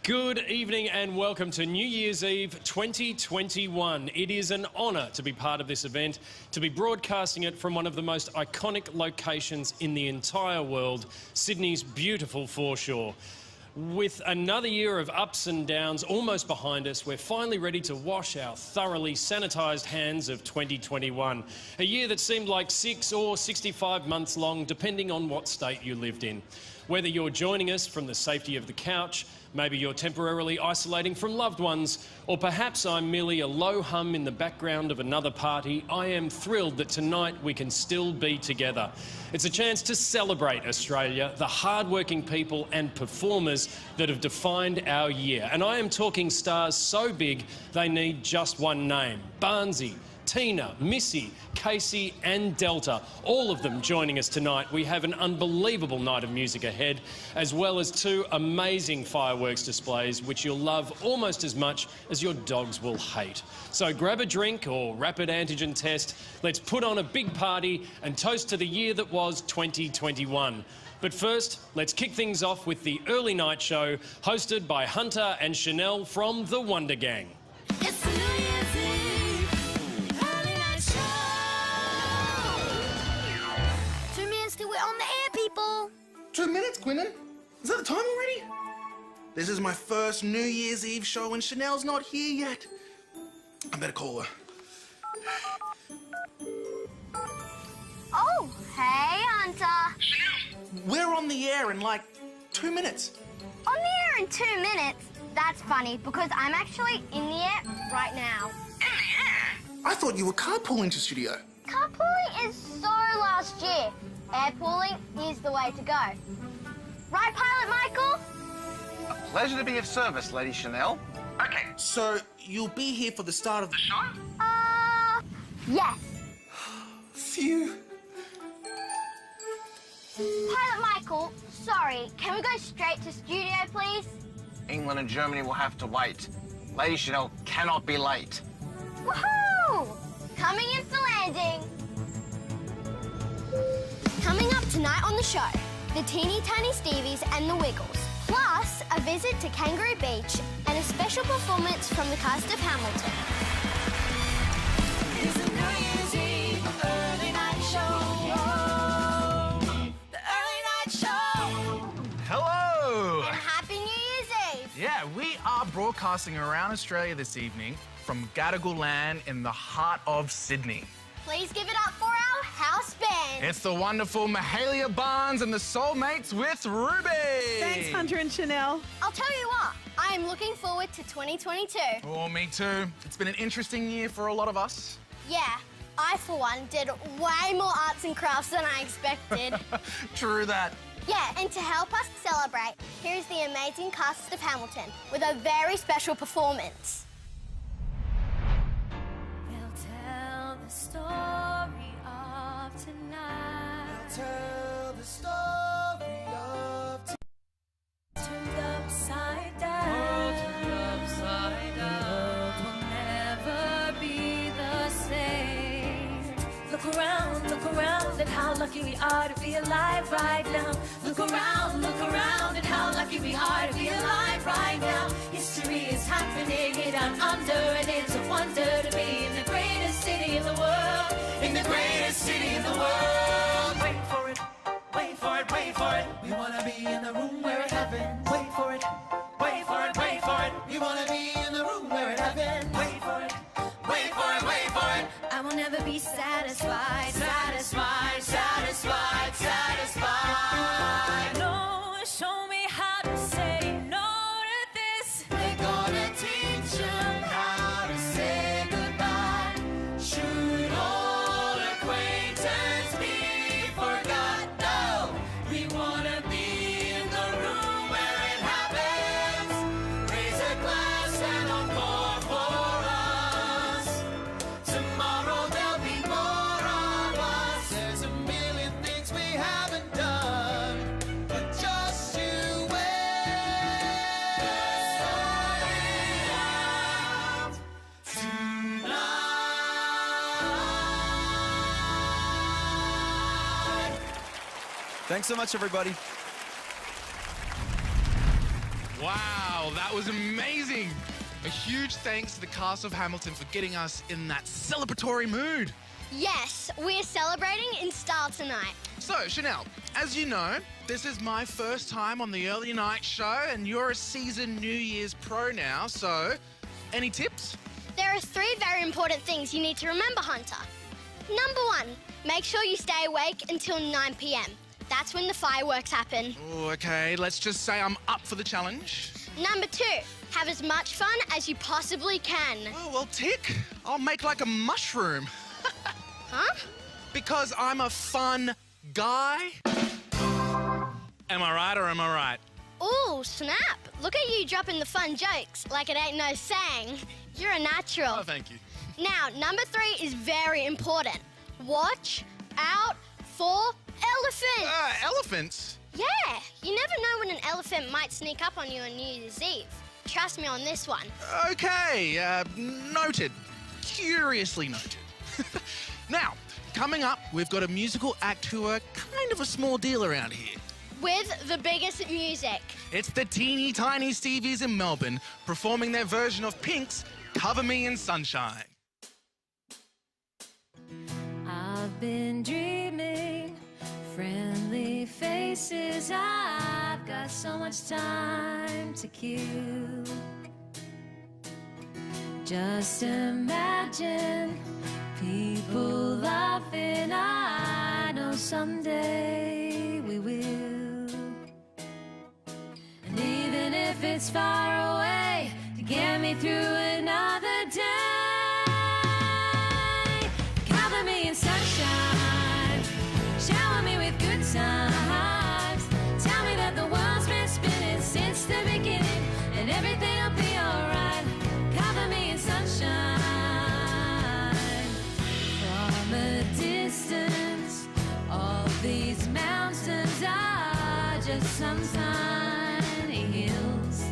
Good evening and welcome to New Year's Eve 2021. It is an honour to be part of this event, to be broadcasting it from one of the most iconic locations in the entire world, Sydney's beautiful foreshore. With another year of ups and downs almost behind us, we're finally ready to wash our thoroughly sanitised hands of 2021. A year that seemed like 6 or 65 months long, depending on what state you lived in. Whether you're joining us from the safety of the couch, maybe you're temporarily isolating from loved ones, or perhaps I'm merely a low hum in the background of another party, I am thrilled that tonight we can still be together. It's a chance to celebrate Australia, the hard-working people and performers that have defined our year. And I am talking stars so big they need just one name: Barnsey, Tina, Missy, Casey and Delta, all of them joining us tonight. We have an unbelievable night of music ahead, as well as 2 amazing fireworks displays, which you'll love almost as much as your dogs will hate. So grab a drink or rapid antigen test. Let's put on a big party and toast to the year that was 2021. But first, let's kick things off with the early night show, hosted by Hunter and Chanel from the Wonder Gang. It's New Year's Eve, early night show. 2 minutes till we're on the air, people. 2 minutes, Quinnen? Is that the time already? This is my first New Year's Eve show and Chanel's not here yet. I better call her. Oh, hey, Hunter. We're on the air in like 2 minutes. On the air in 2 minutes? That's funny, because I'm actually in the air right now. I thought you were carpooling to studio. Carpooling is so last year. Airpooling is the way to go. Right, Pilot Michael? A pleasure to be of service, Lady Chanel. Okay. So you'll be here for the start of the show? Yes. Phew. Pilot Michael, sorry, can we go straight to studio, please? England and Germany will have to wait. Lady Chanel cannot be late. Woohoo! Coming in for landing. Coming up tonight on the show, the Teeny Tiny Stevies and the Wiggles, plus a visit to Kangaroo Beach and a special performance from the cast of Hamilton. It's the New Year's Eve early night show. The early night show. Hello! And Happy New Year's Eve. Yeah, we are broadcasting around Australia this evening from Gadigal land in the heart of Sydney. Please give it up for our house band. It's the wonderful Mahalia Barnes and the Soulmates with Ruby. Thanks, Hunter and Chanel. I'll tell you what, I am looking forward to 2022. Oh, me too. It's been an interesting year for a lot of us. Yeah, I, for one, did way more arts and crafts than I expected. True that. Yeah, and to help us celebrate, here's the amazing cast of Hamilton with a very special performance. They'll tell the story of tonight. Tell the story of Turned upside down. Turned upside down. The world will never be the same. Look around at how lucky we are to be alive right now. Look around at how lucky we are to be alive right now. History is happening down under, and it's a wonder to be in the greatest city in the world. In the greatest city in the world. Wait for it, wait for it, wait for it. We wanna be in the room where it happens. Wait for it, wait for it, wait for it. We wanna be in the room where it happens. Wait for it, wait for it, wait for it. I will never be satisfied, satisfied, satisfied, satisfied. No, show me how to say Thanks so much, everybody. Wow, that was amazing. A huge thanks to the cast of Hamilton for getting us in that celebratory mood. Yes, we're celebrating in style tonight. So, Chanel, as you know, this is my first time on the early night show, and you're a seasoned New Year's pro now, so any tips? There are 3 very important things you need to remember, Hunter. Number 1, make sure you stay awake until 9 p.m. That's when the fireworks happen. Oh, okay, let's just say I'm up for the challenge. Number 2, have as much fun as you possibly can. Oh, well, tick. I'll make like a mushroom. Huh? Because I'm a fun guy. Am I right or am I right? Ooh, snap. Look at you dropping the fun jokes like it ain't no saying. You're a natural. Oh, thank you. Now, number 3 is very important. Watch out for elephants. Elephants? Yeah, you never know when an elephant might sneak up on you on New Year's Eve. Trust me on this one. Okay, noted. Curiously noted. Now, coming up, we've got a musical act who are kind of a small deal around here. With the biggest music. It's the Teeny Tiny Stevies in Melbourne performing their version of Pink's Cover Me in Sunshine. I've been dreaming, friendly faces. I've got so much time to kill. Just imagine people laughing. I know someday we will. And even if it's far away, to get me through another day. Cover me in sunshine, shower me with good times. Tell me that the world's been spinning since the beginning, and everything'll be alright. Cover me in sunshine. From a distance, all these mountains are just some tiny hills.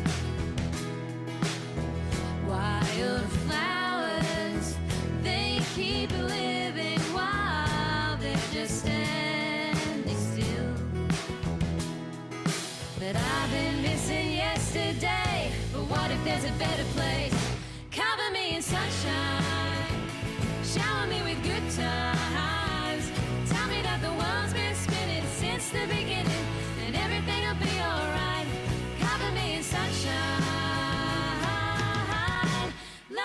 Wildflowers, they keep living while they're just standing still. But I've been missing yesterday. But what if there's a better place? Cover me in sunshine, shower me with good times. Tell me that the world's been spinning since the beginning, and everything'll be alright. Cover me in sunshine. La, la,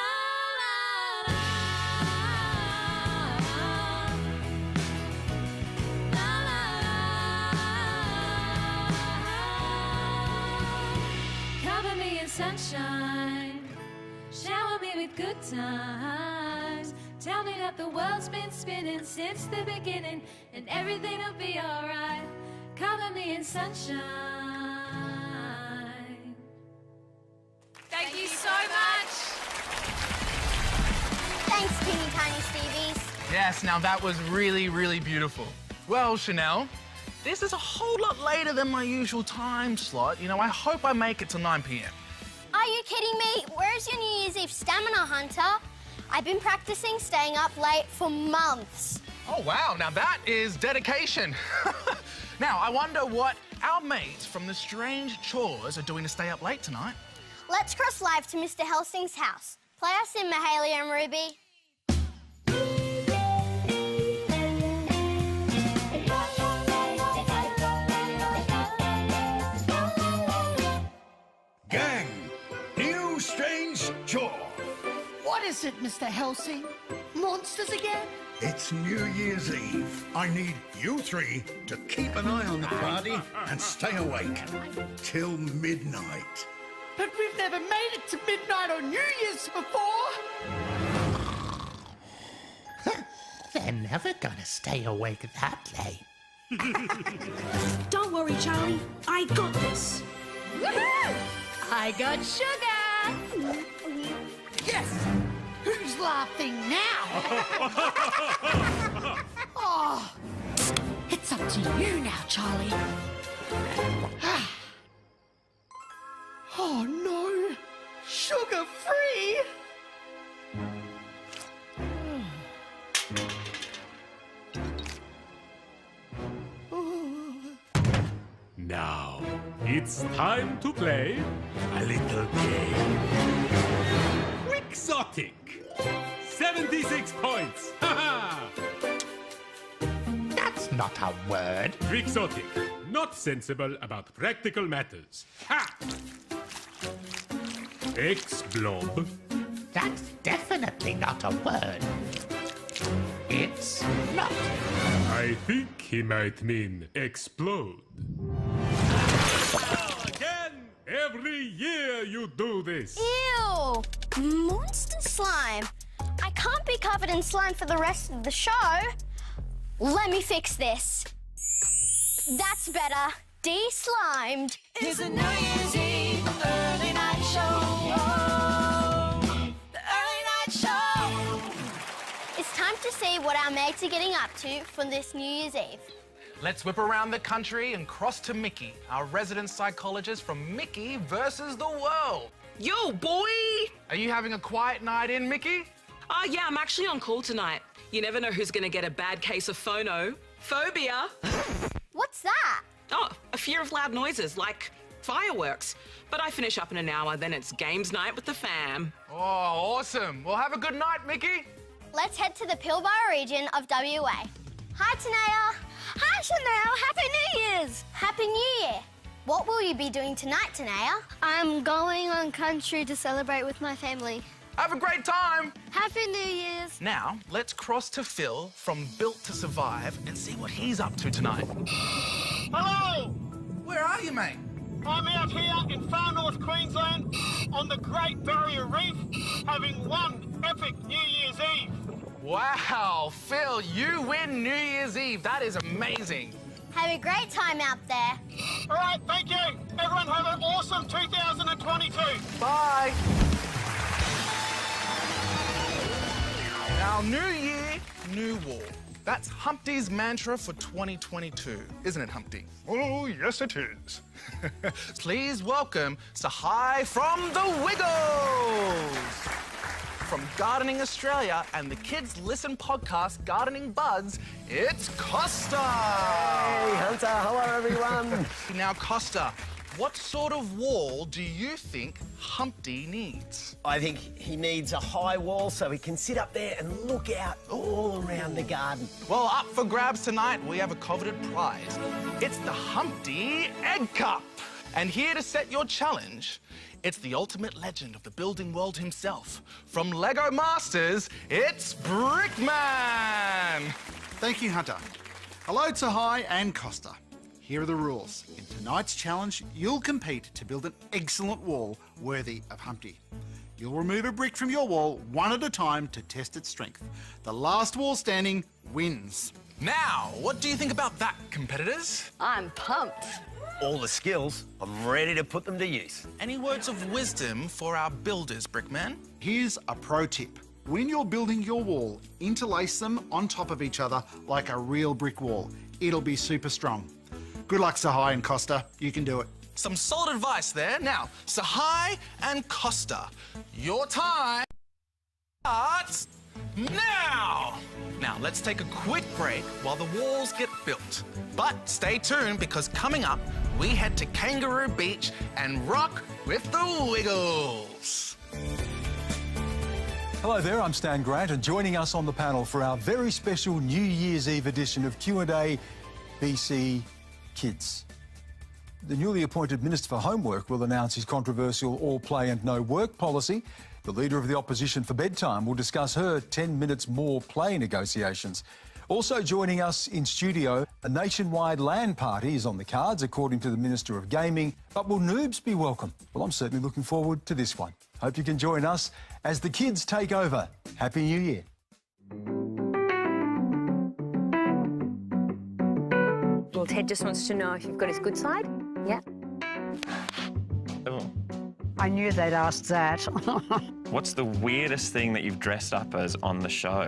la. La, la, la. Cover me in sunshine, shower me with good times. Tell me that the world's been spinning since the beginning, and everything'll be alright. Cover me in sunshine. Thank you so much. Thanks, Teeny Tiny Stevies. Yes, now that was really, really beautiful. Well, Chanel, this is a whole lot later than my usual time slot. You know, I hope I make it to 9 p.m. Are you kidding me? Where's your New Year's Eve stamina, Hunter? I've been practicing staying up late for months. Oh, wow, now that is dedication. Now, I wonder what our mates from the Strange Chores are doing to stay up late tonight. Let's cross live to Mr. Helsing's house. Play us in, Mahalia and Ruby. Gang, new strange chore. What is it, Mr. Helsing? Monsters again? It's New Year's Eve. I need you 3 to keep an eye on the party and stay awake till midnight. But we've never made it to midnight on New Year's before. They're never gonna stay awake that late. Don't worry, Charlie. I got this. Woohoo! I got sugar. Yes! Who's laughing now? Oh, it's up to you now, Charlie. Oh, no. Sugar-free. It's time to play a little game. Quixotic. 76 points. Ha-ha! That's not a word. Quixotic. Not sensible about practical matters. Ha! Ex-blob. That's definitely not a word. It's not. I think he might mean explode. Again! Every year you do this. Ew! Monster slime. I can't be covered in slime for the rest of the show. Let me fix this. That's better. De-slimed. It's a New Year's Eve early night show. The early night show. It's time to see what our mates are getting up to for this New Year's Eve. Let's whip around the country and cross to Mickey, our resident psychologist from Mickey versus the World. Yo, boy! Are you having a quiet night in, Mickey? Yeah, I'm actually on call tonight. You never know who's going to get a bad case of phobia. What's that? Oh, a fear of loud noises, like fireworks. But I finish up in an hour, then it's games night with the fam. Oh, awesome. Well, have a good night, Mickey. Let's head to the Pilbara region of WA. Hi, Tanea. Hi, Chanel. Happy New Year's. Happy New Year. What will you be doing tonight, Tanea? I'm going on country to celebrate with my family. Have a great time. Happy New Year's. Now, let's cross to Phil from Built to Survive and see what he's up to tonight. Hello! Where are you, mate? I'm out here in far north Queensland on the Great Barrier Reef having one epic New Year's Eve. Wow, Phil, you win New Year's Eve. That is amazing. Have a great time out there. All right, thank you. Everyone have an awesome 2022. Bye. Now, new year, new wall. That's Humpty's mantra for 2022, isn't it, Humpty? Oh, yes, it is. Please welcome Sahai from the Wiggles. From Gardening Australia and the Kids Listen podcast, Gardening Buds, it's Costa. Hey, Hunter. Hello, everyone. Now, Costa, what sort of wall do you think Humpty needs? I think he needs a high wall so he can sit up there and look out all around the garden. Well, up for grabs tonight, we have a coveted prize. It's the Humpty Egg Cup. And here to set your challenge, it's the ultimate legend of the building world himself. From Lego Masters, it's Brickman. Thank you, Hunter. Hello, Sahai and Costa. Here are the rules. In tonight's challenge, you'll compete to build an excellent wall worthy of Humpty. You'll remove a brick from your wall one at a time to test its strength. The last wall standing wins. Now, what do you think about that, competitors? I'm pumped. All the skills, I'm ready to put them to use. Any words of wisdom for our builders, Brickman? Here's a pro tip. When you're building your wall, interlace them on top of each other like a real brick wall. It'll be super strong. Good luck, Sahai and Costa. You can do it. Some solid advice there. Now, Sahai and Costa, your time starts now. Now, let's take a quick break while the walls get built. But stay tuned because coming up, we head to Kangaroo Beach and rock with the Wiggles. Hello there, I'm Stan Grant, and joining us on the panel for our very special New Year's Eve edition of Q&A BC Kids. The newly appointed Minister for Homework will announce his controversial all play and no work policy. The Leader of the Opposition for Bedtime will discuss her 10 minutes more play negotiations. Also joining us in studio, a nationwide LAN party is on the cards, according to the Minister of Gaming. But will noobs be welcome? Well, I'm certainly looking forward to this one. Hope you can join us as the kids take over. Happy New Year. Well, Ted just wants to know if you've got his good side. Yeah. Oh. I knew they'd ask that. What's the weirdest thing that you've dressed up as on the show?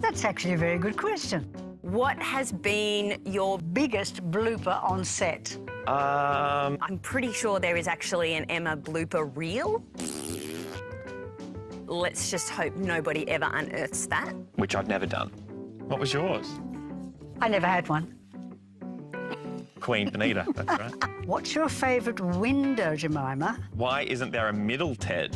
That's actually a very good question. What has been your biggest blooper on set? I'm pretty sure there is actually an Emma blooper reel. Let's just hope nobody ever unearths that. Which I've never done. What was yours? I never had one. Queen Benita, that's right. What's your favourite window, Jemima? Why isn't there a middle Ted?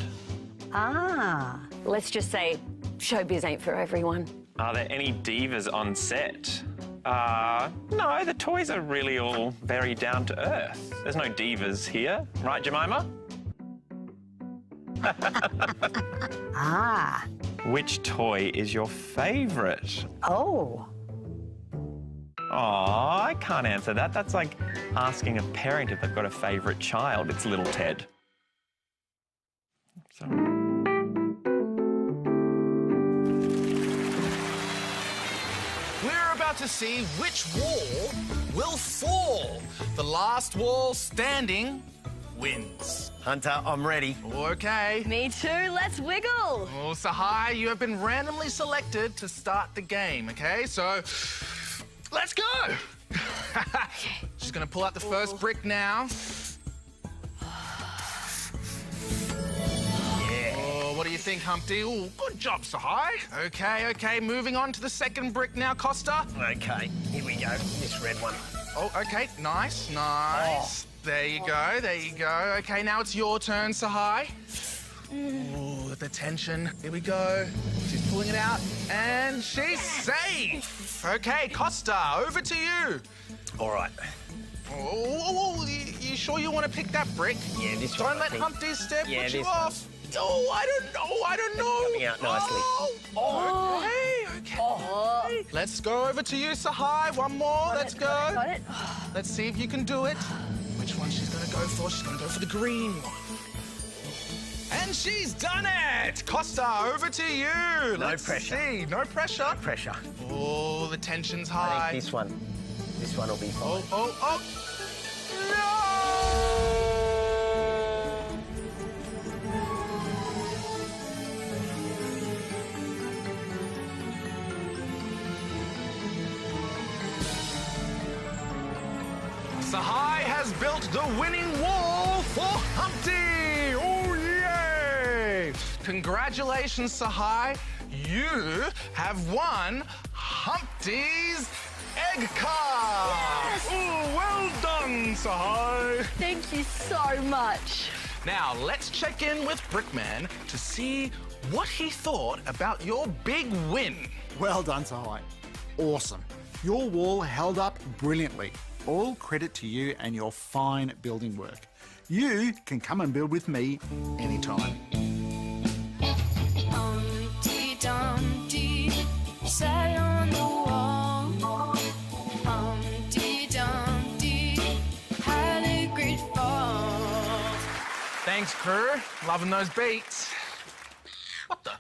Ah. Let's just say showbiz ain't for everyone. Are there any divas on set? No, the toys are really all very down to earth. There's no divas here, right, Jemima? Ah. Which toy is your favourite? Oh. Aw, I can't answer that. That's like asking a parent if they've got a favourite child. It's little Ted. So... We're about to see which wall will fall. The last wall standing wins. Hunter, I'm ready. Okay. Me too. Let's wiggle. Oh, Sahai, you have been randomly selected to start the game, okay? So, let's go. She's going to pull out the first brick now. Oh, what do you think, Humpty? Oh, good job, Sahai. Okay, moving on to the second brick now, Costa. Okay, here we go. This red one. Oh, okay, nice. Oh. There you go. Okay, now it's your turn, Sahai. Oh, the tension. Here we go. She's pulling it out, and she's safe. Okay, Costa, over to you. All right. Oh, you sure you want to pick that brick? Yeah, this one. Don't let Humpty's step put you this off. One. Oh, I don't know. Coming out nicely. Okay. Let's go over to you, Sahai. One more. Let's go. Got it. Let's see if you can do it. Which one she's going to go for? She's going to go for the green one. And she's done it! Costa, over to you. No pressure. See. No pressure. No pressure. Oh, the tension's high. I think this one will be fine. Oh. Sahai has built the winning wall for Humpty! Oh, yay! Congratulations, Sahai. You have won Humpty's egg car! Yes! Oh, well done, Sahai. Thank you so much. Now, let's check in with Brickman to see what he thought about your big win. Well done, Sahai. Awesome. Your wall held up brilliantly. All credit to you and your fine building work. You can come and build with me anytime. Humpty Dumpty sat on the wall. Humpty Dumpty had a great fall. Thanks, crew. Loving those beats. What the?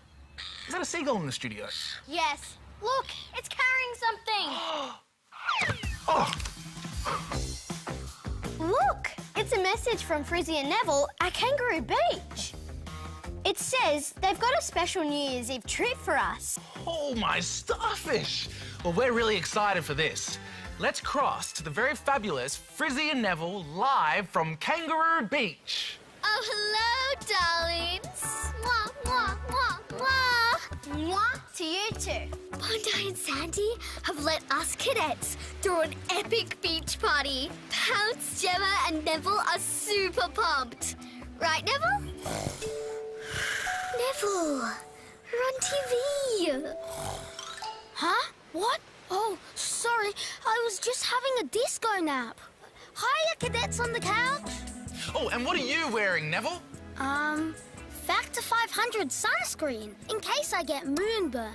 Is that a seagull in the studio? Yes. Look, it's carrying something. Oh! Look, it's a message from Frizzy and Neville at Kangaroo Beach. It says they've got a special New Year's Eve treat for us. Oh, my starfish! Well, we're really excited for this. Let's cross to the very fabulous Frizzy and Neville live from Kangaroo Beach. Oh, hello, darlings. Mwah, mwah, mwah, mwah. Mwah to you too. Bondi and Sandy have let us cadets throw an epic beach party. Pounce, Gemma and Neville are super pumped. Right, Neville? Neville, we're on TV. Huh? What? Oh, sorry. I was just having a disco nap. Hiya, cadets on the couch. Oh, and what are you wearing, Neville? Factor 500 sunscreen, in case I get moonburn.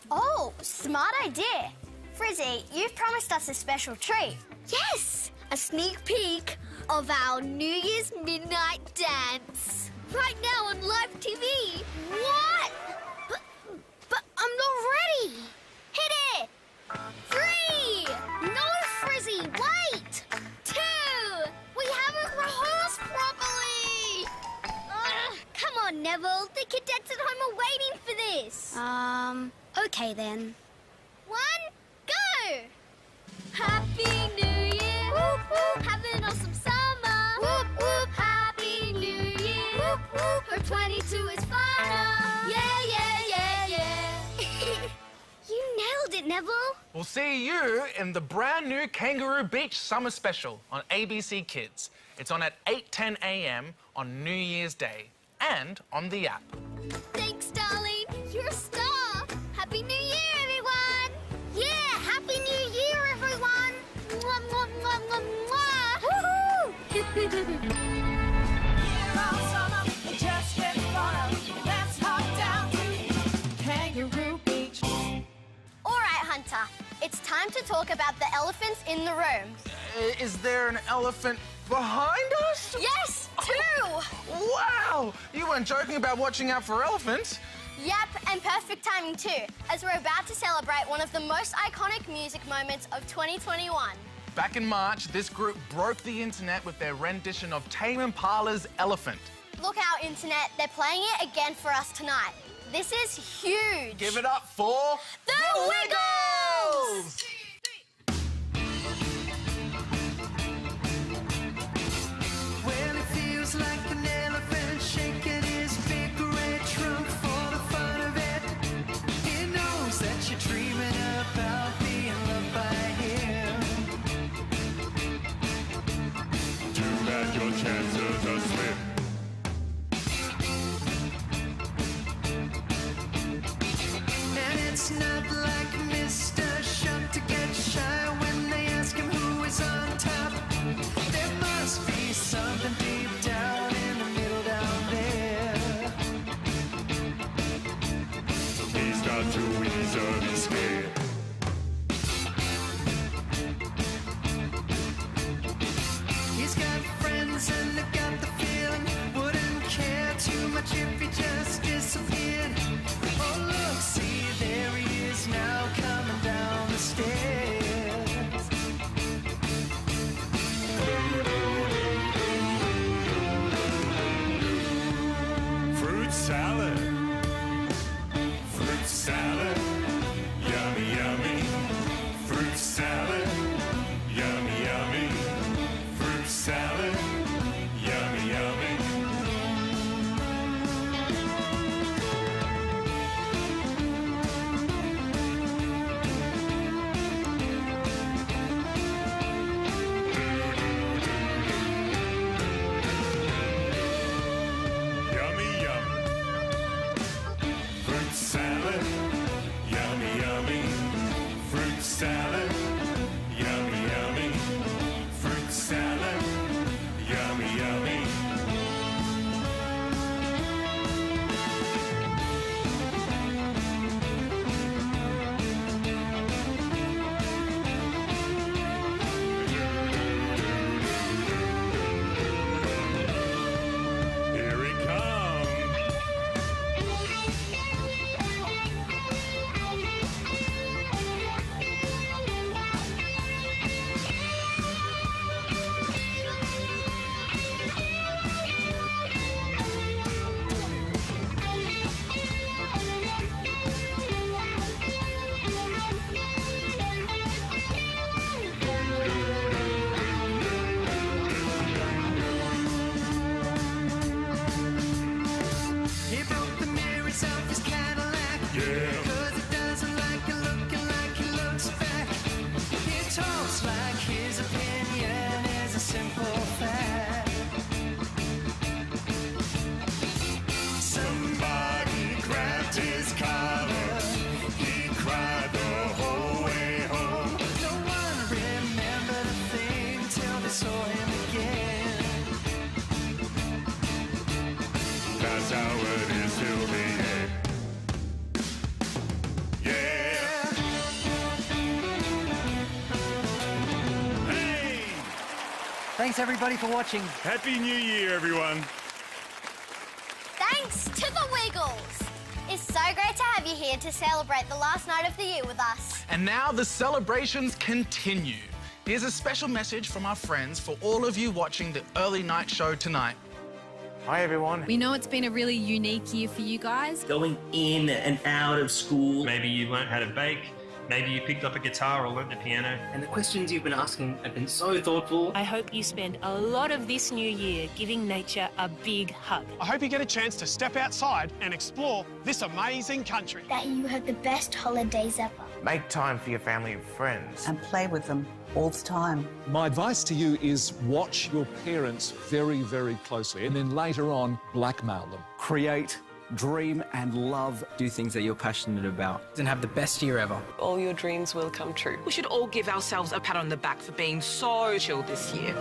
Oh, smart idea. Frizzy, you've promised us a special treat. Yes, a sneak peek of our New Year's midnight dance. Right now on live TV. What? But I'm not ready. Hit it. 3. No, Frizzy, wait. 2. We haven't rehearsed properly. Come on, Neville. The cadets at home are waiting for this. Okay then. 1, go. Happy New Year. Whoop, whoop. Have an awesome summer. Whoop, whoop. Happy New Year. Whoop, whoop. Hope 22 is fun. Yeah, yeah, yeah, yeah. You nailed nailed it, Neville. We'll see you in the brand new Kangaroo Beach Summer Special on ABC Kids. It's on at 8:10 a.m. on New Year's Day and on the app. Thanks, darling. You're a star. Happy New Year, everyone. Yeah, Happy New Year, everyone. Mwah, mwah, mwah, mwah, mwah. Woohoo! Just get fun. Let's hop down to Kangaroo Beach. All right, Hunter. It's time to talk about the elephants in the room. Is there an elephant behind us? Yes, two! Wow! You weren't joking about watching out for elephants. Yep, and perfect timing too, as we're about to celebrate one of the most iconic music moments of 2021. Back in March, this group broke the internet with their rendition of Tame Impala's Elephant. Look out, internet, they're playing it again for us tonight. This is huge. Give it up for... The Wiggles! Well, it feels like an elephant shaking his big red trunk for the fun of it. He knows that you're dreaming about being loved by him. Too bad your chances are slim. And it's not like Mr. Shunt to get shy when they ask him who is on top. There must be something deep down in the middle down there. He's not too easily scared. He's got friends and they got the feeling wouldn't care too much if he just disappeared. Oh look, see there he is now coming down the stairs. Fruit salad. Fruit salad. Yummy, yummy. Fruit salad. Yummy, yummy. Fruit salad. Yummy, yummy. Yummy, yummy. Fruit salad. Yummy, yummy. Fruit salad. Yummy, yummy. Fruit salad. Yummy, yummy. Here he comes. He broke the mirrors off his Cadillac. Yeah. Cause it doesn't like it looking like he looks back. He talks like his opinion is a simple fact. Somebody grabbed his collar. He cried the whole way home. No one remembered a thing till they saw him again. That's how it is till the end. Yeah. Hey! Thanks, everybody, for watching. Happy New Year, everyone. Thanks to the Wiggles. It's so great to have you here to celebrate the last night of the year with us. And now the celebrations continue. Here's a special message from our friends for all of you watching the early night show tonight. Hi, everyone. We know it's been a really unique year for you guys. Going in and out of school. Maybe you learnt how to bake. Maybe you picked up a guitar or learnt the piano. And the questions you've been asking have been so thoughtful. I hope you spend a lot of this new year giving nature a big hug. I hope you get a chance to step outside and explore this amazing country. That you have the best holidays ever. Make time for your family and friends. And play with them all the time. My advice to you is watch your parents very, very closely and then later on blackmail them. Create, dream and love. Do things that you're passionate about. And have the best year ever. All your dreams will come true. We should all give ourselves a pat on the back for being so chill this year.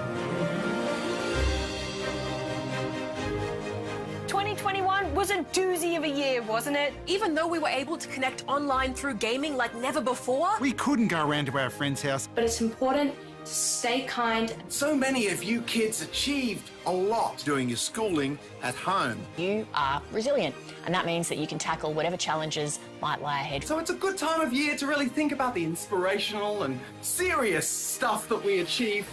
2021 was a doozy of a year, wasn't it? Even though we were able to connect online through gaming like never before. We couldn't go around to our friend's house. But it's important to stay kind. So many of you kids achieved a lot doing your schooling at home. You are resilient, and that means that you can tackle whatever challenges might lie ahead. So it's a good time of year to really think about the inspirational and serious stuff that we achieve.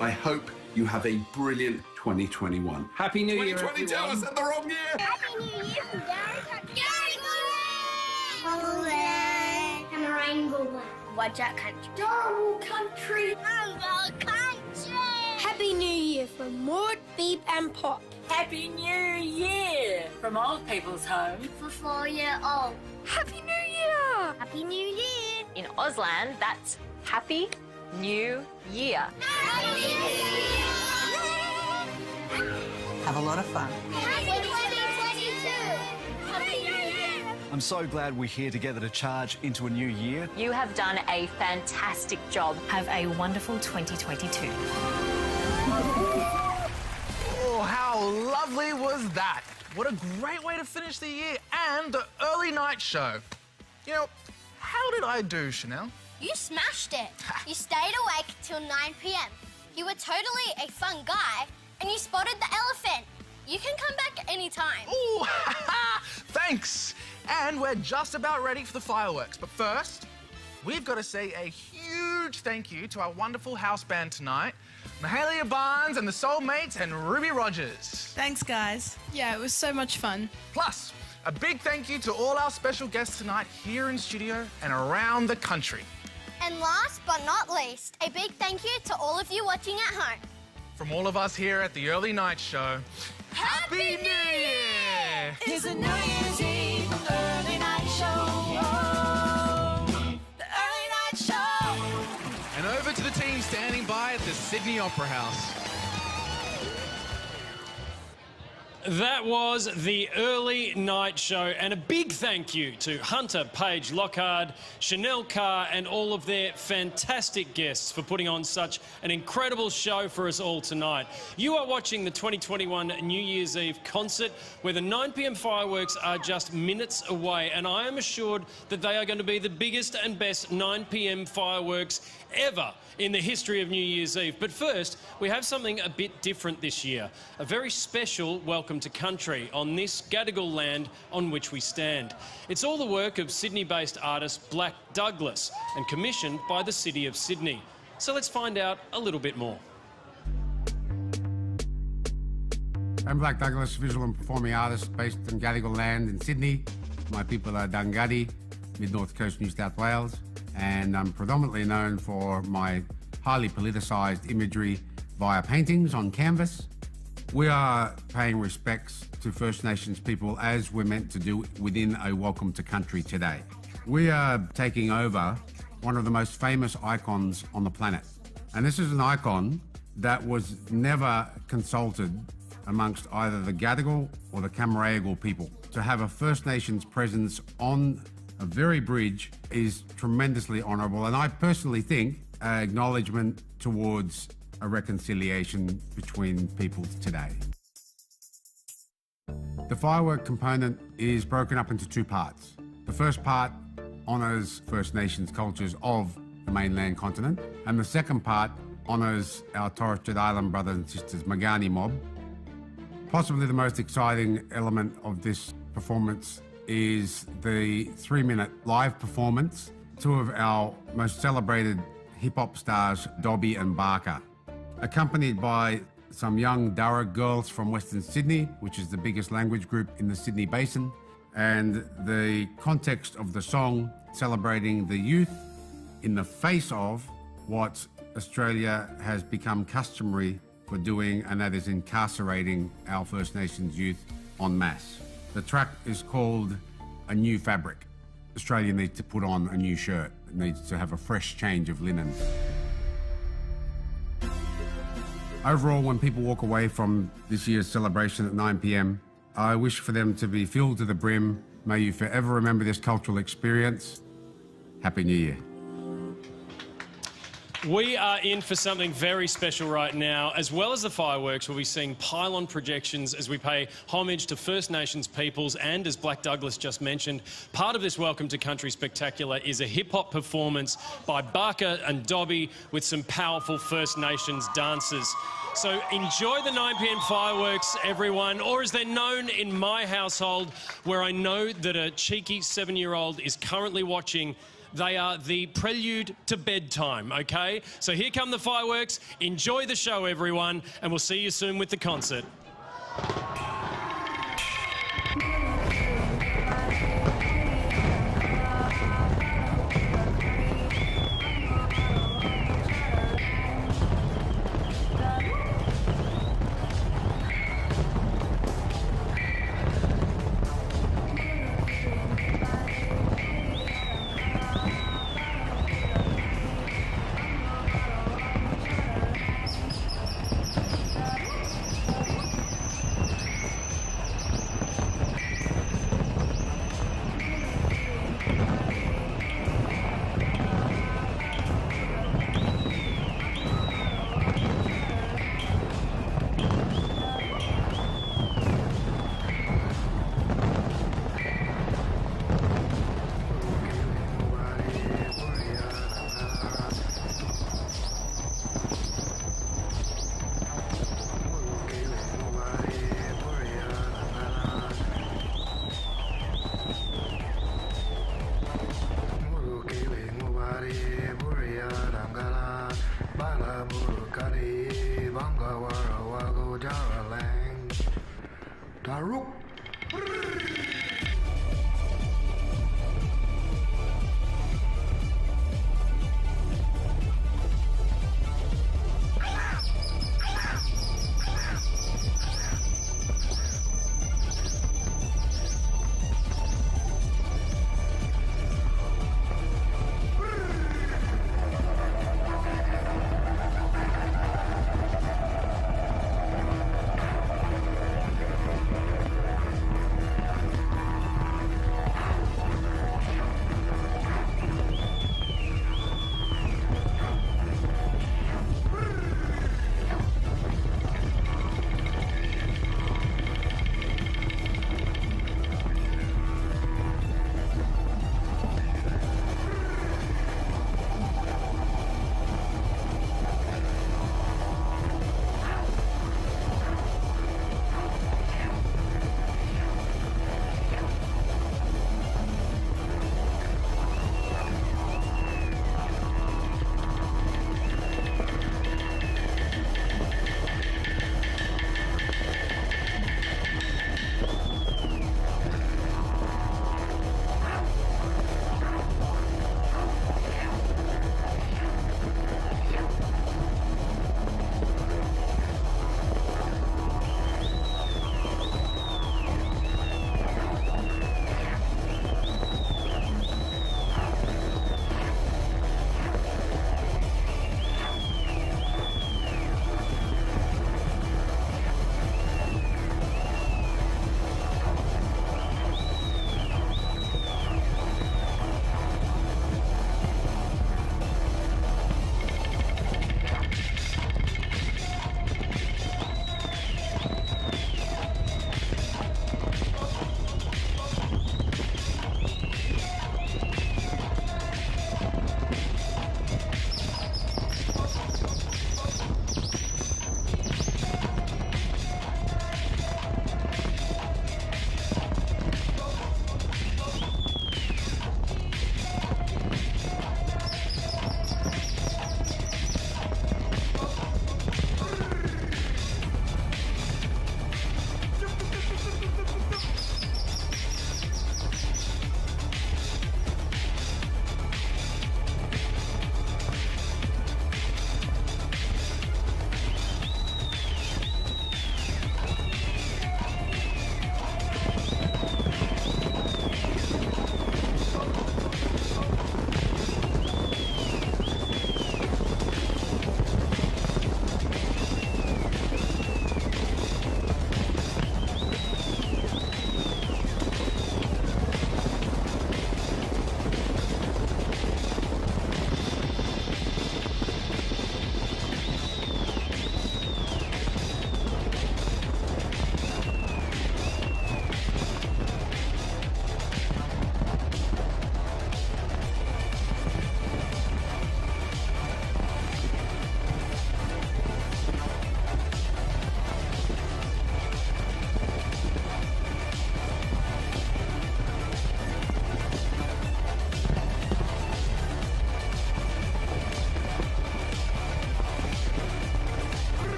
I hope you have a brilliant 2021. Happy New Year, 2022, I said the wrong year. Happy New Year from Holiday and a rainbow. Budjerah country. Adorable country. Humble country. Happy New Year from Maud, Beep and Pop. Happy New Year from Old People's Home. For 4-year-old. Happy New Year. Happy New Year. In Auslan, that's Happy New Year. Happy New Year. Have a lot of fun. Happy 2022. Happy New Year. I'm so glad we're here together to charge into a new year. You have done a fantastic job. Have a wonderful 2022. Oh, how lovely was that? What a great way to finish the year and the early night show. You know, how did I do, Chanel? You smashed it. You stayed awake till 9 p.m. You were totally a fun guy, and you spotted the elephant. You can come back anytime. Ooh, thanks. And we're just about ready for the fireworks. But first, we've got to say a huge thank you to our wonderful house band tonight, Mahalia Barnes and the Soulmates and Ruby Rogers. Thanks, guys. Yeah, it was so much fun. Plus, a big thank you to all our special guests tonight here in studio and around the country. And last but not least, a big thank you to all of you watching at home. From all of us here at the Early Night Show, Happy New Year! It's a New Year's Eve early night show. The early night show. and over to the team standing by at the Sydney Opera House. That was the early night show, and a big thank you to Hunter, Paige, Lockhart, Chanel Carr and all of their fantastic guests for putting on such an incredible show for us all tonight. You are watching the 2021 New Year's Eve concert, where the 9 p.m. fireworks are just minutes away, and I am assured that they are going to be the biggest and best 9 p.m. fireworks ever in the history of New Year's Eve. But first, we have something a bit different this year. A very special welcome to country on this Gadigal land on which we stand. It's all the work of Sydney-based artist Black Douglas and commissioned by the City of Sydney. So let's find out a little bit more. I'm Black Douglas, visual and performing artist based in Gadigal land in Sydney. My people are Dunghutti, mid-north coast, New South Wales, and I'm predominantly known for my highly politicised imagery via paintings on canvas. We are paying respects to First Nations people as we're meant to do within a Welcome to Country today. We are taking over one of the most famous icons on the planet. And this is an icon that was never consulted amongst either the Gadigal or the Cammeraygal people. To have a First Nations presence on a very bridge is tremendously honourable, and I personally think an acknowledgement towards a reconciliation between peoples today. The firework component is broken up into two parts. The first part honours First Nations cultures of the mainland continent, and the second part honours our Torres Strait Island brothers and sisters, Magani mob. Possibly the most exciting element of this performance is the 3-minute live performance. Two of our most celebrated hip-hop stars, Dobby and Barker, accompanied by some young Darug girls from Western Sydney, which is the biggest language group in the Sydney Basin, and the context of the song celebrating the youth in the face of what Australia has become customary for doing, and that is incarcerating our First Nations youth en masse. The track is called A New Fabric. Australia needs to put on a new shirt. It needs to have a fresh change of linen. Overall, when people walk away from this year's celebration at 9 p.m, I wish for them to be filled to the brim. May you forever remember this cultural experience. Happy New Year. We are in for something very special right now. As well as the fireworks, we'll be seeing pylon projections as we pay homage to First Nations peoples, and as Black Douglas just mentioned, part of this Welcome to Country Spectacular is a hip-hop performance by Barker and Dobby with some powerful First Nations dancers. So enjoy the 9 p.m. fireworks, everyone, or as they're known in my household, where I know that a cheeky 7-year-old is currently watching. They are the prelude to bedtime, okay? So here come the fireworks. Enjoy the show, everyone, and we'll see you soon with the concert.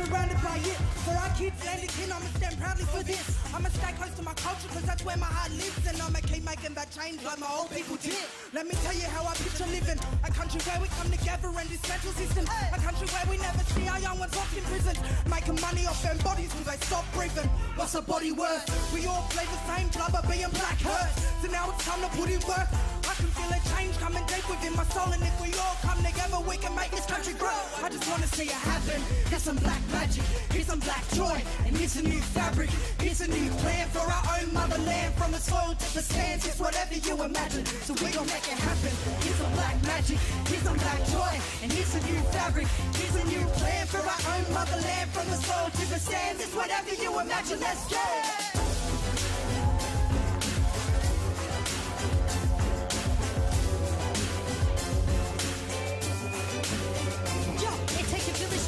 surrounded by it. For our kids and the kin, I'ma stand proudly for this. I'ma stay close to my culture, cause that's where my heart lives. And I'ma keep making that change like my old people did. Let me tell you how I picture living. A country where we come together and dismantle systems. A country where we never see our young ones locked in prison. Making money off them bodies till they stop breathing. What's a body worth? We all play the same blood, but being black hurts. So now it's time to put in work. I can feel a change coming deep within my soul. And if we all come together, we can make this country grow. I just wanna see it happen. Here's some black magic, here's some black joy, and here's a new fabric. Here's a new plan for our own motherland. From the soil to the sands, it's whatever you imagine. So we gon' make it happen. Here's some black magic, here's some black joy, and here's a new fabric. Here's a new plan for our own motherland. From the soil to the sands, it's whatever you imagine. Let's go!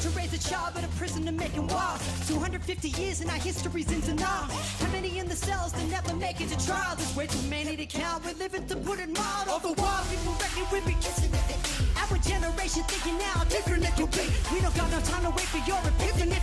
To raise a child, but a prison to make him wild. 250 years and our history's in denial. How many in the cells that never make it to trial? There's way too many to count. We're living to put it mild. All the while, people reckon we'll be kissing at the feet. Our generation thinking now different it could be. We don't got no time to wait for your epiphany.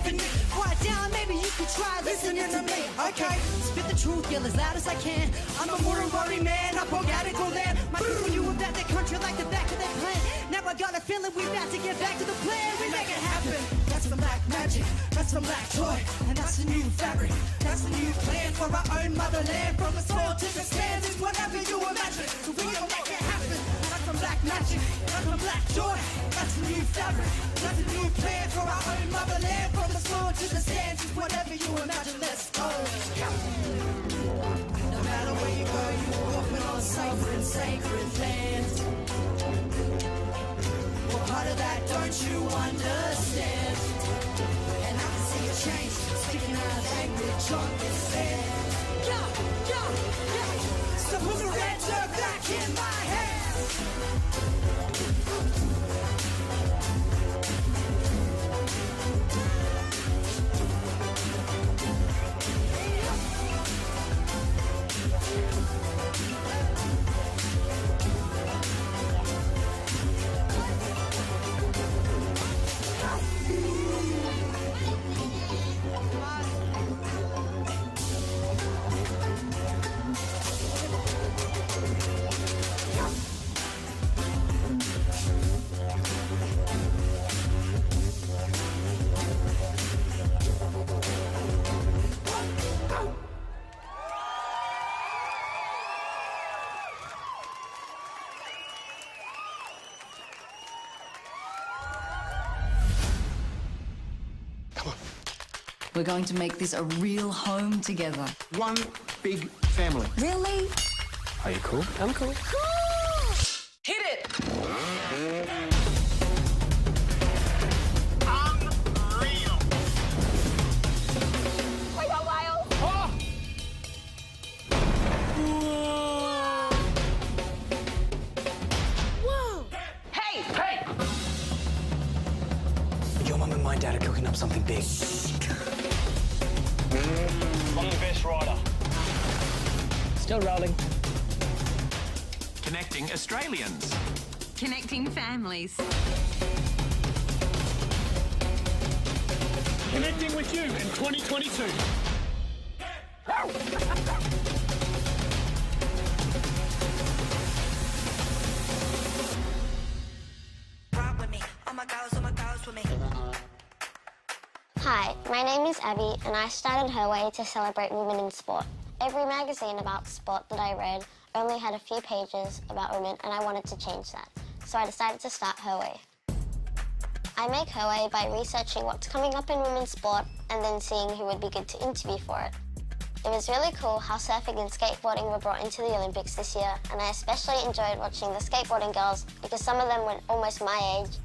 Quiet down, maybe you could try listening to me. Okay, spit the truth, yell as loud as I can. I'm a mortal worry man, up organic land. My people knew about their country like the back of their plan. Now I got a feeling we're about to get back to the plan. We make it happen. That's some black magic, that's some black joy, and that's a new fabric. That's a new plan for our own motherland. From the soil to the sands, it's whatever you imagine. So we gon' make it happen. That's some black magic, that's some black joy, that's a new fabric. That's a new plan for our own motherland. From the soil to the sands, it's whatever you imagine. Let's go. No matter where you go, you're walking on sacred, sacred land. What part of that don't you understand? And I can see a change, speaking our language on this land. So put the red dirt back in my hands. We're going to make this a real home together. One big family. Really? Are you cool? I'm cool. Cool! Hit it! Unreal. We got whales. Oh. Whoa! Hey! Hey! Your mum and my dad are cooking up something big. I'm the best rider. Still rolling. Connecting Australians. Connecting families. Connecting with you in 2022. Hi, my name is Abby and I started Her Way to celebrate women in sport. Every magazine about sport that I read only had a few pages about women and I wanted to change that. So I decided to start Her Way. I make Her Way by researching what's coming up in women's sport and then seeing who would be good to interview for it. It was really cool how surfing and skateboarding were brought into the Olympics this year, and I especially enjoyed watching the skateboarding girls because some of them were almost my age.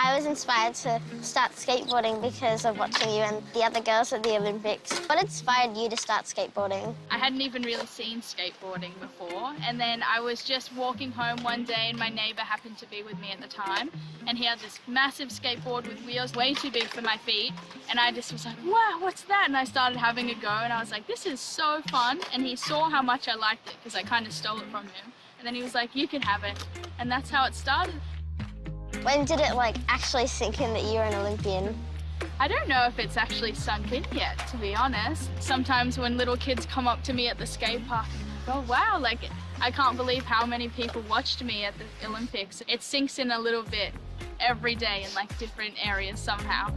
I was inspired to start skateboarding because of watching you and the other girls at the Olympics. What inspired you to start skateboarding? I hadn't even really seen skateboarding before, and then I was just walking home one day and my neighbour happened to be with me at the time, and he had this massive skateboard with wheels way too big for my feet, and I just was like, wow, what's that? And I started having a go and I was like, this is so fun, and he saw how much I liked it because I kind of stole it from him, and then he was like, you can have it, and that's how it started. When did it, like, actually sink in that you're an Olympian? I don't know if it's actually sunk in yet, to be honest. Sometimes when little kids come up to me at the skate park, I'm like, oh wow, like, I can't believe how many people watched me at the Olympics. It sinks in a little bit every day in like different areas somehow.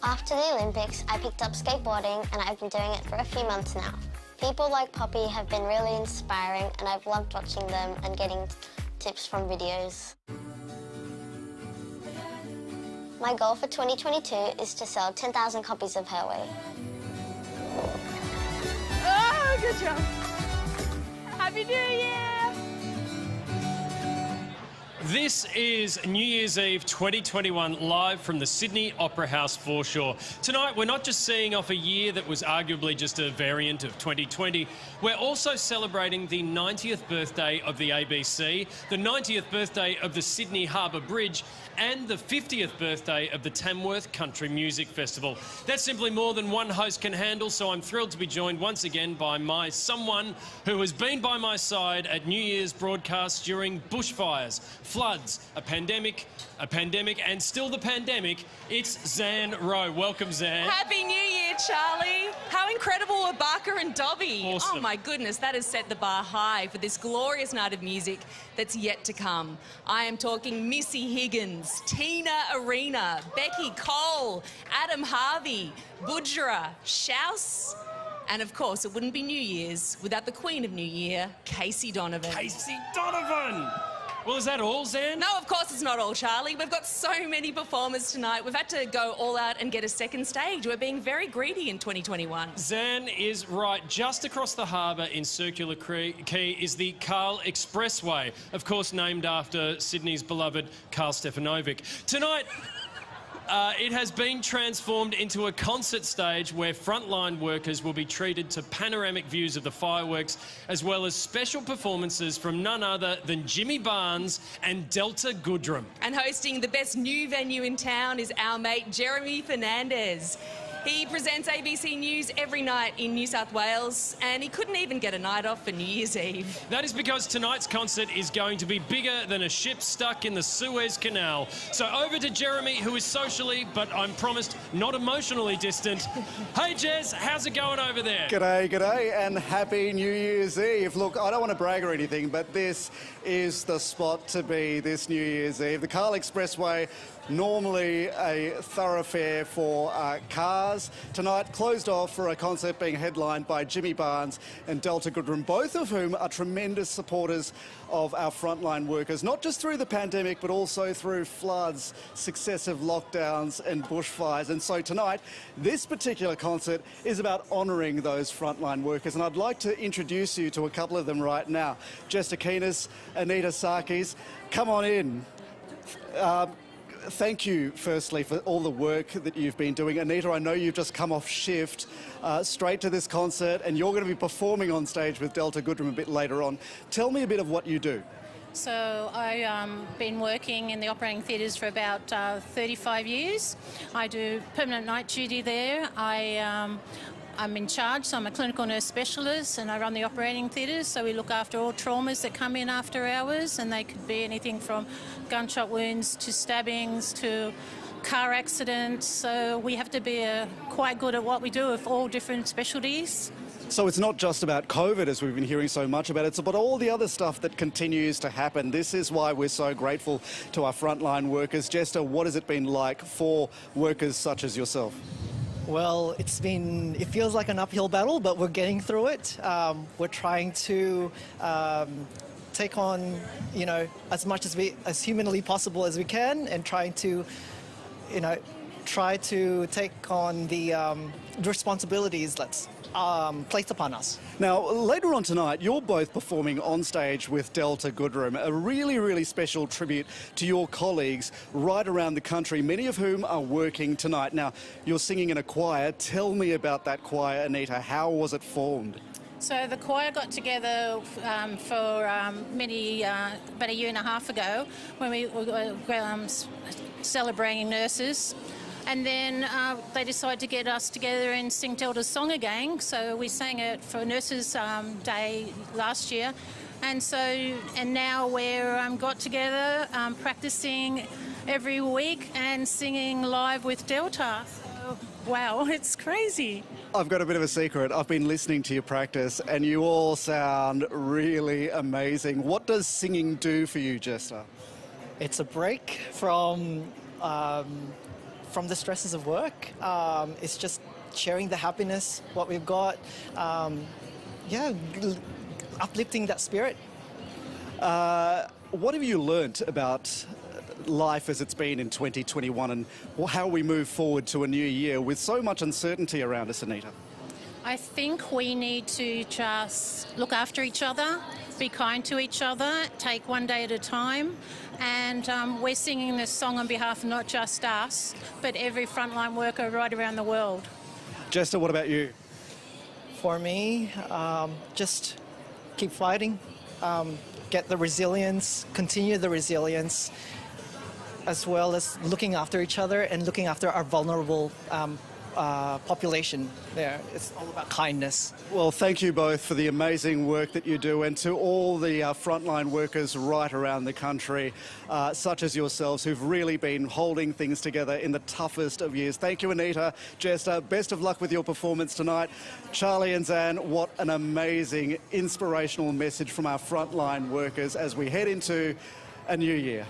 After the Olympics, I picked up skateboarding and I've been doing it for a few months now. People like Poppy have been really inspiring and I've loved watching them and getting tips from videos. My goal for 2022 is to sell 10,000 copies of Her Way. Oh, good job. Happy New Year! This is New Year's Eve 2021 live from the Sydney Opera House foreshore. Tonight we're not just seeing off a year that was arguably just a variant of 2020, we're also celebrating the 90th birthday of the ABC, the 90th birthday of the Sydney Harbour Bridge and the 50th birthday of the Tamworth Country Music Festival. That's simply more than one host can handle, so I'm thrilled to be joined once again by someone who has been by my side at New Year's broadcasts during bushfires, floods, a pandemic, and still the pandemic. It's Zan Rowe. Welcome, Zan. Happy New Year, Charlie. How incredible are Barker and Dobby? Awesome. Oh, my goodness, that has set the bar high for this glorious night of music that's yet to come. I am talking Missy Higgins, Tina Arena, Becky Cole, Adam Harvey, Budjerah, Shouse, and of course, it wouldn't be New Year's without the Queen of New Year, Casey Donovan. Casey Donovan! Well, is that all, Zan? No, of course it's not all, Charlie. We've got so many performers tonight. We've had to go all out and get a second stage. We're being very greedy in 2021. Zan is right. Just across the harbour in Circular Quay is the Carl Expressway, of course named after Sydney's beloved Carl Stefanovic. Tonight, it has been transformed into a concert stage where frontline workers will be treated to panoramic views of the fireworks, as well as special performances from none other than Jimmy Barnes and Delta Goodrem. And hosting the best new venue in town is our mate Jeremy Fernandez. He presents ABC News every night in New South Wales, and he couldn't even get a night off for New Year's Eve. That is because tonight's concert is going to be bigger than a ship stuck in the Suez Canal. So over to Jeremy, who is socially, but I'm promised not emotionally distant. Hey Jez, how's it going over there? G'day, g'day, and happy New Year's Eve. Look, I don't want to brag or anything, but this is the spot to be this New Year's Eve. The Carl Expressway, normally a thoroughfare for cars. Tonight, closed off for a concert being headlined by Jimmy Barnes and Delta Goodrem, both of whom are tremendous supporters of our frontline workers, not just through the pandemic, but also through floods, successive lockdowns and bushfires. And so tonight, this particular concert is about honouring those frontline workers. And I'd like to introduce you to a couple of them right now. Jessica Keenis, Anita Sarkis, come on in. Thank you, firstly, for all the work that you've been doing. Anita, I know you've just come off shift straight to this concert, and you're going to be performing on stage with Delta Goodrem a bit later on. Tell me a bit of what you do. So I've been working in the operating theatres for about 35 years. I do permanent night duty there. I'm in charge, so I'm a clinical nurse specialist and I run the operating theatres, so we look after all traumas that come in after hours, and they could be anything from gunshot wounds to stabbings to car accidents, so we have to be quite good at what we do with all different specialties. So it's not just about COVID, as we've been hearing so much about, it's about all the other stuff that continues to happen. This is why we're so grateful to our frontline workers. Jester, what has it been like for workers such as yourself? Well, it feels like an uphill battle, but we're getting through it. We're trying to take on, as much as humanly possible as we can, and trying to, take on the responsibilities that's placed upon us. Now, later on tonight, you're both performing on stage with Delta Goodrem, a really, really special tribute to your colleagues right around the country, many of whom are working tonight. Now, you're singing in a choir. Tell me about that choir, Anita. How was it formed? So the choir got together for about a year and a half ago when we were celebrating nurses. And then they decided to get us together and sing Delta's song again. So we sang it for Nurses Day last year. And now we're got together practicing every week and singing live with Delta. So, wow, it's crazy. I've got a bit of a secret. I've been listening to you practice and you all sound really amazing. What does singing do for you, Jester? It's a break from the stresses of work. It's just sharing the happiness, what we've got. Uplifting that spirit. What have you learnt about life as it's been in 2021 and how we move forward to a new year with so much uncertainty around us, Anita? I think we need to just look after each other, be kind to each other, take one day at a time. And we're singing this song on behalf of not just us, but every frontline worker right around the world. Jester, what about you? For me, just keep fighting, get the resilience, continue the resilience, as well as looking after each other and looking after our vulnerable population there. It's all about kindness. Well, thank you both for the amazing work that you do, and to all the frontline workers right around the country, such as yourselves, who've really been holding things together in the toughest of years. Thank you, Anita. Jester, best of luck with your performance tonight. Charlie and Zan, what an amazing, inspirational message from our frontline workers as we head into a new year.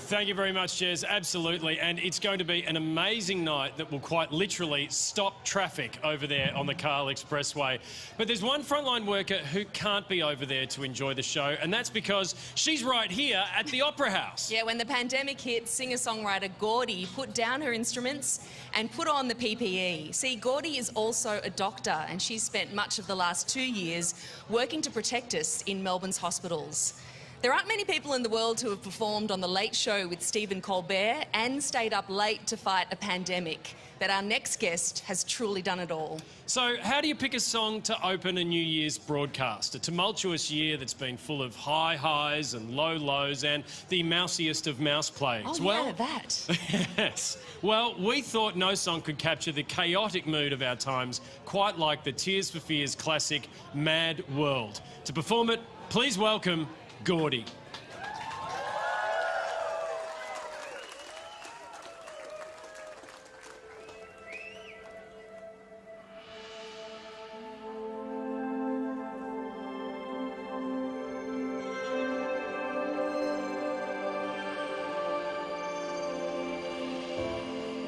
Thank you very much, Jez. Absolutely. And it's going to be an amazing night that will quite literally stop traffic over there on the Cahill Expressway. But there's one frontline worker who can't be over there to enjoy the show, and that's because she's right here at the Opera House. Yeah, when the pandemic hit, singer-songwriter Gordi put down her instruments and put on the PPE. See, Gordi is also a doctor, and she's spent much of the last 2 years working to protect us in Melbourne's hospitals. There aren't many people in the world who have performed on The Late Show with Stephen Colbert and stayed up late to fight a pandemic, but our next guest has truly done it all. So how do you pick a song to open a New Year's broadcast? A tumultuous year that's been full of high highs and low lows and the mousiest of mouse plagues. Oh, yeah, that. Yes. Well, we thought no song could capture the chaotic mood of our times quite like the Tears for Fears classic Mad World. To perform it, please welcome Gordi.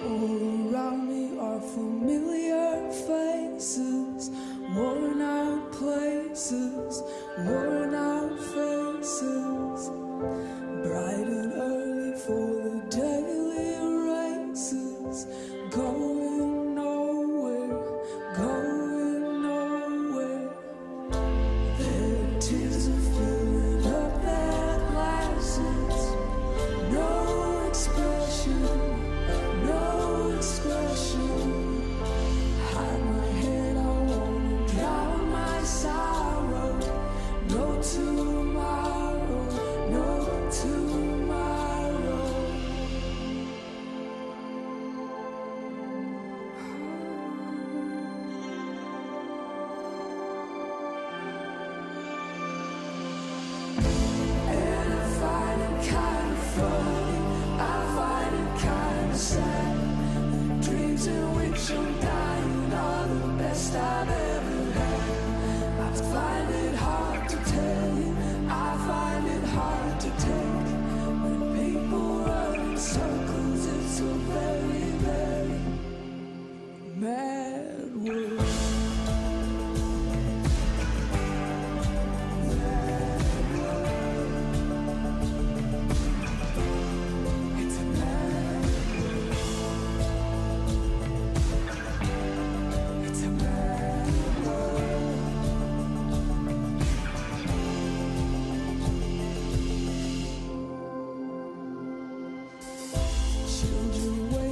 All around me are familiar faces, worn out places, worn out faces, bright and early for the daily races, going nowhere, going nowhere. Their tears are filling up their glasses, no expression, no expression. Hide my head, I wanna drown my sorrow. No tomorrow, no tomorrow. And I find it kind of funny, I find it kind of sad. The dreams in which I'm dying are the best I've ever had. I find it hard to tell you, I find it hard to take. When people run in circles, it's a very, very mad world. Children wait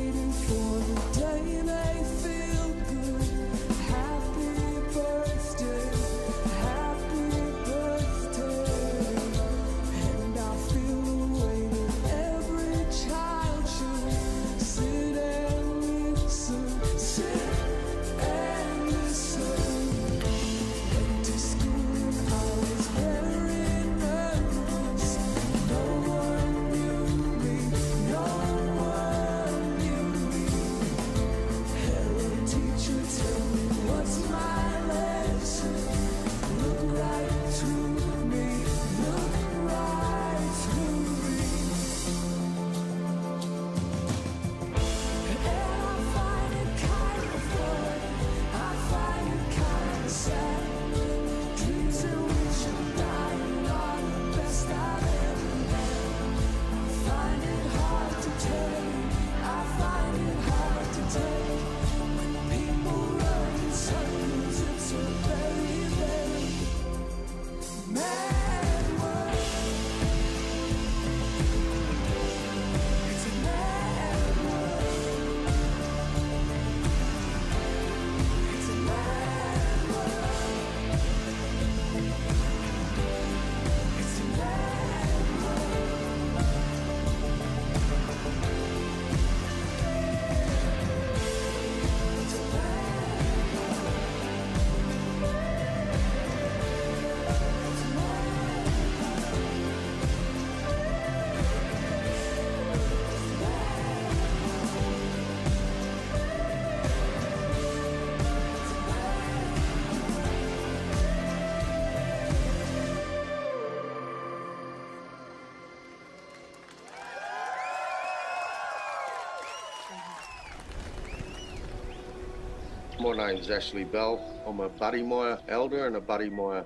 My name's Ashley Bell. I'm a Budjerah elder and a Budjerah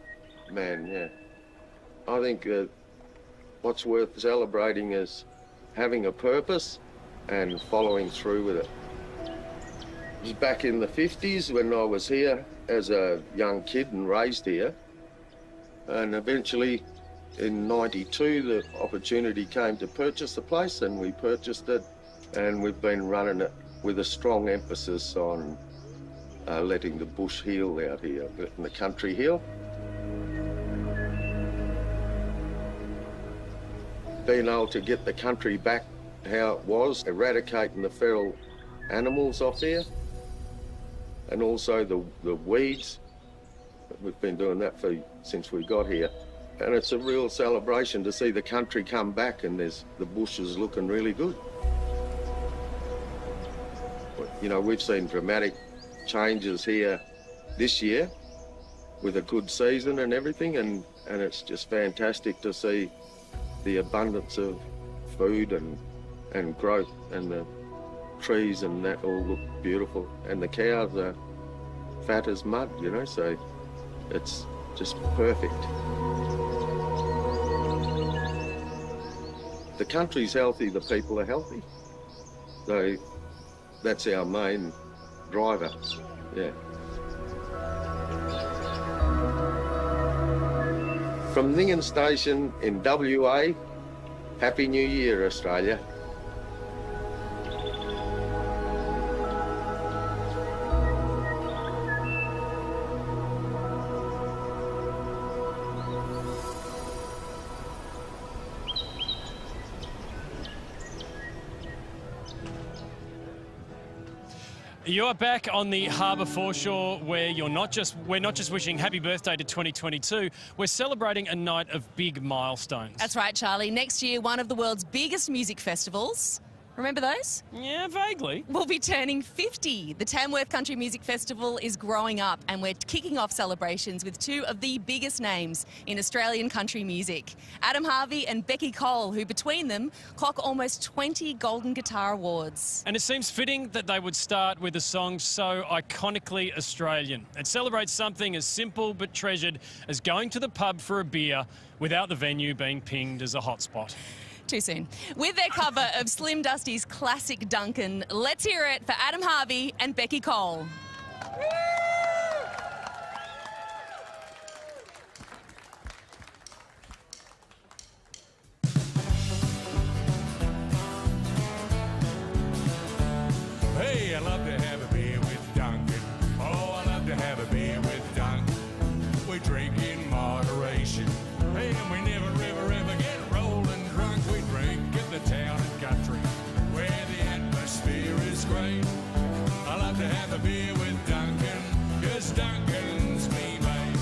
man, yeah. I think what's worth celebrating is having a purpose and following through with it. It was back in the 50s when I was here as a young kid and raised here. And eventually in 92, the opportunity came to purchase the place, and we purchased it, and we've been running it with a strong emphasis on letting the bush heal out here, letting the country heal. Being able to get the country back how it was, eradicating the feral animals off here, and also the weeds. We've been doing that since we got here. And it's a real celebration to see the country come back, and the bush is looking really good. You know, we've seen dramatic changes here this year with a good season and everything, and it's just fantastic to see the abundance of food and growth, and the trees and that all look beautiful. And the cows are fat as mud, you know, so it's just perfect. The country's healthy, the people are healthy. So that's our main driver, yeah. From Ningen Station in WA, Happy New Year, Australia. You're back on the Harbour foreshore, where we're not just wishing happy birthday to 2022, we're celebrating a night of big milestones. That's right, Charlie. Next year, one of the world's biggest music festivals, remember those? Yeah, vaguely. Will be turning 50. The Tamworth Country Music Festival is growing up, and we're kicking off celebrations with two of the biggest names in Australian country music, Adam Harvey and Beccy Cole, who between them clock almost 20 Golden Guitar Awards. And it seems fitting that they would start with a song so iconically Australian. It celebrates something as simple but treasured as going to the pub for a beer without the venue being pinged as a hotspot. Too soon. With their cover of Slim Dusty's classic Duncan, let's hear it for Adam Harvey and Beccy Cole. Hey, I love to have a beer with Duncan. Oh, I love to have a beer with Duncan. We drink in moderation. Hey, and we never, ever get rolling drunk. We drink in the town and country where the atmosphere is great. I love to have a beer with Duncan, 'cause Duncan's me, mate.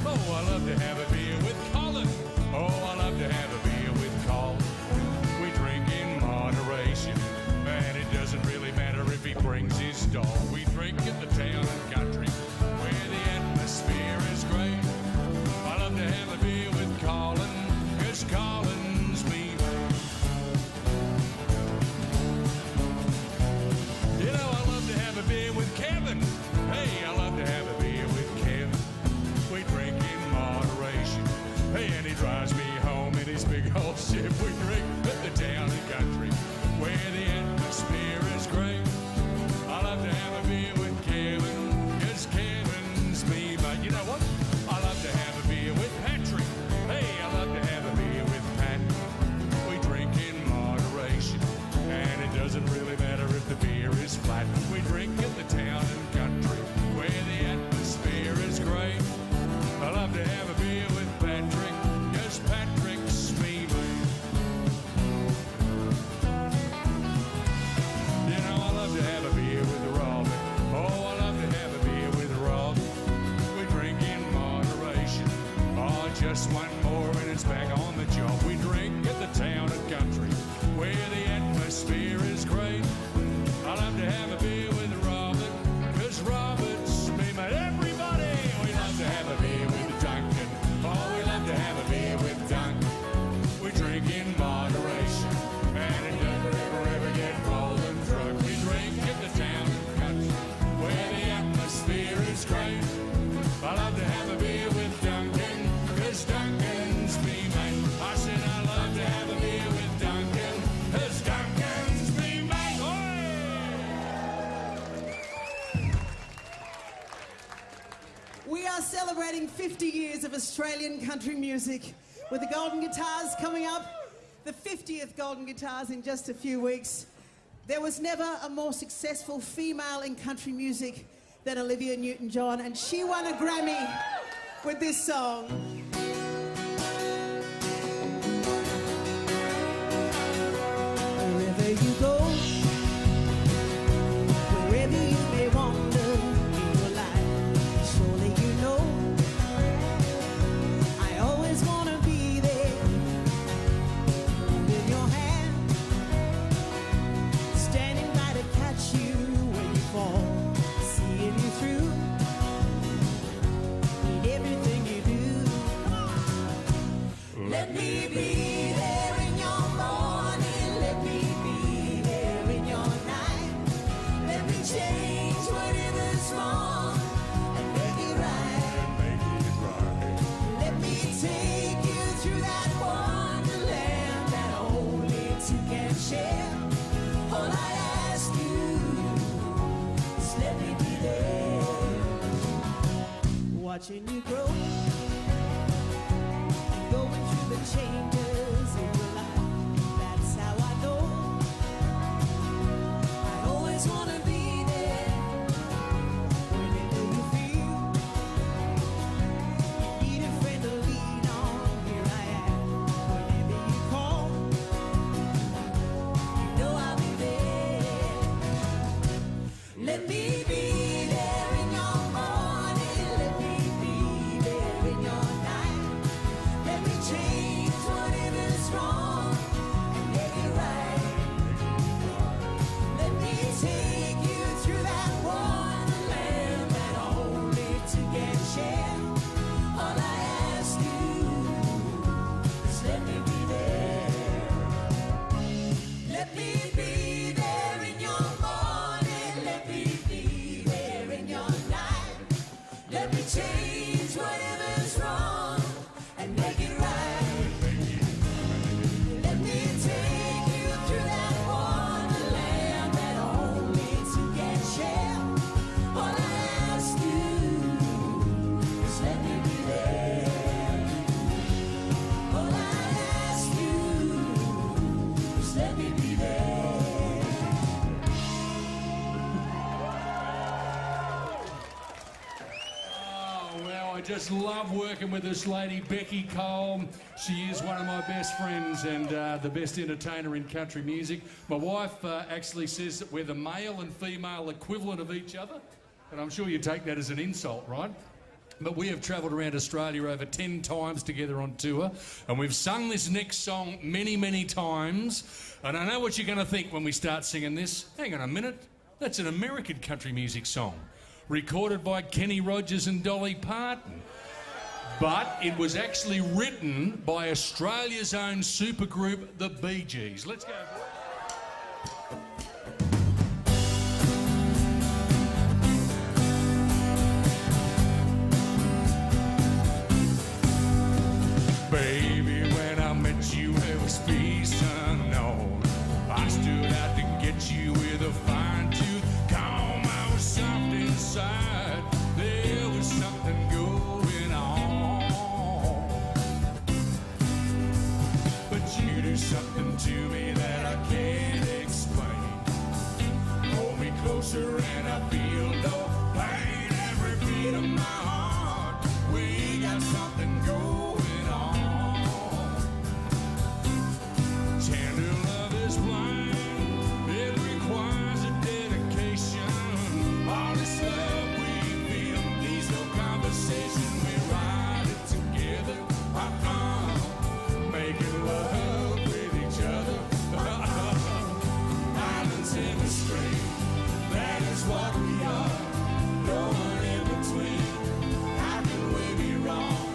Oh, I love to have a beer with Colin. Oh, I love to have a beer with Cole. We drink in moderation, man, it doesn't really matter if he brings his dog. We drink in the town and country where the atmosphere is great. I love to have a beer with Colin, 'cause Colin's me. You know, I love to have a beer with Kevin. Hey, I love to have a beer with Kevin. We drink in moderation. Hey, and he drives me home in his big old ship. We drink at the town and country where the atmosphere is great. I love to have a beer with Kevin, 'cause Kevin's me. But you know what? I love to have a beer with Patrick. Hey, I love to have a beer with Pat. We drink in moderation, and it doesn't really matter if the beer is flat. We drink in the town and country where the atmosphere is great. I love to have a beer with Patrick, 'cause Patrick's me, man. You know, I love to have a beer with Robin. Oh, I love to have a beer with Robin. We drink in moderation. Oh, just one more and it's back on the job. We drink at the town and country where the atmosphere is great. I love to have a beer with Robin, 'cause Robert's me, mate. Everybody, we love to have a beer with Duncan. Oh, we love to have a beer with Duncan. We drink in moderation, and it doesn't ever get rolling drunk. We drink at the town celebrating 50 years of Australian country music with the Golden Guitars coming up, the 50th Golden Guitars in just a few weeks. There was never a more successful female in country music than Olivia Newton-John, and she won a Grammy with this song. Wherever you go, wherever you may wander in your life, surely you know I always want to be there, holding your hand, standing by to catch you when you fall, seeing you through in everything you do. Let me be there in your morning, let me be there in your night, let me change whatever's wrong and make it right. Let me take you through that wonderland that only two can share. All I ask you is let me be there, watching you grow, going through the changes in your life. That's how I know I always want to be there. Whenever you feel you need a friend to lean on, here I am. Whenever you call, you know I'll be there. Let me be there in your morning, let me be there in your night. Let me change whatever's wrong and make it right. Let me take you through that wonderland that only two can share. All I ask you is let me be there. Let me be there in your morning. Let me be there in your night. Let me change whatever's wrong and make it right. Let me take you through that wonderland that only two can share. All I ask you is let me be there. All I ask you is let me be there. Oh, well, I just love working with this lady, Beccy Cole. She is one of my best friends and the best entertainer in country music. My wife actually says that we're the male and female equivalent of each other, and I'm sure you take that as an insult, right? But we have travelled around Australia over 10 times together on tour, and we've sung this next song many, many times. And I know what you're going to think when we start singing this. Hang on a minute, that's an American country music song, recorded by Kenny Rogers and Dolly Parton. But it was actually written by Australia's own supergroup, the Bee Gees. Let's go. Baby, when I met you, there was peace unknown. I stood out to get you with a fine tooth comb. I was soft inside. There was something going on. But you do something to me that I can't explain. Hold me closer and I feel no pain. Every beat of my heart, we got something going on. Tender love is blind, it requires a dedication. All this love we feel needs no conversation. We ride it together, making love with each other. Islands in the stream, that is what we are. No one in between, how can we be wrong?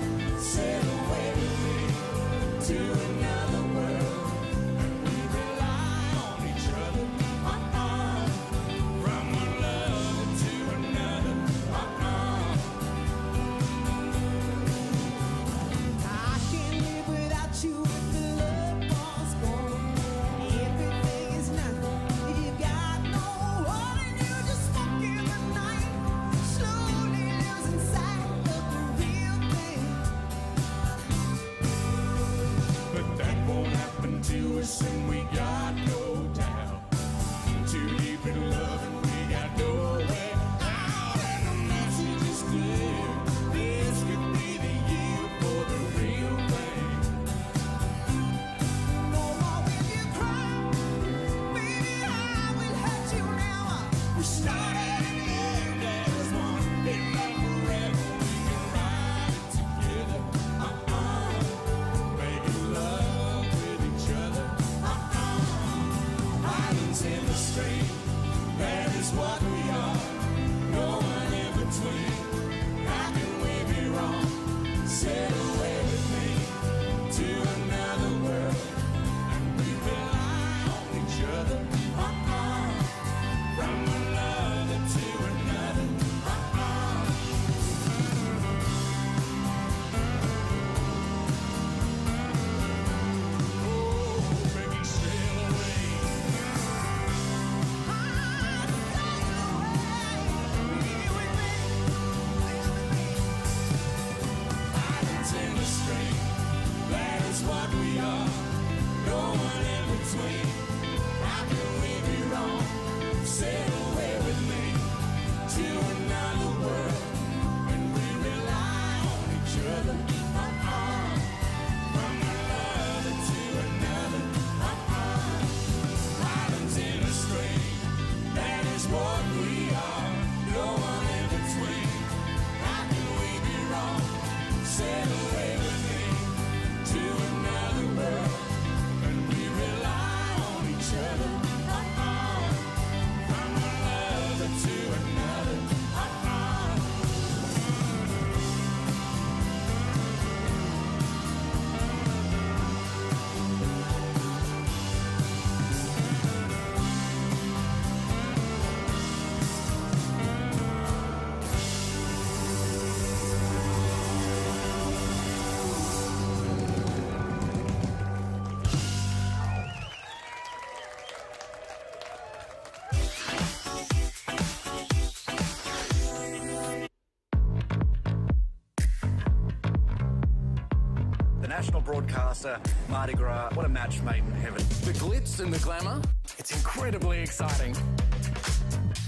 National broadcaster, Mardi Gras, what a match made in heaven. The glitz and the glamour, it's incredibly exciting.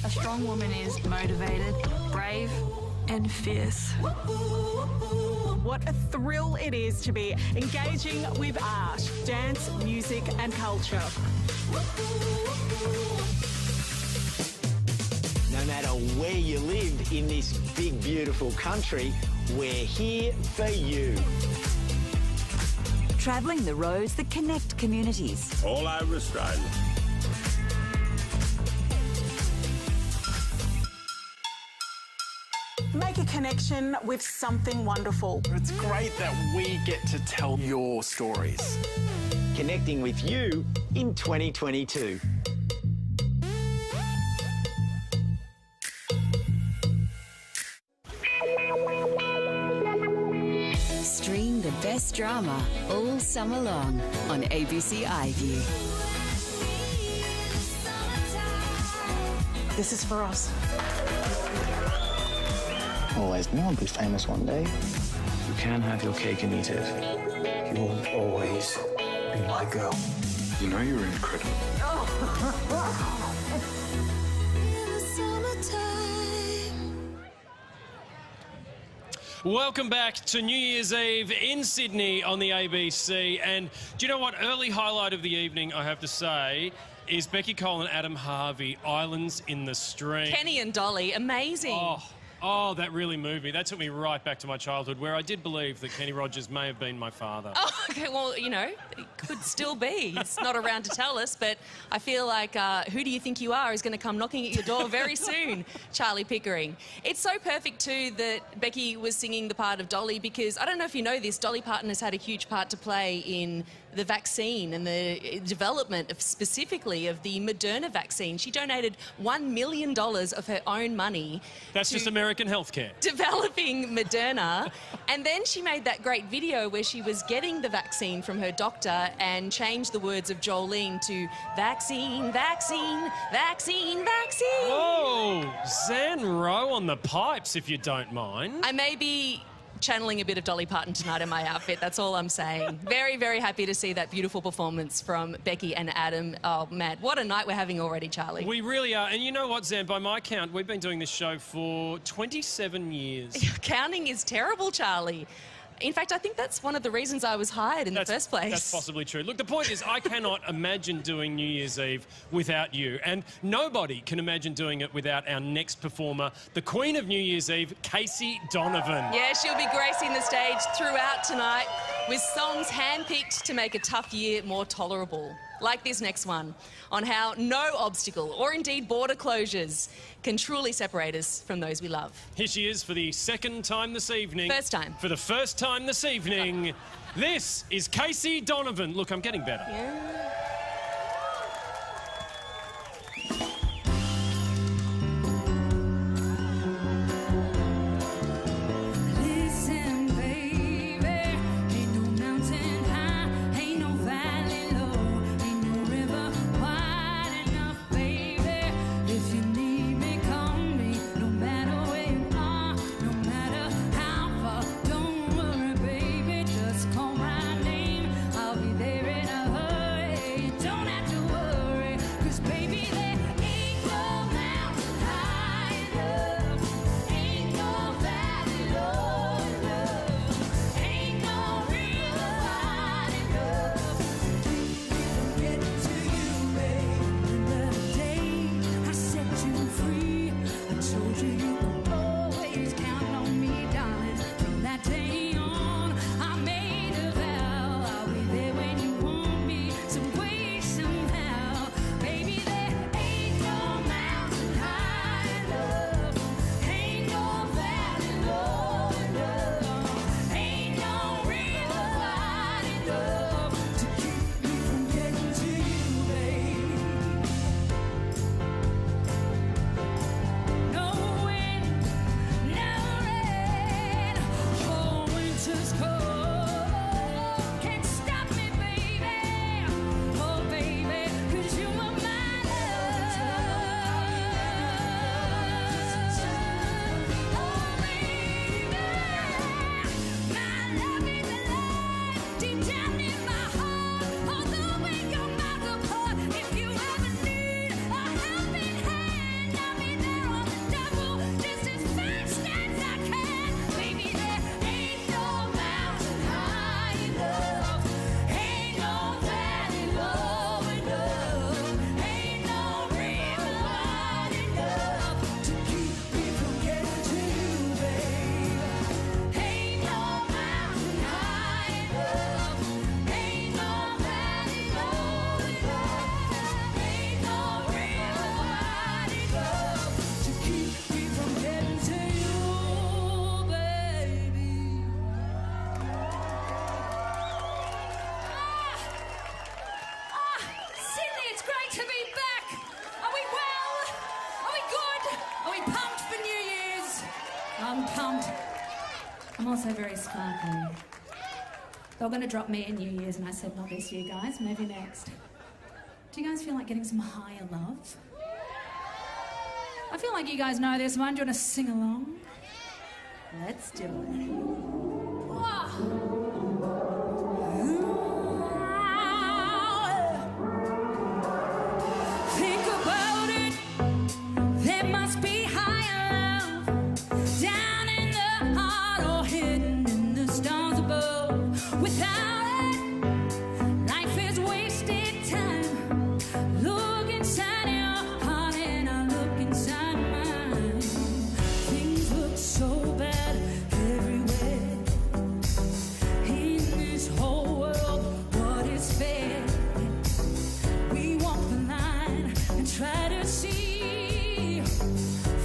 A strong woman is motivated, brave and fierce. What a thrill it is to be engaging with art, dance, music and culture. No matter where you live in this big, beautiful country, we're here for you. Travelling the roads that connect communities. All over Australia. Make a connection with something wonderful. It's great that we get to tell your stories. Connecting with you in 2022. Stream the best drama all summer long on ABC iView. This is for us. Always knew I'd be famous one day. You can have your cake and eat it. You will always be my girl. You know you're incredible. Welcome back to New Year's Eve in Sydney on the ABC. And do you know what? Early highlight of the evening, I have to say, is Beccy Cole and Adam Harvey, Islands in the Stream. Kenny and Dolly, amazing. Oh, that really moved me. That took me right back to my childhood, where I did believe that Kenny Rogers may have been my father. Oh, okay, well, you know, it could still be. He's not around to tell us, but I feel like Who Do You Think You Are is going to come knocking at your door very soon, Charlie Pickering. It's so perfect, too, that Beccy was singing the part of Dolly, because I don't know if you know this, Dolly Parton has had a huge part to play in the vaccine and the development of specifically of the Moderna vaccine. She donated $1 million of her own money. That's just American healthcare. Developing Moderna. And then she made that great video where she was getting the vaccine from her doctor and changed the words of Jolene to vaccine, vaccine, vaccine, vaccine. Whoa, Zan Rowe on the pipes, if you don't mind. I may be channeling a bit of Dolly Parton tonight in my outfit, that's all I'm saying. Very, very happy to see that beautiful performance from Beccy and Adam. Oh, man, what a night we're having already, Charlie. We really are. And you know what, Zan, by my count, we've been doing this show for 27 years. Counting is terrible, Charlie. In fact, I think that's one of the reasons I was hired in the first place. That's possibly true. Look, the point is I cannot imagine doing New Year's Eve without you, and nobody can imagine doing it without our next performer, the Queen of New Year's Eve, Casey Donovan. Yeah, she'll be gracing the stage throughout tonight with songs handpicked to make a tough year more tolerable. Like this next one, on how no obstacle or indeed border closures can truly separate us from those we love. Here she is for the second time this evening. First time. For the first time this evening, this is Casey Donovan. Look, I'm getting better. Yeah. I'm also very sparkly. They were going to drop me in New Year's and I said, not this year, guys, maybe next. Do you guys feel like getting some higher love? I feel like you guys know this one. Do you want to sing along? Let's do it. Think about it. There must be higher love down in the heart or hidden in the stars above. Without it, life is wasted time. Look inside your heart and I look inside mine. Things look so bad everywhere. In this whole world, what is fair? We walk the line and try to see,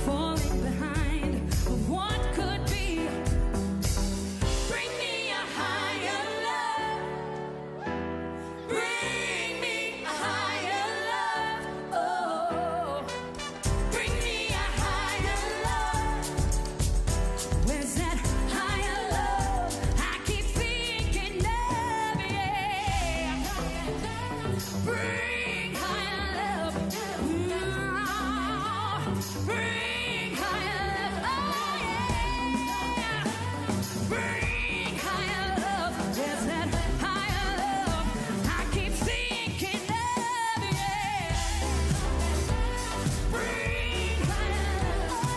falling behind of what could be. Bring me a higher love. Bring me a higher love. Oh, bring me a higher love. Where's that higher love? I keep thinking of it. Bring higher love. Bring higher love. Oh yeah. Bring higher love. Where's that higher love? I keep thinking of it. Bring higher love.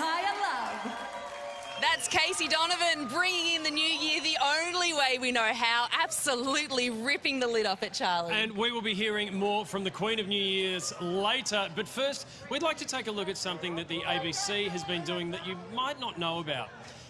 higher love. That's Casey Donovan bringing in the new year the only way we know how, absolutely ripping the lid off it, Charlie. And we will be hearing more from the Queen of New Year's later. But first, we'd like to take a look at something that the ABC has been doing that you might not know about.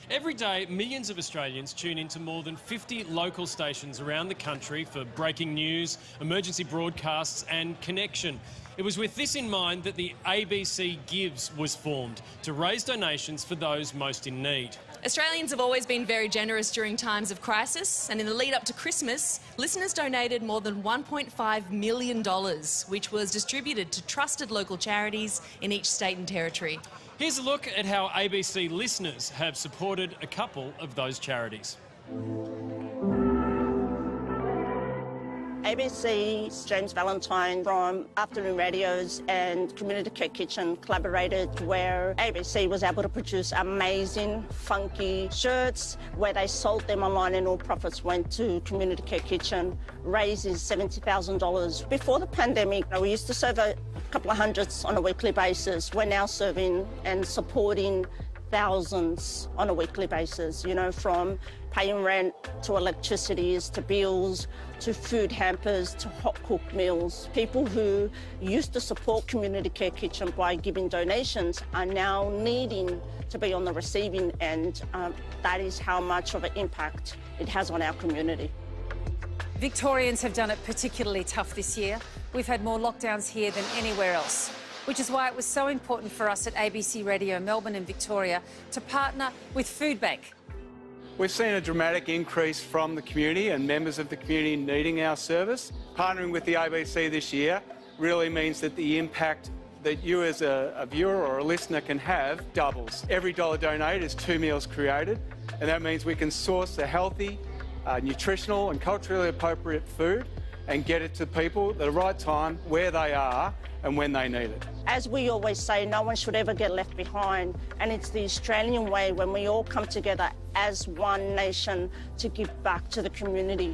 Every day, millions of Australians tune into more than 50 local stations around the country for breaking news, emergency broadcasts and connection. It was with this in mind that the ABC Gives was formed to raise donations for those most in need. Australians have always been very generous during times of crisis, and in the lead up to Christmas, listeners donated more than $1.5 million, which was distributed to trusted local charities in each state and territory. Here's a look at how ABC listeners have supported a couple of those charities. ABC's James Valentine from Afternoon Radios and Community Care Kitchen collaborated, where ABC was able to produce amazing, funky shirts where they sold them online, and all profits went to Community Care Kitchen, raises $70,000. Before the pandemic, we used to serve a couple of hundreds on a weekly basis. We're now serving and supporting thousands on a weekly basis, you know, from paying rent to electricities to bills to food hampers to hot cooked meals. People who used to support Community Care Kitchen by giving donations are now needing to be on the receiving end. That is how much of an impact it has on our community. Victorians have done it particularly tough this year. We've had more lockdowns here than anywhere else, which is why it was so important for us at ABC Radio Melbourne and Victoria to partner with Food Bank. We've seen a dramatic increase from the community and members of the community needing our service. Partnering with the ABC this year really means that the impact that you as a viewer or a listener can have doubles. Every dollar donated is 2 meals created, and that means we can source a healthy, nutritional and culturally appropriate food and get it to people at the right time, where they are and when they need it. As we always say, no one should ever get left behind, and it's the Australian way when we all come together as one nation to give back to the community.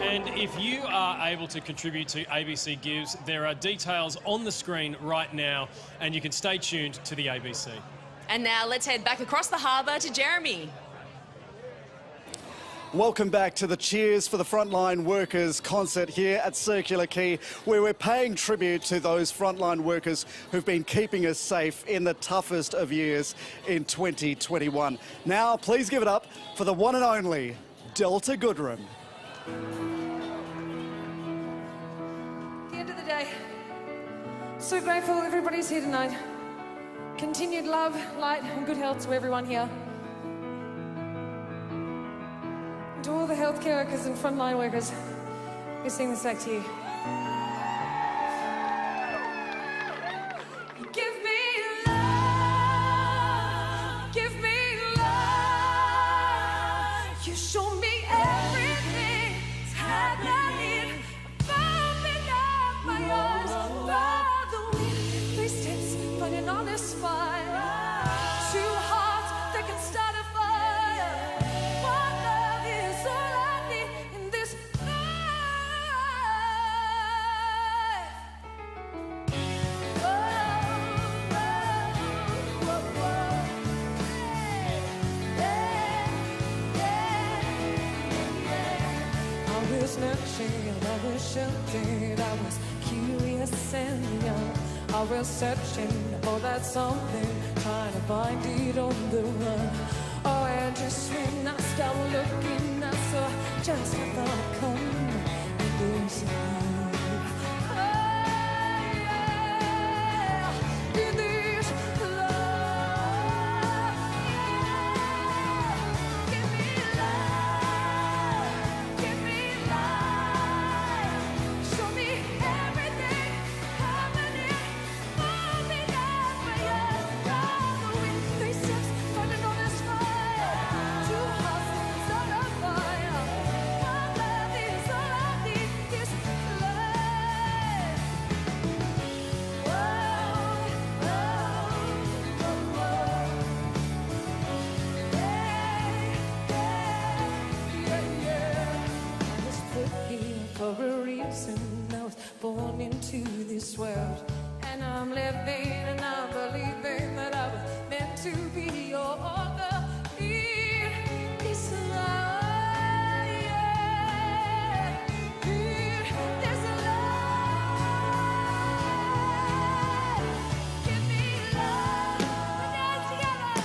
And if you are able to contribute to ABC Gives, there are details on the screen right now, and you can stay tuned to the ABC. And now let's head back across the harbour to Jeremy. Welcome back to the Cheers for the Frontline Workers concert here at Circular Quay, where we're paying tribute to those frontline workers who've been keeping us safe in the toughest of years in 2021. Now, please give it up for the one and only Delta Goodrem. At the end of the day, so grateful everybody's here tonight. Continued love, light and good health to everyone here. To all the healthcare workers and frontline workers, we sing this back to you. Give me love, give me love. You show me everything's happening. Bumping up my eyes by the wind. These steps burning on this fire. Two hearts that can start a fire. One love is all I need in this life. I was nurtured, I was sheltered, I was curious and young. I was searching for that something, trying to find it on the run. Oh, and just when I stopped looking, I saw just a thought come in this love. Oh, yeah, in this love. Give me love, give me life. Show me everything happening. Moving up my eyes, all the wind, these steps burning on this fire. Two hearts that's on a fire. One love is all I need this life. Whoa, yeah. I was put here for a reason. I was born into this world And I'm living and I'm believing that I was meant to be your girl in this life. In this life. Give me love. We're dance together.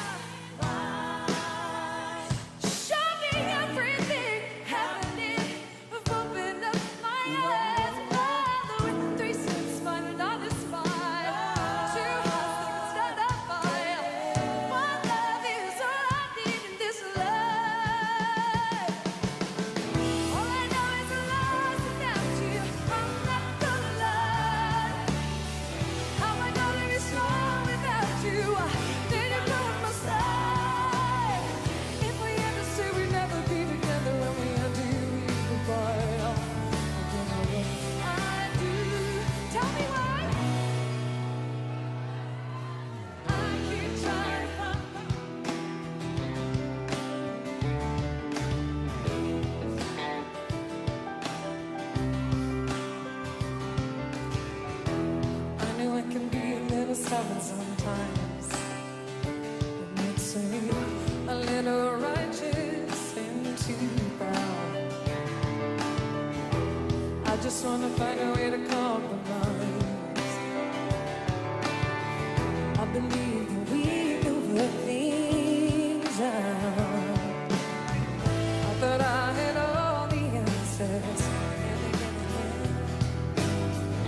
Show me everything happening. Open up my eyes. Father with 3 cents, find it on the spot. 2 hearts that can stand up fire. One love is all I need in this life. All I know is a lost without you. I'm not gonna lie. How am I gonna be strong without you? Then you go on my side. If we ever say we never be together, when we undo goodbye, I don't know what I do. Tell me why. I keep trying to find I know I can be a little stubborn sometimes. It makes me a little righteous and too proud. I just wanna find a way to compromise. I believe that we can work things out. I thought I had all the answers.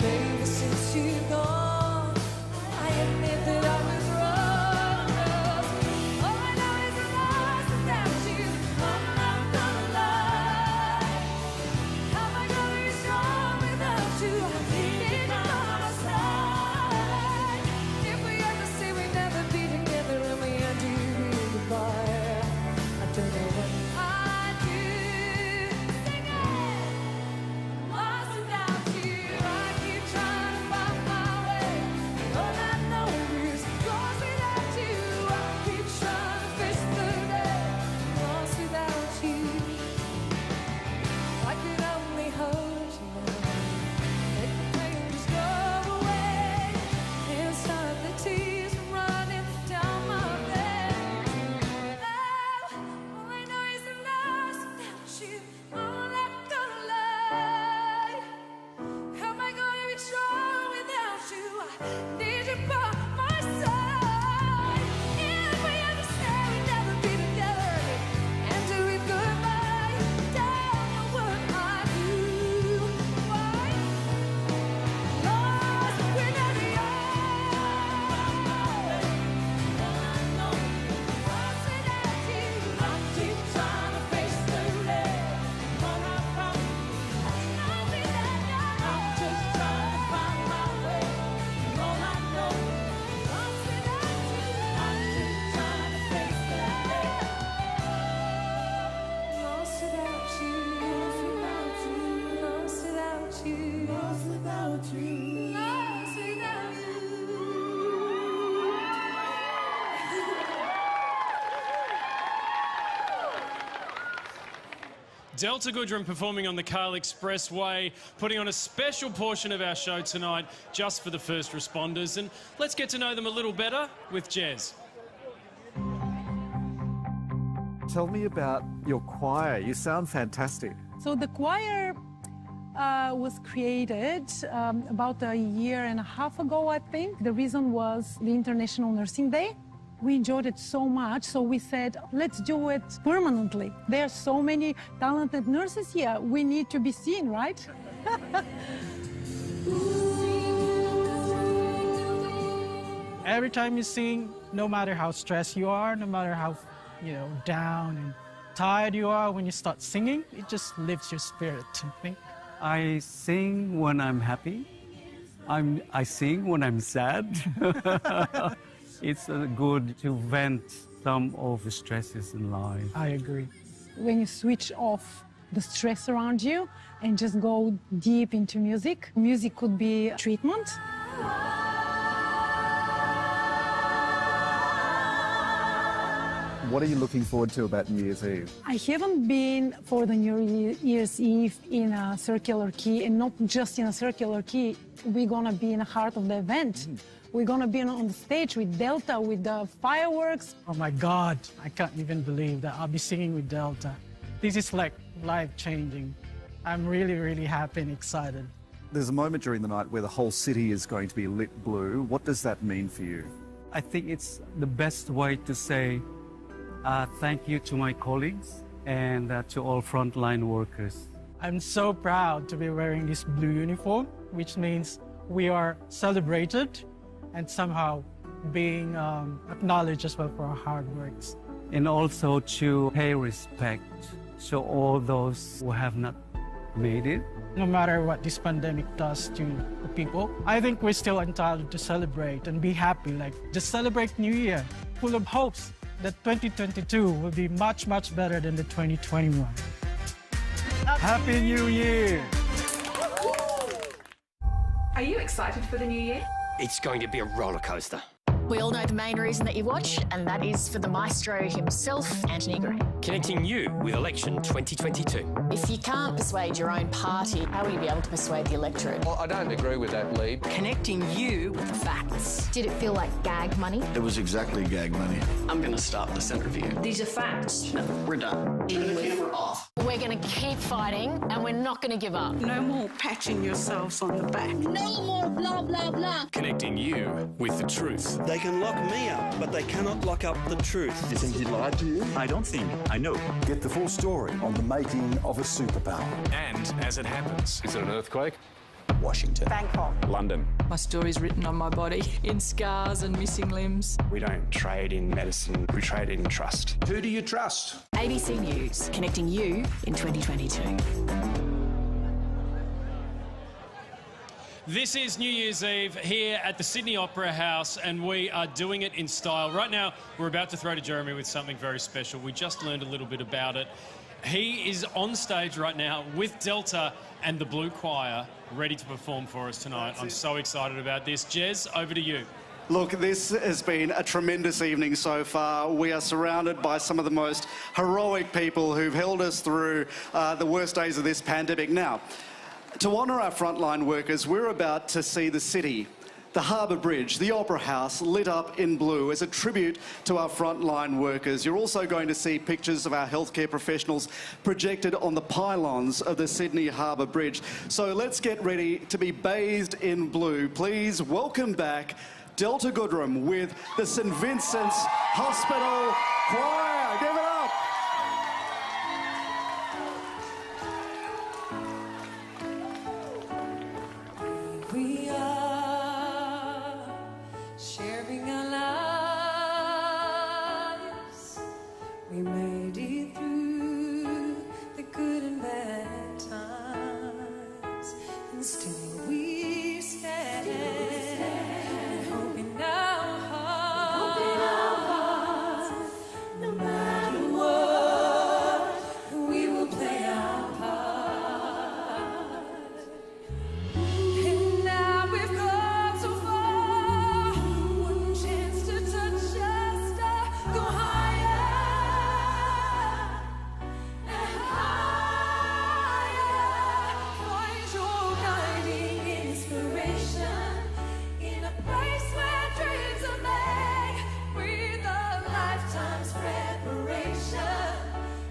Baby, since you've gone, I admit that I was wrong. 'Cause all I know is I'm lost without you. I'm not gonna lie. How am I gonna be strong without you? I need you by my side. If we ever say we never be together and we undo goodbye, I don't know what I do. Sing it. Lost without you, I keep trying to find my way. All I know is lost without you. I keep trying to face the day. Lost without you. I could only hold you now. Make the pain just go away. And stop the tears from running down my face. All I know is I'm lost without you. I'm not gonna lie. How am I gonna be strong without you? I need you by my side. If we ever say we never be together and do it goodbye, don't know what I do. Why? Lost without you. Lost without you. I keep trying to face the day. But I promise I'll be there now. I'm just trying to find my way. All I know is lost without you. I keep trying to face the day. Lost without you. Lost without you. Lost without you. Lost without you. Lost without you. Delta Goodrem performing on the Carl Expressway, putting on a special portion of our show tonight just for the first responders. And let's get to know them a little better with Jez. Tell me about your choir. You sound fantastic. So the choir was created about a year and a half ago, I think. The reason was the International Nursing Day. We enjoyed it so much, so we said, let's do it permanently. There are so many talented nurses here. We need to be seen, right? Every time you sing, no matter how stressed you are, no matter how, down and tired you are, when you start singing, it just lifts your spirit, I think. I sing when I'm happy. I sing when I'm sad. It's good to vent some of the stresses in life. I agree. When you switch off the stress around you and just go deep into music, music could be treatment. What are you looking forward to about New Year's Eve? I haven't been for the New Year's Eve in a circular key, and not just in a circular key. We're gonna be in the heart of the event. We're gonna be on the stage with Delta, with the fireworks. Oh my God, I can't even believe that I'll be singing with Delta. This is like life-changing. I'm really, really happy and excited. There's a moment during the night where the whole city is going to be lit blue. What does that mean for you? I think it's the best way to say thank you to my colleagues and to all frontline workers. I'm so proud to be wearing this blue uniform, which means we are celebrated and somehow being acknowledged as well for our hard works. And also to pay respect to all those who have not made it. No matter what this pandemic does to the people, I think we're still entitled to celebrate and be happy. Like, just celebrate New Year, full of hopes that 2022 will be much, much better than the 2021. Happy New Year! Are you excited for the new year? It's going to be a roller coaster. We all know the main reason that you watch, and that is for the maestro himself, Anthony Green. Connecting you with election 2022. If you can't persuade your own party, how will you be able to persuade the electorate? Well, I don't agree with that lead. Connecting you with the facts. Did it feel like gag money? It was exactly gag money. I'm going to start the Senate review. These are facts. No, we're done. Turn the camera off. We're going to keep fighting, and we're not going to give up. No more patching yourselves on the back. No more blah, blah, blah. Connecting you with the truth. They can lock me up, but they cannot lock up the truth. Do you think he lied to you? I don't think. I know. Get the full story on the making of a superpower. And as it happens. Is it an earthquake? Washington. Bangkok. London. My story's written on my body in scars and missing limbs. We don't trade in medicine, we trade in trust. Who do you trust? ABC News, connecting you in 2022. This is New Year's Eve here at the Sydney Opera House, and we are doing it in style. Right now, we're about to throw to Jeremy with something very special. We just learned a little bit about it. He is on stage right now with Delta and the Blue Choir, ready to perform for us tonight. I'm so excited about this. Jez, over to you. Look, this has been a tremendous evening so far. We are surrounded by some of the most heroic people who've held us through the worst days of this pandemic. Now, to honour our frontline workers, we're about to see the city, the Harbour Bridge, the Opera House lit up in blue as a tribute to our frontline workers. You're also going to see pictures of our healthcare professionals projected on the pylons of the Sydney Harbour Bridge. So let's get ready to be bathed in blue. Please welcome back Delta Goodrem with the St Vincent's Hospital Choir. Give it up. We are sharing our lives. We made it through the good and bad times, and still we stand, with hope in our hearts. No matter what, we will play our part. And now we've come so far, one chance to touch us, go higher and higher. Find your guiding inspiration in a place where dreams are made with a lifetime's preparation.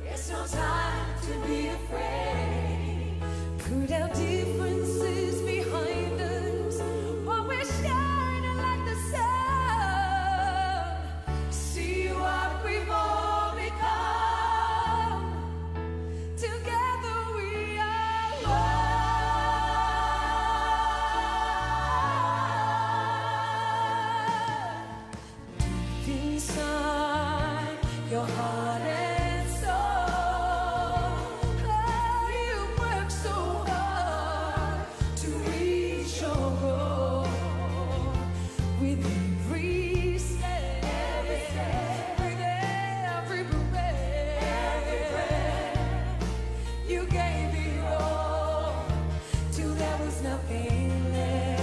It's no time to be afraid. Put our differences behind us while we're shining like the sun. See what we've all become. Together we are one. Deep inside your heart and soul, you work so hard to reach your goal. With every step, with every breath, you gave it all till there was nothing left.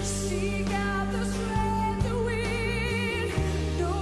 Seek out the strength to win, no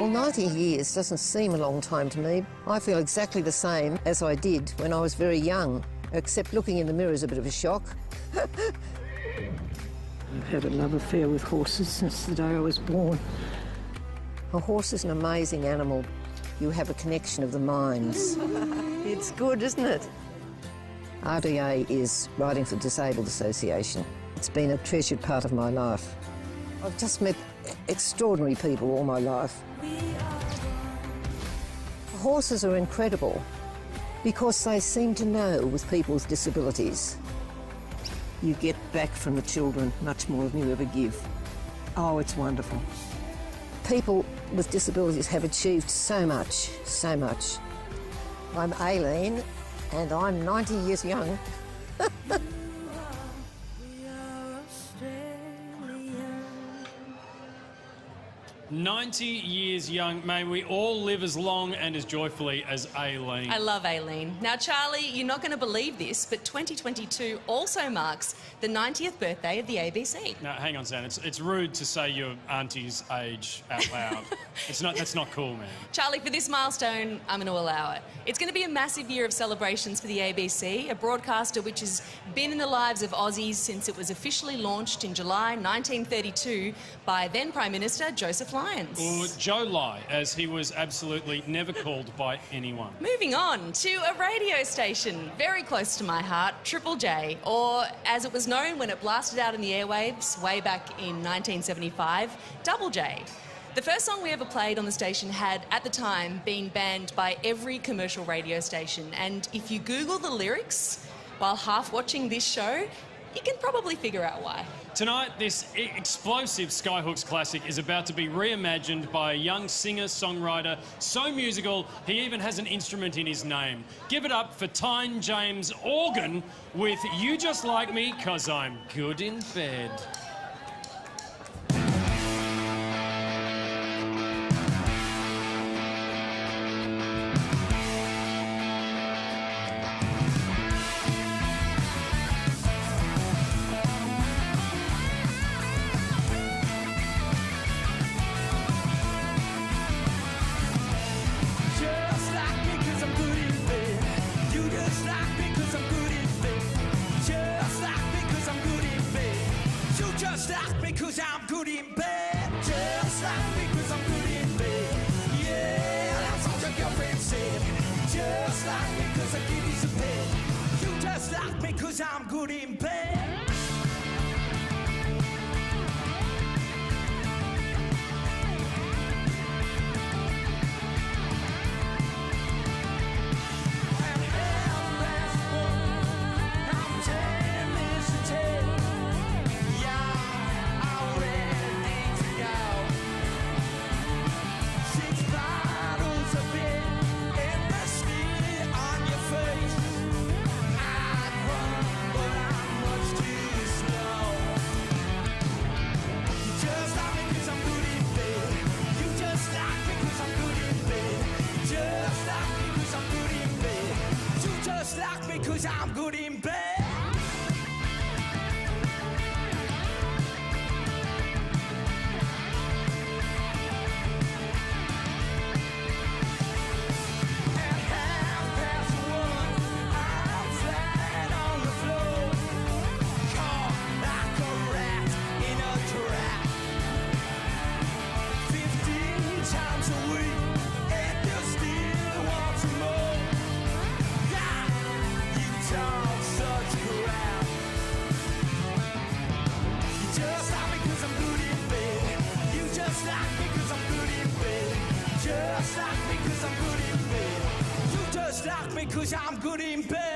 Well, 90 years doesn't seem a long time to me. I feel exactly the same as I did when I was very young, except looking in the mirror is a bit of a shock. I've had a love affair with horses since the day I was born. A horse is an amazing animal. You have a connection of the minds. It's good, isn't it? RDA is Riding for Disabled Association. It's been a treasured part of my life. I've just met extraordinary people all my life. Horses are incredible because they seem to know with people's disabilities. You get back from the children much more than you ever give. Oh, it's wonderful. People with disabilities have achieved so much, so much. I'm Aileen, and I'm 90 years young. 90 years young. May we all live as long and as joyfully as Aileen. I love Aileen. Now, Charlie, you're not going to believe this, but 2022 also marks the 90th birthday of the ABC. Now, hang on, Sam. It's rude to say your auntie's age out loud. That's not cool, man. Charlie, for this milestone, I'm going to allow it. It's going to be a massive year of celebrations for the ABC, a broadcaster which has been in the lives of Aussies since it was officially launched in July 1932 by then Prime Minister Joseph Lyons. Or Joe Lie, as he was absolutely never called by anyone. Moving on to a radio station very close to my heart, Triple J, or as it was known when it blasted out in the airwaves way back in 1975, Double J. The first song we ever played on the station had, at the time, been banned by every commercial radio station. And if you Google the lyrics while half watching this show, you can probably figure out why. Tonight, this explosive Skyhooks classic is about to be reimagined by a young singer-songwriter so musical he even has an instrument in his name. Give it up for Tyne James Organ with You Just Like Me 'Cause I'm Good in Bed. I'm good in bed. Cause I'm good in bed. Cause I'm good in bed.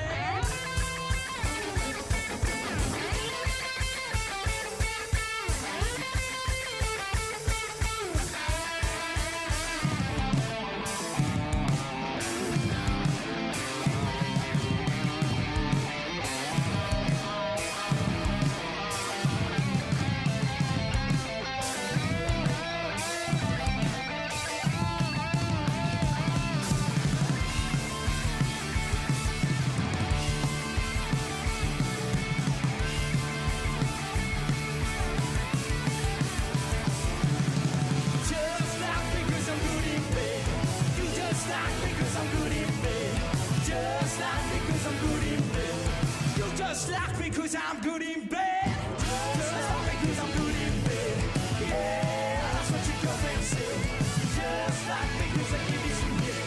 I'm good in bed. You just like me cause I'm good in bed. Just like me cause I'm good in bed. Yeah, that's what your girlfriend said. Just like me cause I give you some head.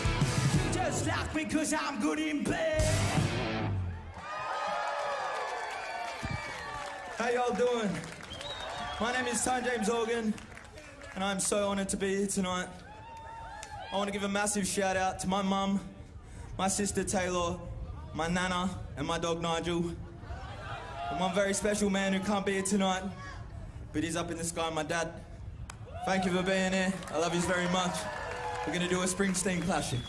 You just like me cause I'm good in bed. How y'all doing? My name is Tyne James Organ, and I'm so honoured to be here tonight. I want to give a massive shout out to my mum, my sister Taylor, my nana, and my dog Nigel. And one very special man who can't be here tonight, but he's up in the sky, my dad. Thank you for being here. I love you very much. We're going to do a Springsteen classic.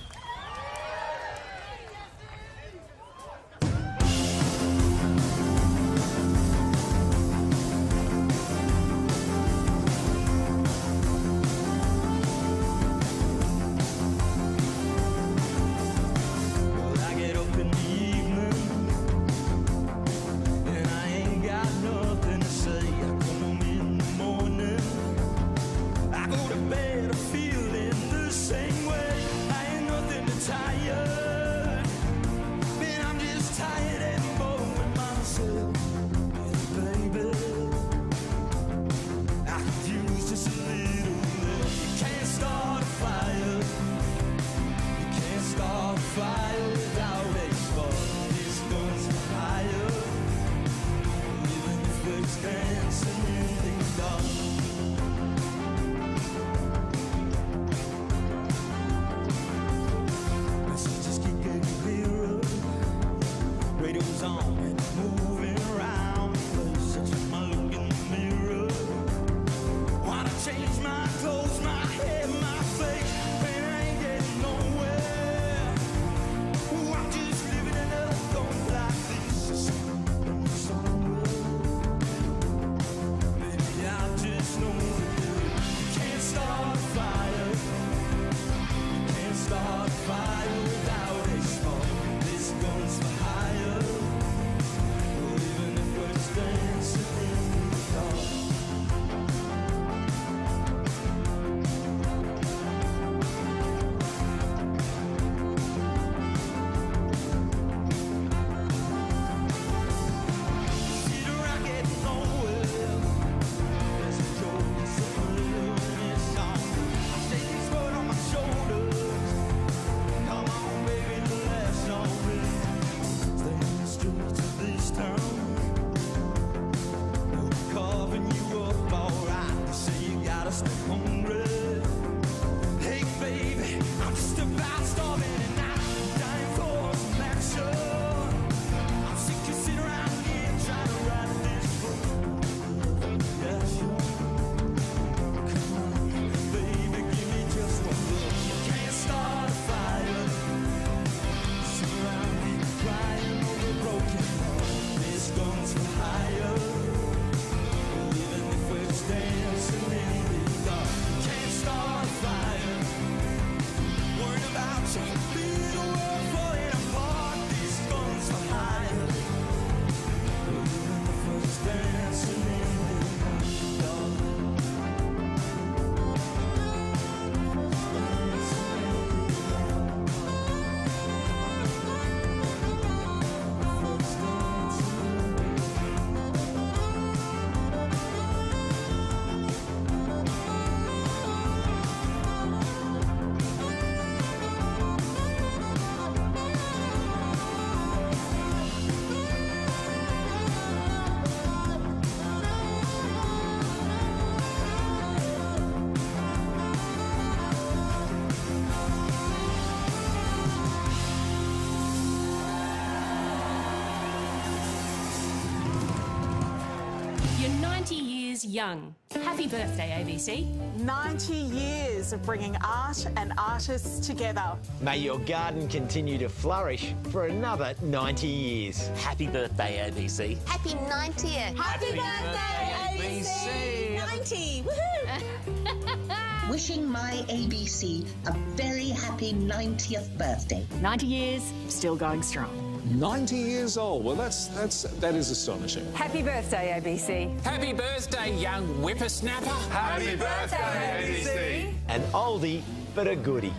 Young. Happy birthday, ABC. 90 years of bringing art and artists together. May your garden continue to flourish for another 90 years. Happy birthday, ABC. Happy 90th. Happy birthday, ABC. 90. Woohoo! Wishing my ABC a very happy 90th birthday. 90 years, still going strong. 90 years old. Well, that is astonishing. Happy birthday, ABC. Happy birthday, young whippersnapper. Happy birthday, ABC. An oldie, but a goodie.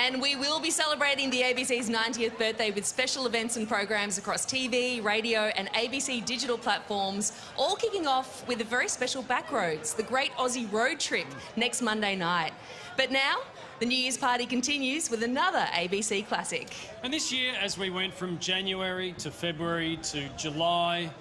And we will be celebrating the ABC's 90th birthday with special events and programs across TV, radio and ABC digital platforms, all kicking off with a very special Backroads, the Great Aussie Road Trip, next Monday night. But now, the New Year's party continues with another ABC classic. And this year, as we went from January to February to July,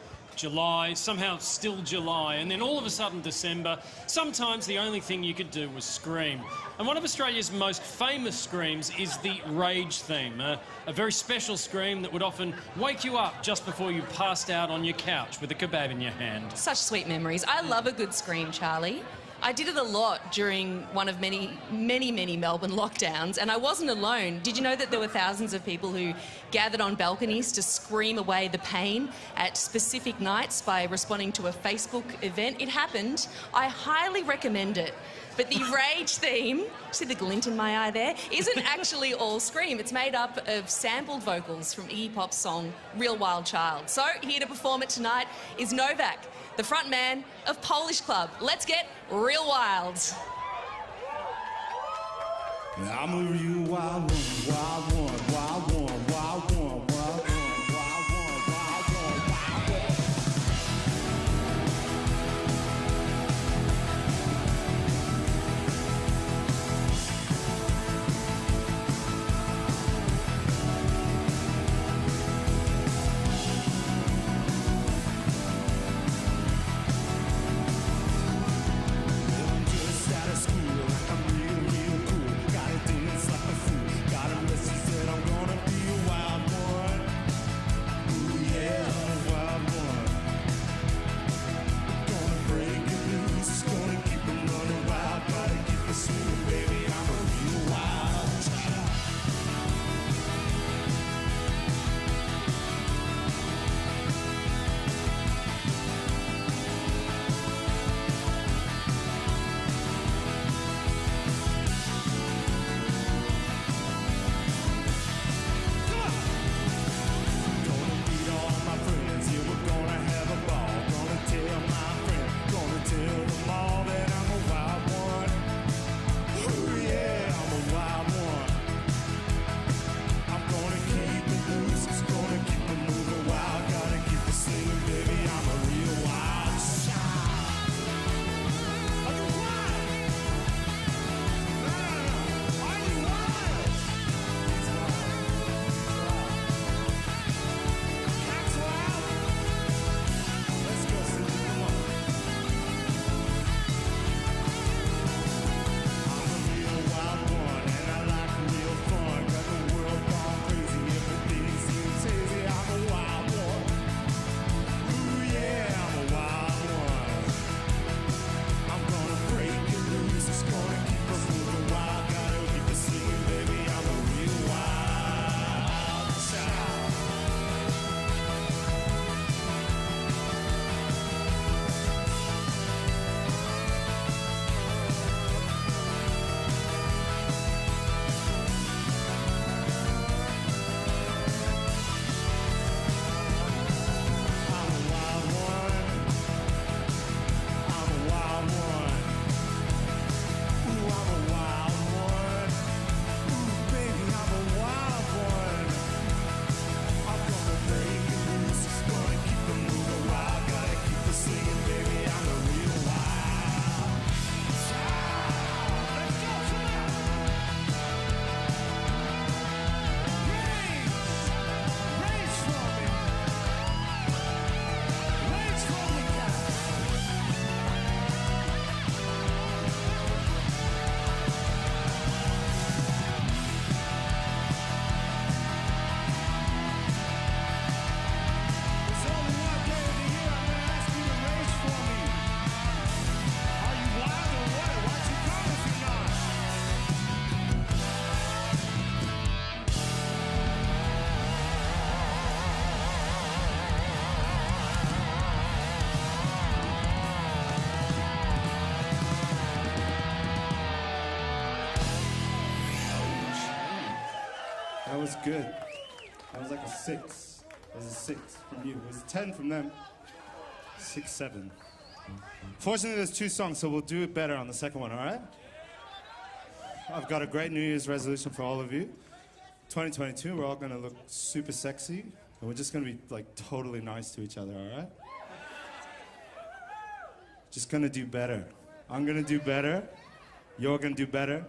somehow still July, and then all of a sudden December, sometimes the only thing you could do was scream. And one of Australia's most famous screams is the Rage theme, a very special scream that would often wake you up just before you passed out on your couch with a kebab in your hand. Such sweet memories. I love a good scream, Charlie. I did it a lot during one of many Melbourne lockdowns, and I wasn't alone. Did you know that there were thousands of people who gathered on balconies to scream away the pain at specific nights by responding to a Facebook event? It happened. I highly recommend it. But the Rage theme, see the glint in my eye there, isn't actually all scream. It's made up of sampled vocals from Iggy Pop's song Real Wild Child. So here to perform it tonight is Novak, the front man of Polish Club. Let's get real wild. I'm a real wild one, wild one, wild one, wild one, wild one, wild one, wild one, wild one. I'm just out of school, like I'm real cool. Gotta dance like a fool. Got a message that I'm gonna be a wild one. Ooh yeah, I'm a wild one. Gonna break it loose, gonna keep it running wild. Gotta keep it swinging, baby. I'm a real wild child. Gonna meet all my friends, yeah, we're gonna have a ball. Gonna tell my friends, gonna tell them all that I'm a wild one. Ooh yeah, I'm a wild one. I'm gonna keep it loose, it's gonna keep it moving wild. Gotta keep it singing, baby, I'm a real wild child. Are you wild? No. Are you wild? He's wild. Cat's wild. Let's go, Cindy, come on. I'm a real wild one, and I like real fun. Got the world gone crazy, everything seems hazy. I'm a wild one. Ooh yeah, I'm a wild one. I'm gonna break it loose, it's gonna keep us moving wild. Gotta keep it singing, baby. I'm a real wild child. I'm a wild one. I'm a wild one. Ooh, I'm a wild one. Ooh, baby, I'm a wild one. I'm gonna break it loose, it's gonna keep it moving wild. Gotta keep it singing, baby. I'm a real wild child. Let's go, child. Rage for me. Rage for me, guys. It's only one day of the year I'm gonna ask you to rage for me. Are you wild or what? Why'd you come if you're not? That was good. That was like a 6. That was a 6 from you. It was a 10 from them. 6, 7. Fortunately, there's 2 songs, so we'll do it better on the second one, all right? I've got a great New Year's resolution for all of you. 2022, we're all going to look super sexy, and we're just going to be, like, totally nice to each other, all right? Just going to do better. I'm going to do better. You're going to do better.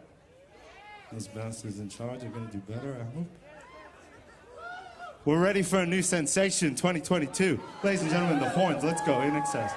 Those bastards in charge are going to do better, I hope. We're ready for a new sensation, 2022. Ladies and gentlemen, the horns, let's go, in excess.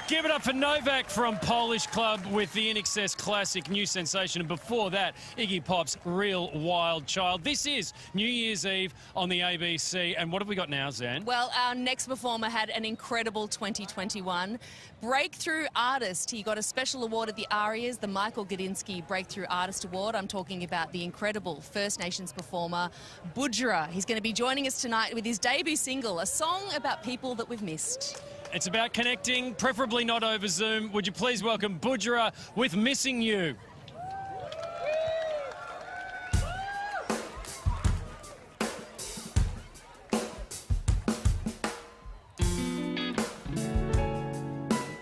Give it up for Novak from Polish Club with the In Excess classic New Sensation. And before that, Iggy Pop's Real Wild Child. This is New Year's Eve on the ABC. And what have we got now, Zan? Well, our next performer had an incredible 2021. Breakthrough Artist. He got a special award at the ARIAs, the Michael Gudinski Breakthrough Artist Award. I'm talking about the incredible First Nations performer, Budjerah. He's going to be joining us tonight with his debut single, a song about people that we've missed. It's about connecting, preferably not over Zoom. Would you please welcome Budjerah with Missing You?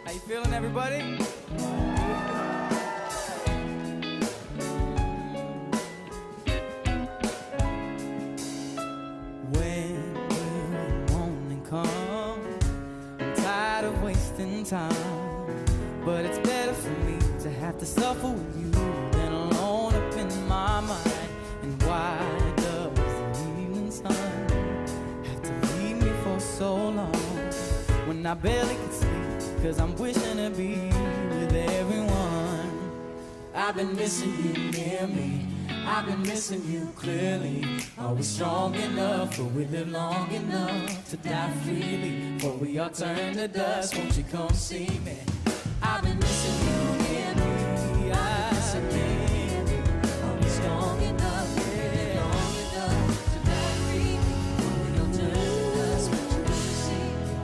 How you feeling, everybody? when I barely could sleep, 'cause I'm wishing to be with everyone. I've been missing you near me, I've been missing you clearly. Are we strong enough, or we live long enough to die freely? Before we all turn to dust, won't you come see me? I've been missing you near me, I've been missing you near me. Are we strong enough, or we live long enough to die freely? Before we all turn to dust, won't you come see me?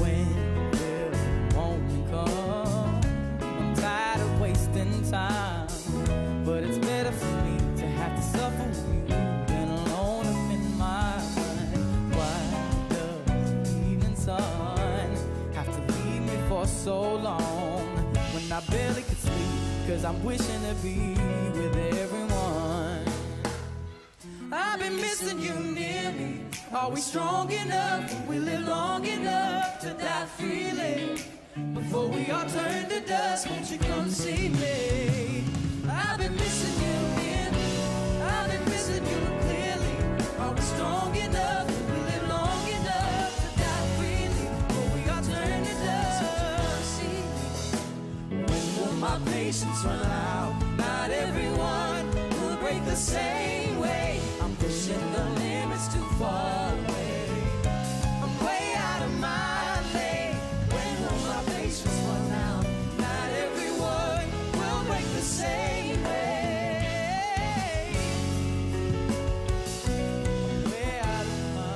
When will the moment come? I'm tired of wasting time, but it's better for me to have to suffer with you than alone I'm in my mind. Why does the evening sun have to leave me for so long when I barely could sleep, 'cause I'm wishing to be with everyone. I've been missing you near me. Are we strong enough? Will we live long enough to die freely? Before we all turn to dust, won't you come see me? I've been missing you near me, I've been missing you clearly. Are we strong enough? Will we live long enough to die freely? Before we all turn to dust, won't you come see me? When will my patience run out? Not everyone will break the same way. I'm pushing the limits too far away. I'm way out of my lane. When will my patience run out? Not everyone will break the same way. Way out of my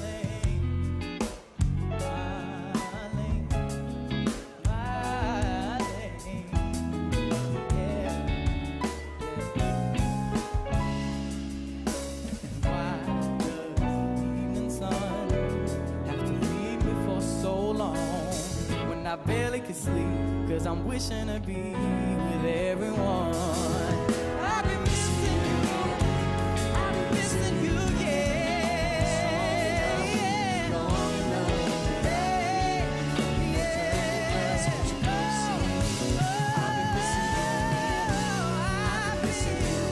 lane. My lane. My lane. Yeah. And why does the evening sun have to leave me for so long when I barely can sleep, 'cause I'm wishing to be with everyone. I've been missing you, I've been missing you, yeah. Long enough, yeah, yeah. I've been missing you, I've been missing you,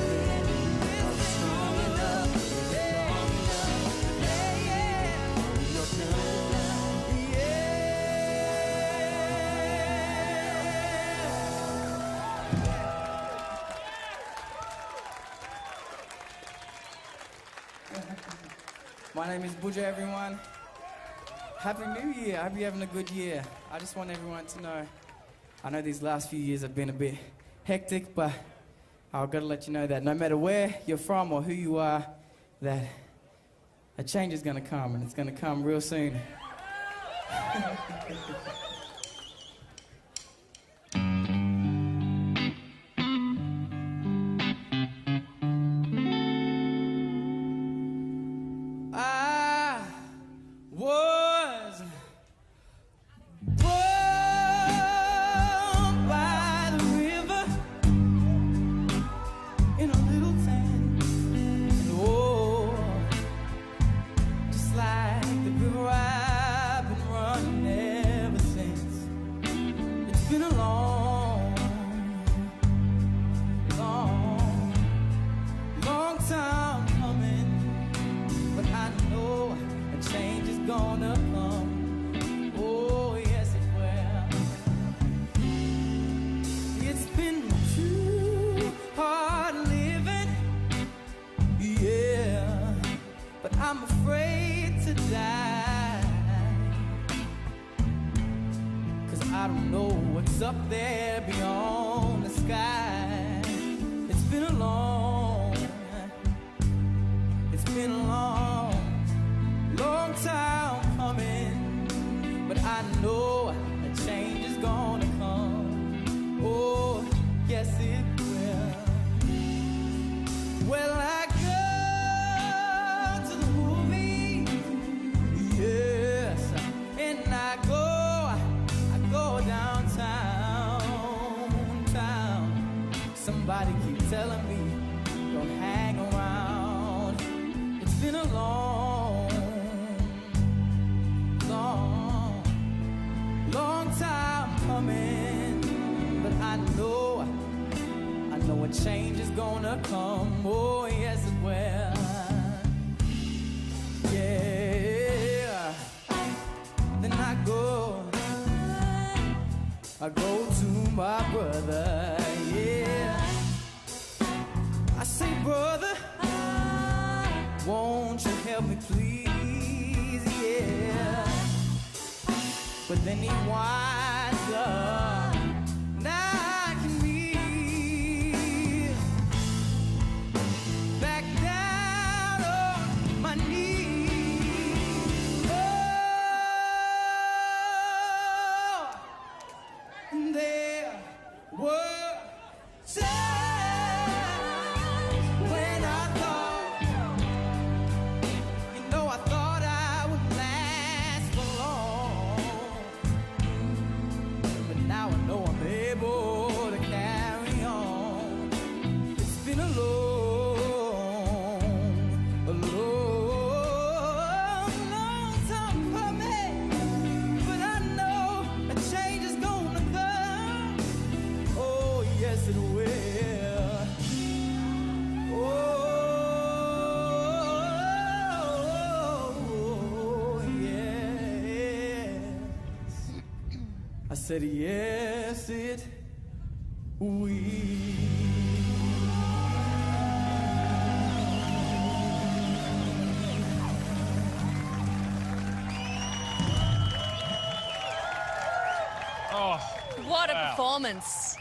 yeah. I'm strong enough, yeah, long enough, yeah, yeah. You're done, yeah. My name is Budjerah, everyone. Happy New Year. I hope you're having a good year. I just want everyone to know, I know these last few years have been a bit hectic, but I've got to let you know that no matter where you're from or who you are, that a change is going to come, and it's going to come real soon. I was born by the river in a little tent, and oh, just like the river I've been running ever since. It's been a long, long, long time coming, but I know a change is gonna come. Oh, yes, it will. It's been too hard living, yeah, but I'm afraid to die, 'cause I don't know what's up there beyond the sky. It's been a long, it's been a long, long time coming, but I know a change is gonna come. Oh, yes it will. Well, I go to the movies, yes, and I go downtown, town. Somebody keep telling me don't hang around. It's been a long, long, long time coming, but I know a change is gonna come. Oh, yes it will. Yeah. Then I my brother, yeah. I say, brother, won't you help me please, yeah. But then he winds up knocking me back down on my knees. Oh, there were times when I thought, you know, I thought I would last for long. But now I know I'm able to carry on. It's been a long time coming. But I know a change is gonna come. Oh, yes, it will. Oh, yes. I said, yes, it will. Oh, What a wow. performance.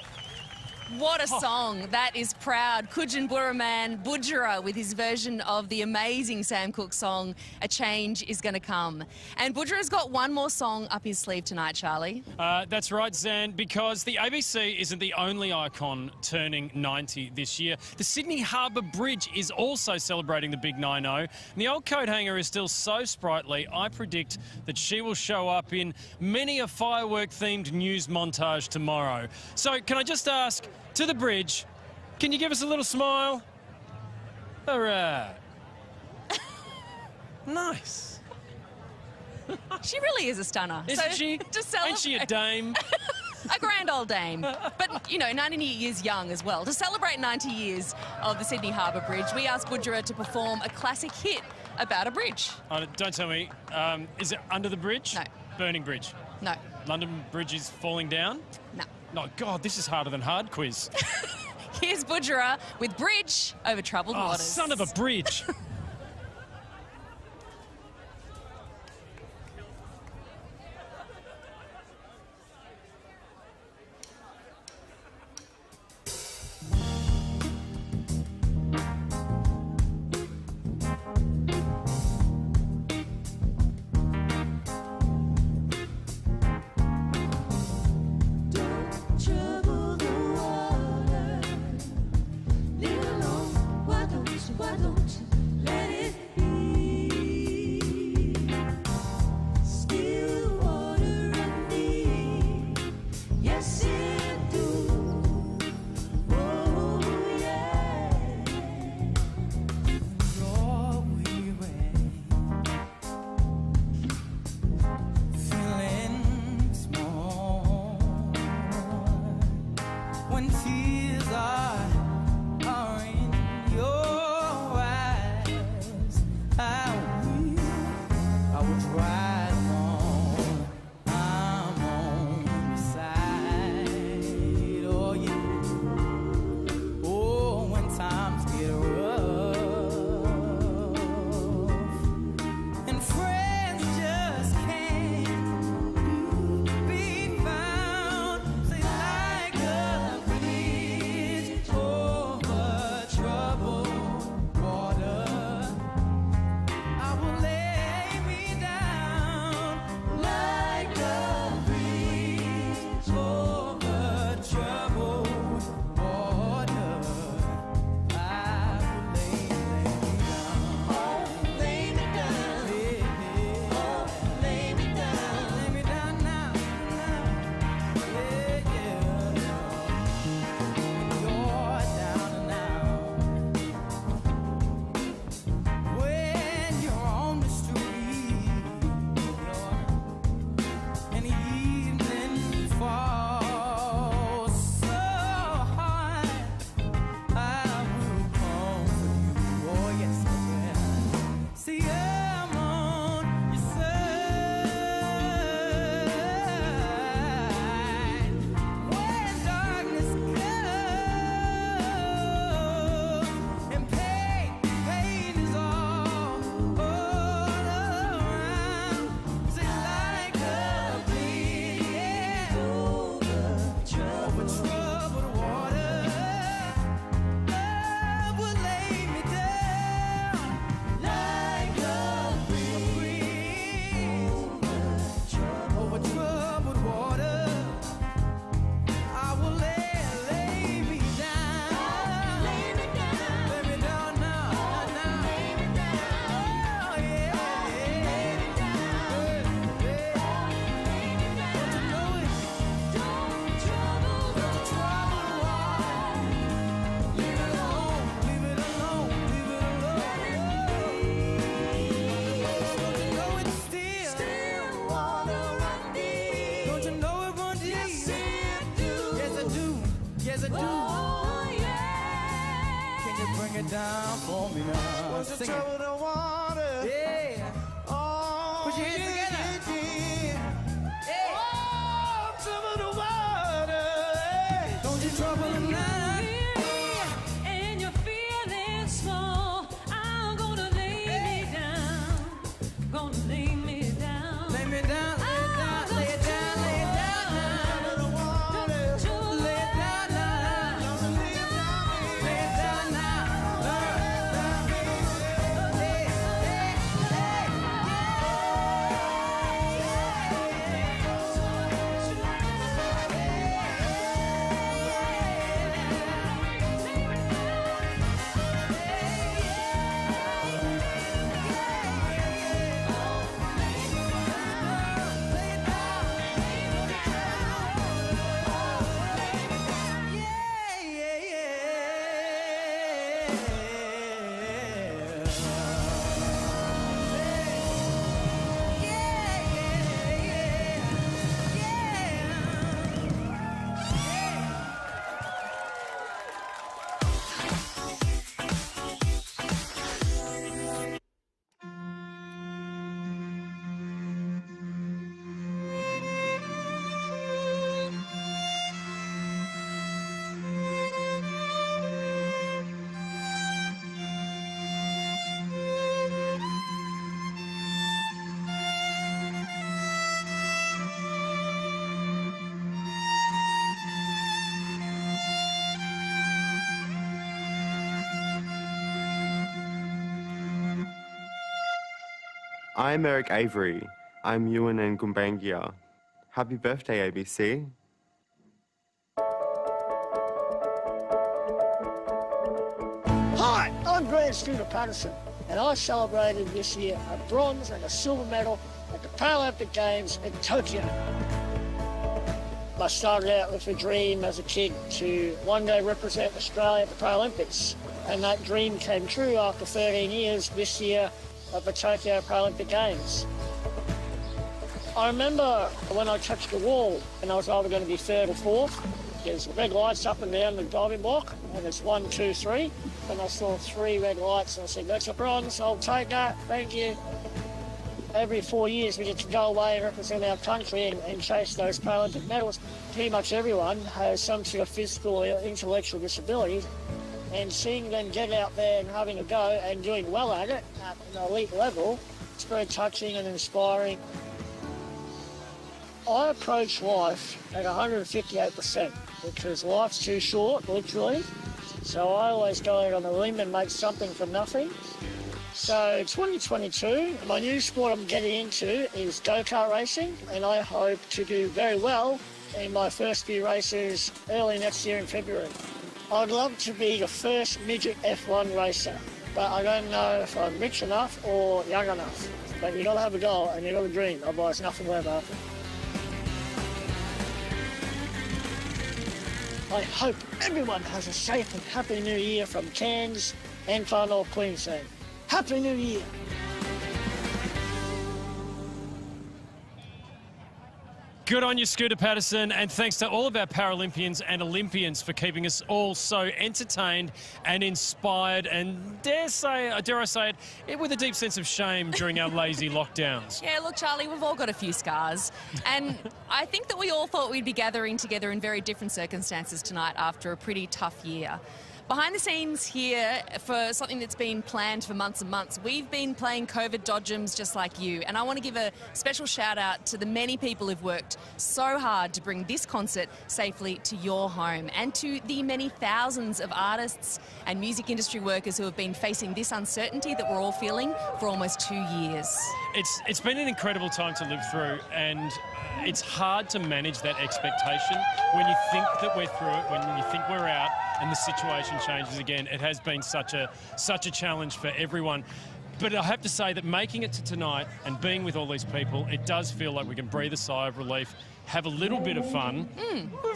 What a song. That is proud. Budjerah man Budjerah with his version of the amazing Sam Cooke song, A Change Is Gonna Come. And Budjerah's got one more song up his sleeve tonight, Charlie. That's right, Zan, because the ABC isn't the only icon turning 90 this year. The Sydney Harbour Bridge is also celebrating the big 9-0. And the old coat hanger is still so sprightly, I predict that she will show up in many a firework-themed news montage tomorrow. So can I just ask, to the bridge, can you give us a little smile? All right. Nice. She really is a stunner. Isn't she? Just celebrate. Ain't she a dame? A grand old dame. But, you know, 90 years young as well. To celebrate 90 years of the Sydney Harbour Bridge, we asked Budjerah to perform a classic hit about a bridge. Oh, don't tell me. Is it Under the Bridge? No. Burning Bridge? No. London Bridge is falling down? No. No, God, this is harder than hard quiz. Here's Budjerah with Bridge over Troubled Oh, Waters. son of a bridge. Trouble the water, little Lord, why don't you let down for me now. What's the Sing it. trouble with the water? Yeah. Oh, Put your hands together. Oh, trouble with the water. Hey. Don't you trouble the night. And you're feeling small. I'm gonna lay me down. Gonna lay me down. Lay me down, lay it down, lay it down, lay it down now. Lay it down now. Lay it down now. I'm Eric Avery. I'm Ewan and Gumbangia. Happy birthday, ABC. Hi, I'm Grant Scooter Patterson, and I celebrated this year a bronze and a silver medal at the Paralympic Games in Tokyo. I started out with a dream as a kid to one day represent Australia at the Paralympics, and that dream came true after 13 years this year at the Tokyo Paralympic Games. I remember when I touched the wall and I was either going to be third or fourth. There's red lights up and down the diving block, and it's 1, 2, 3. And I saw 3 red lights and I said, that's a bronze, I'll take that, thank you. Every 4 years we get to go away and represent our country and chase those Paralympic medals. Pretty much everyone has some sort of physical or intellectual disability, and seeing them get out there and having a go and doing well at it at an elite level, it's very touching and inspiring. I approach life at 158% because life's too short, literally. So I always go out on a limb and make something from nothing. So 2022, my new sport I'm getting into is go-kart racing, and I hope to do very well in my first few races early next year in February. I'd love to be the first midget F1 racer, but I don't know if I'm rich enough or young enough. But you gotta have a goal and you gotta dream, otherwise nothing will ever happen. I hope everyone has a safe and happy new year from Cairns and Far North Queensland. Happy New Year! Good on you, Scooter Patterson, and thanks to all of our Paralympians and Olympians for keeping us all so entertained and inspired, and dare I say it, with a deep sense of shame during our lazy lockdowns. Yeah, look, Charlie, we've all got a few scars, and I think that we all thought we'd be gathering together in very different circumstances tonight after a pretty tough year. Behind the scenes here, for something that's been planned for months and months, we've been playing COVID dodgems just like you. And I want to give a special shout out to the many people who've worked so hard to bring this concert safely to your home, and to the many thousands of artists and music industry workers who have been facing this uncertainty that we're all feeling for almost 2 years. It's been an incredible time to live through, and it's hard to manage that expectation when you think that we're through it, when you think we're out and the situation changes again. It has been such a challenge for everyone. But I have to say that making it to tonight and being with all these people, it does feel like we can breathe a sigh of relief, have a little bit of fun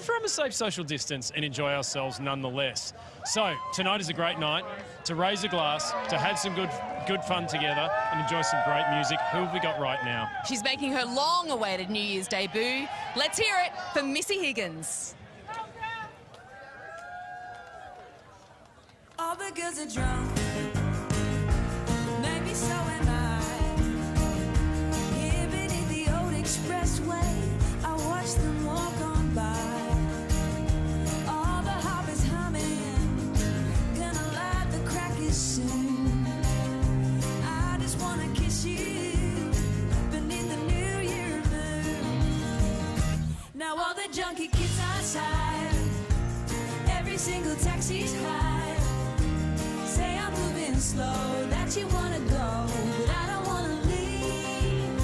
from a safe social distance, and enjoy ourselves nonetheless. So tonight is a great night to raise a glass, to have some good fun together and enjoy some great music. Who have we got right now? She's making her long-awaited New Year's debut. Let's hear it for Missy Higgins. All the girls are drunk. junkie kids outside. Every single taxi's high. Say I'm moving slow, that you wanna go, but I don't wanna leave.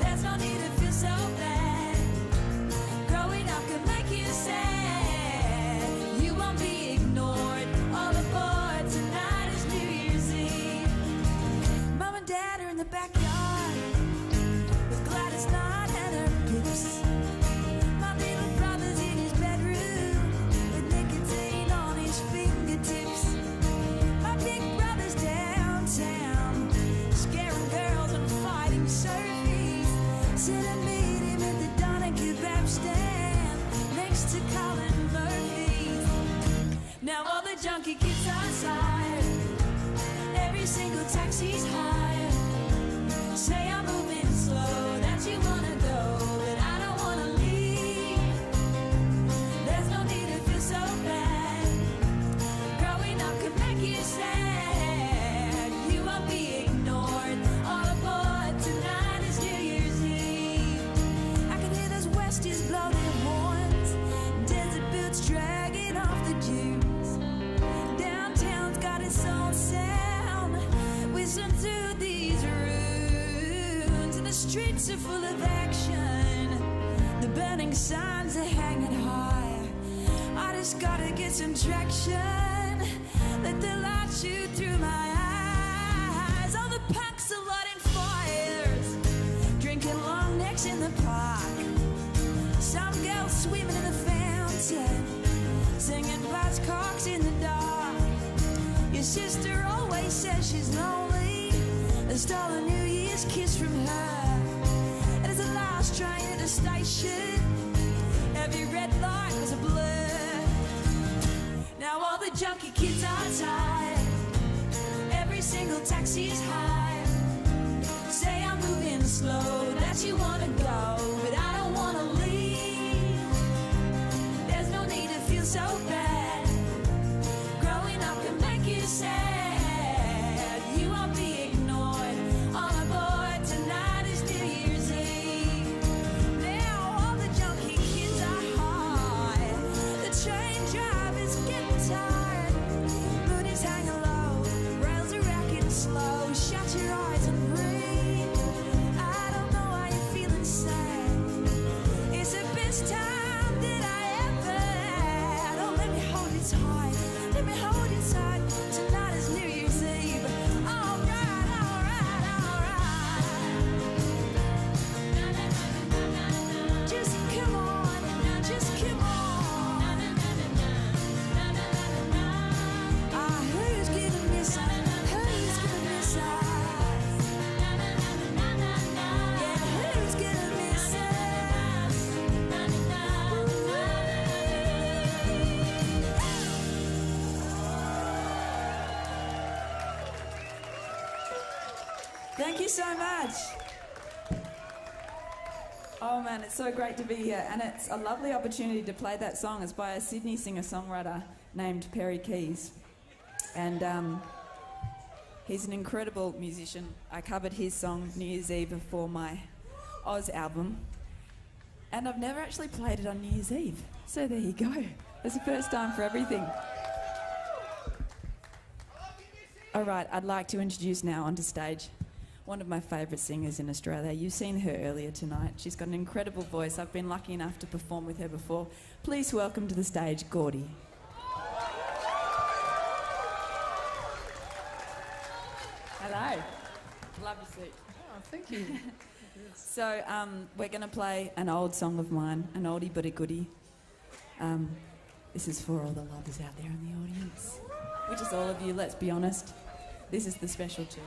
There's no need to feel so bad. Growing up can make you sad. You won't be ignored. All aboard, tonight is New Year's Eve. Mom and Dad are in the backyard with Gladys Knight and her pips. My little brother's in his bedroom with nicotine on his fingertips. My big brother's downtown, scaring girls and fighting surfies. Said I meet him at the Donovan kebab stand next to Colin Murphy's. Now all the junkie kids outside. Every single taxi's high. Say I'm moving slow, that you wanna go, but I don't wanna leave. There's no need to feel so bad. Growing up can make you sad. You won't be ignored. All aboard, tonight is New Year's Eve. I can hear those Westies blow their horns. Desert boots dragging off the dunes. Downtown's got its own sound. Listen to these runes. And the streets are full of action. The burning signs are hanging high. I just gotta get some traction. Let the light shoot through my eyes. All the punks are lighting fires, drinking long necks in the park. Some girls swimming in the fountain, singing buzzcocks in the dark. Your sister always says she's lonely. I stole a New Year's kiss from her. And as the last train at the station, every red light was a blur. Now all the junkie kids are tired. Every single taxi's high. Say I'm moving slow, that you wanna go, but I don't wanna leave. There's no need to feel so bad. Growing up can make you sad. You won't be ignored. All aboard, tonight is New Year's Eve. Now all the junkie kids are high. The train driver's getting tired. Moon is hanging low, rails are racking slow. Shut your eyes and breathe. I don't know why you're feeling sad. It's the best time that I ever had. Oh, let me hold you tight. Let me hold you tight. Tonight is New Year's Eve. All right, all right, all right. Just come on, just come on. Ah, who's gonna miss us? Who's gonna miss us? Yeah, who's gonna miss us? Thank you so much. Oh man, it's so great to be here, and it's a lovely opportunity to play that song. It's by a Sydney singer-songwriter named Perry Keys, and he's an incredible musician. I covered his song New Year's Eve for my Oz album, and I've never actually played it on New Year's Eve, so there you go. It's the first time for everything. All right, I'd like to introduce now onto stage one of my favourite singers in Australia. You've seen her earlier tonight. She's got an incredible voice. I've been lucky enough to perform with her before. Please welcome to the stage, Gordi. Hello. Love your suit. Oh, thank you. So we're going to play an old song of mine, an oldie but a goodie. This is for all the lovers out there in the audience, which is all of you, let's be honest. This is the special tune.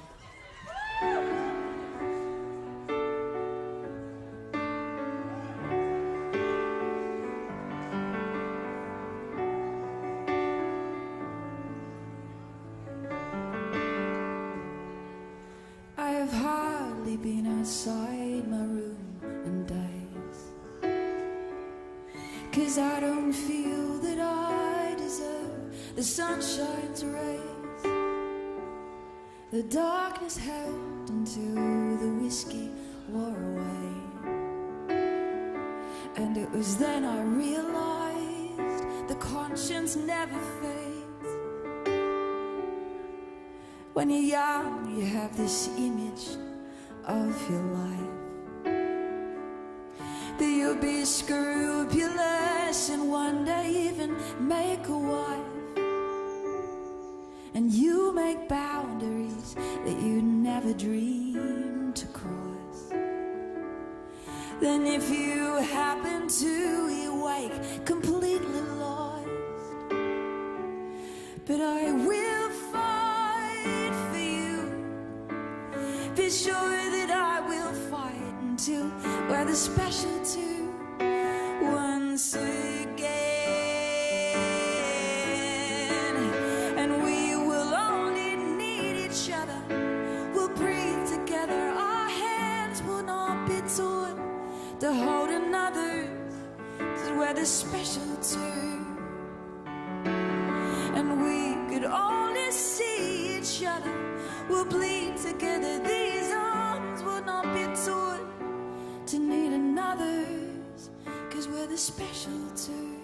I have hardly been outside my room in days, 'cause I don't feel that I deserve the sunshine's rays. The darkness held until the whiskey wore away, And it was then I realized the conscience never fades. When you're young, you have this image of your life, that you'll be scrupulous and one day even make a wife. And you make boundaries that you never dreamed to cross. Then if you happen to awake completely lost, but I will fight for you. Be sure that I will fight until we're the special two once again. And we will only need each other. We'll breathe together. Our hands will not be torn to hold another, 'cause we're the special two. And we could only see each other. We'll bleed together. These arms will not be torn to need another's, 'cause we're the special two.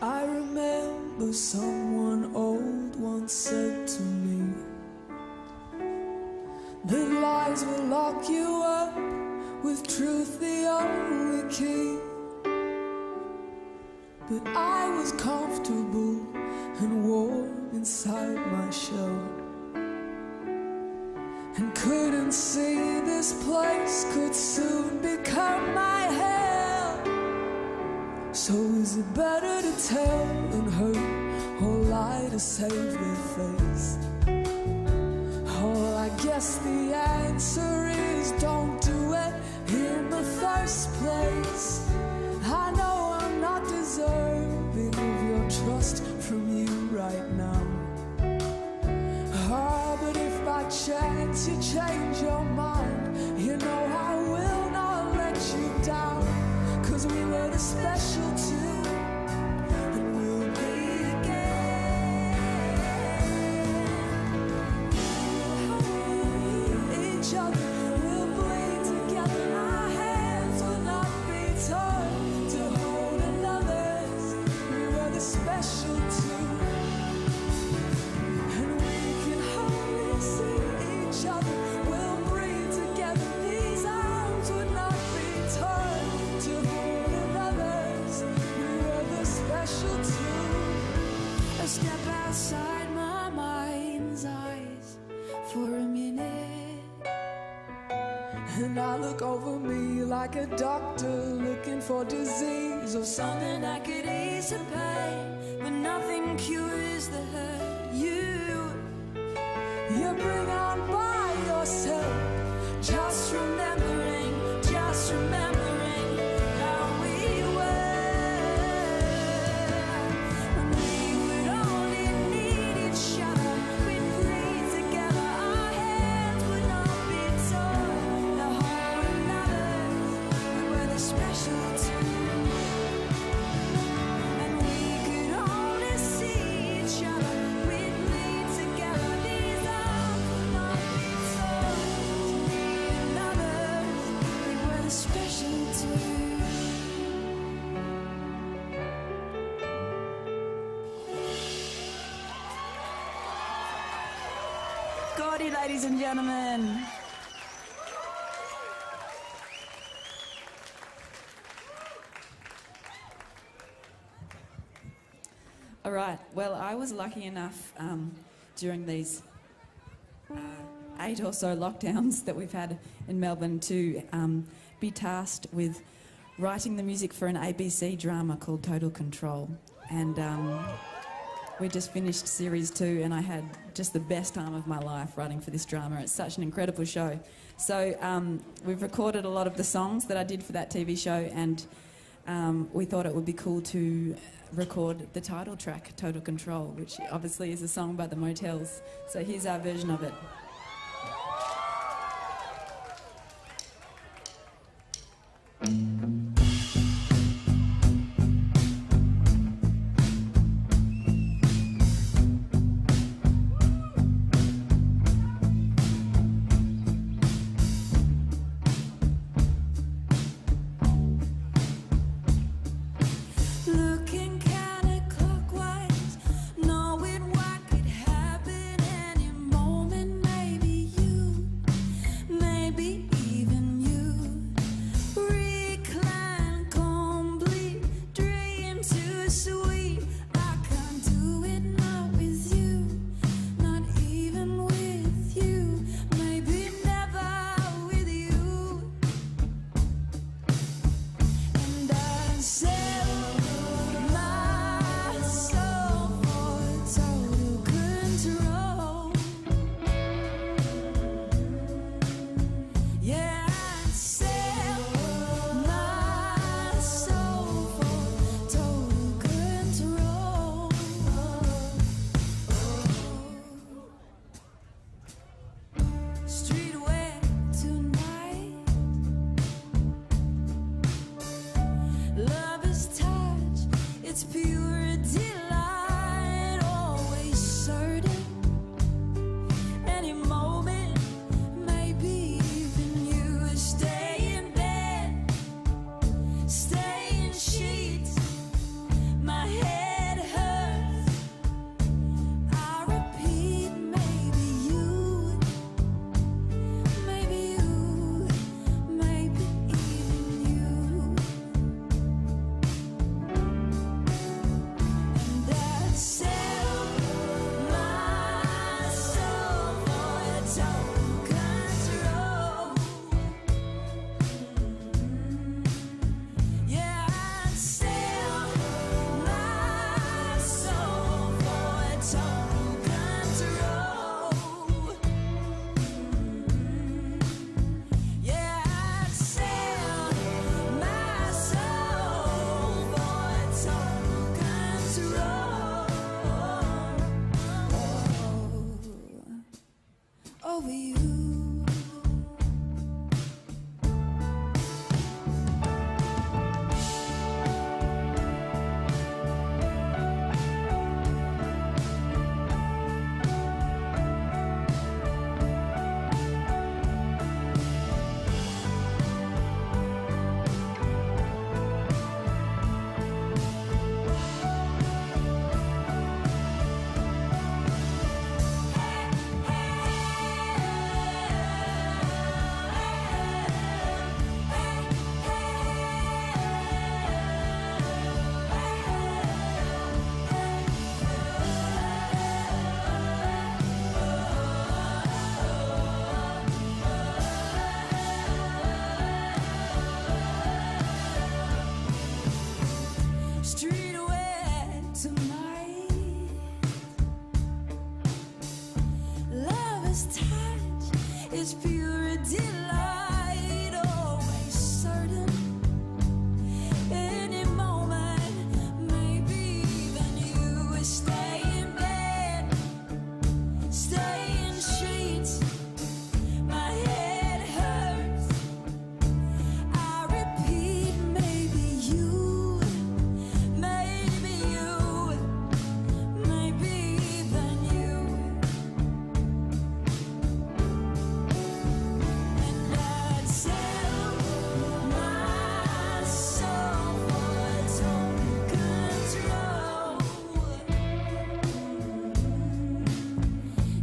I remember someone old once said to me that lies will lock you up, with truth the only key. But I was comfortable and warm inside my shell, and couldn't see this place could soon become my hell. So is it better to tell and hurt, or lie to save their face? Oh, I guess the answer is don't do it in the first place. I know I'm not deserving of your trust from you right now. Oh, but if by chance you change your mind, you know I will not let you down. 'Cause we were the special two, and we'll be again. Each other, we'll bleed together. Our hands will not be torn to hold another's. We were the special two, and we can hardly see each other. We'll breathe together. These arms would not be torn to hold another's. We were the special two. A step outside my mind's eyes for a minute, and I look over me like a doctor looking for disease or something that could ease the pain, but nothing cures the hurt. You bring on by yourself, just remembering how we were. When we would only need each other, we'd breathe together. Our hands would not be torn to hold another. We were the special two, and we could only see each other. We'd bleed together. These arms would not be torn to need another. We were the special two. Gordi, ladies and gentlemen. All right. Well, I was lucky enough during these 8 or so lockdowns that we've had in Melbourne to be tasked with writing the music for an ABC drama called Total Control. And we just finished series 2, and I had just the best time of my life writing for this drama. It's such an incredible show. So we've recorded a lot of the songs that I did for that TV show, and we thought it would be cool to record the title track, Total Control, which obviously is a song about the motels. So here's our version of it. over you. Street away tonight. Lover's touch is pure delight, always certain. Any moment, maybe even you stay in bed, stay in sheets. My head hurts. I repeat, maybe you. Maybe you, maybe even you. And I'd sell my soul for total control.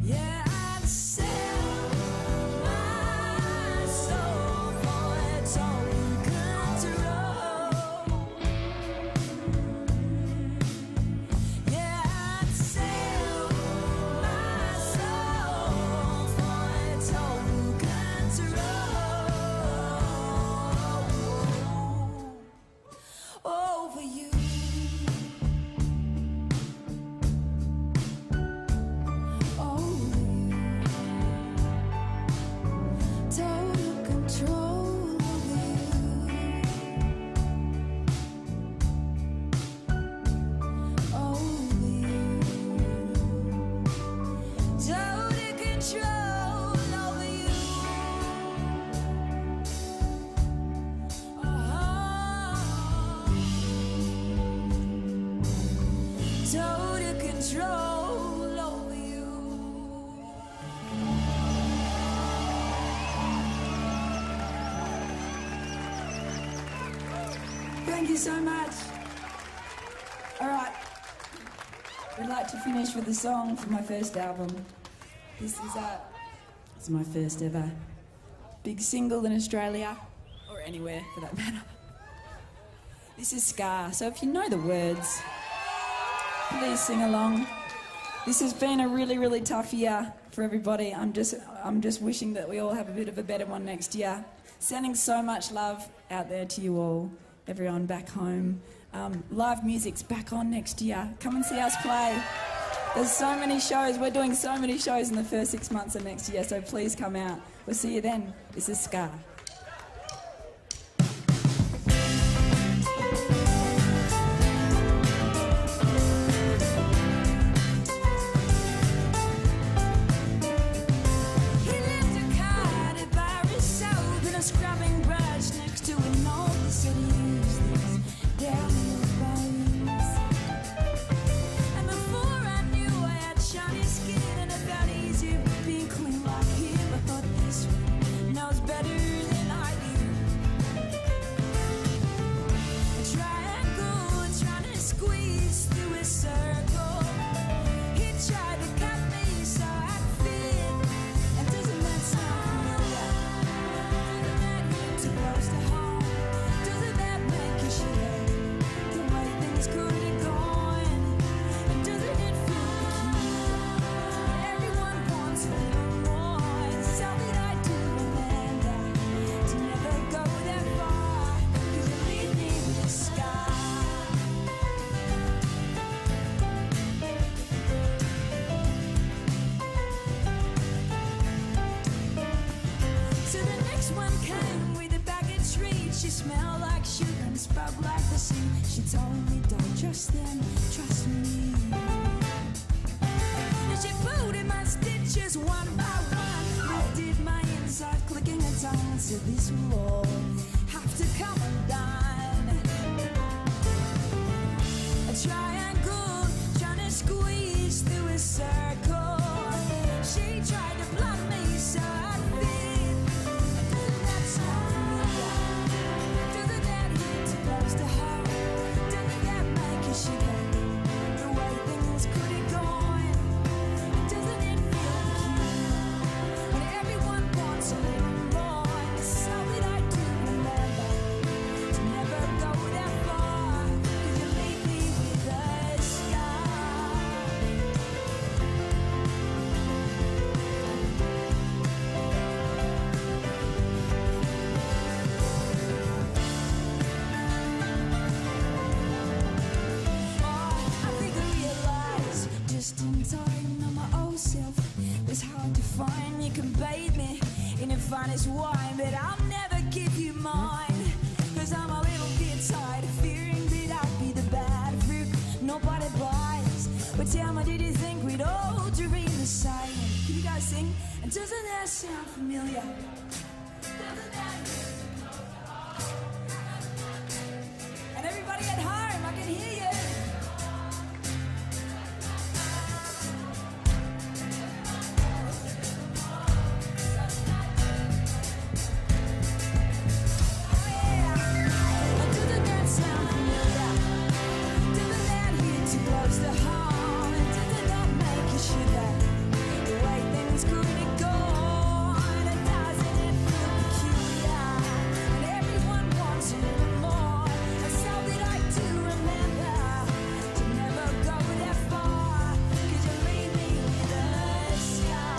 Yeah, I'd sell my soul for total control. Yeah, I'd sell my soul for total control over you. Over you. Total control over you. Over you. Total control over you. Total control over you. Thank you so much. All right. We'd like to finish with a song from my first album. This is it's my first ever big single in Australia, or anywhere for that matter. This is Scar, so if you know the words, please sing along. This has been a really, really tough year for everybody. I'm just wishing that we all have a bit of a better one next year. Sending so much love out there to you all, everyone back home. Live music's back on next year. Come and see us play. There's so many shows. We're doing so many shows in the first 6 months of next year, so please come out. We'll see you then. This is Scar. He left a card at Byron's soap and a scrubbing brush next to a note that said he used these down in his bones. And before I knew I had shiny skin and it felt easier being clean like him, I thought this one knows better so this will all have to come undone. I try and go, trying to squeeze through a circle. She tried to block me, so I fit. That sound familiar? Doesn't that hit too close to home? Doesn't that make you shiver? The way things could have gone. Doesn't it feel cute when everyone wants a little more? It's so that I do remember to never go that far. 'Cause you leave me with a scar. I think I realize just in time I'm my old self. It's hard to find. You can bathe me in the finest wine, but I'll never give you mine. 'Cause I'm a little bit tired of fearing that I'd be the bad fruit nobody buys. But tell me, did you think we'd all dream the same? Can you guys sing? And doesn't that sound familiar? And everybody at home, I can hear you. Doesn't that sound familiar? Doesn't that hit too close to home? And doesn't that make you shiver? The way things could have gone. And doesn't it feel peculiar? And everyone wants a little more. And so that I do remember to never go that far. 'Cause you leave me with a scar.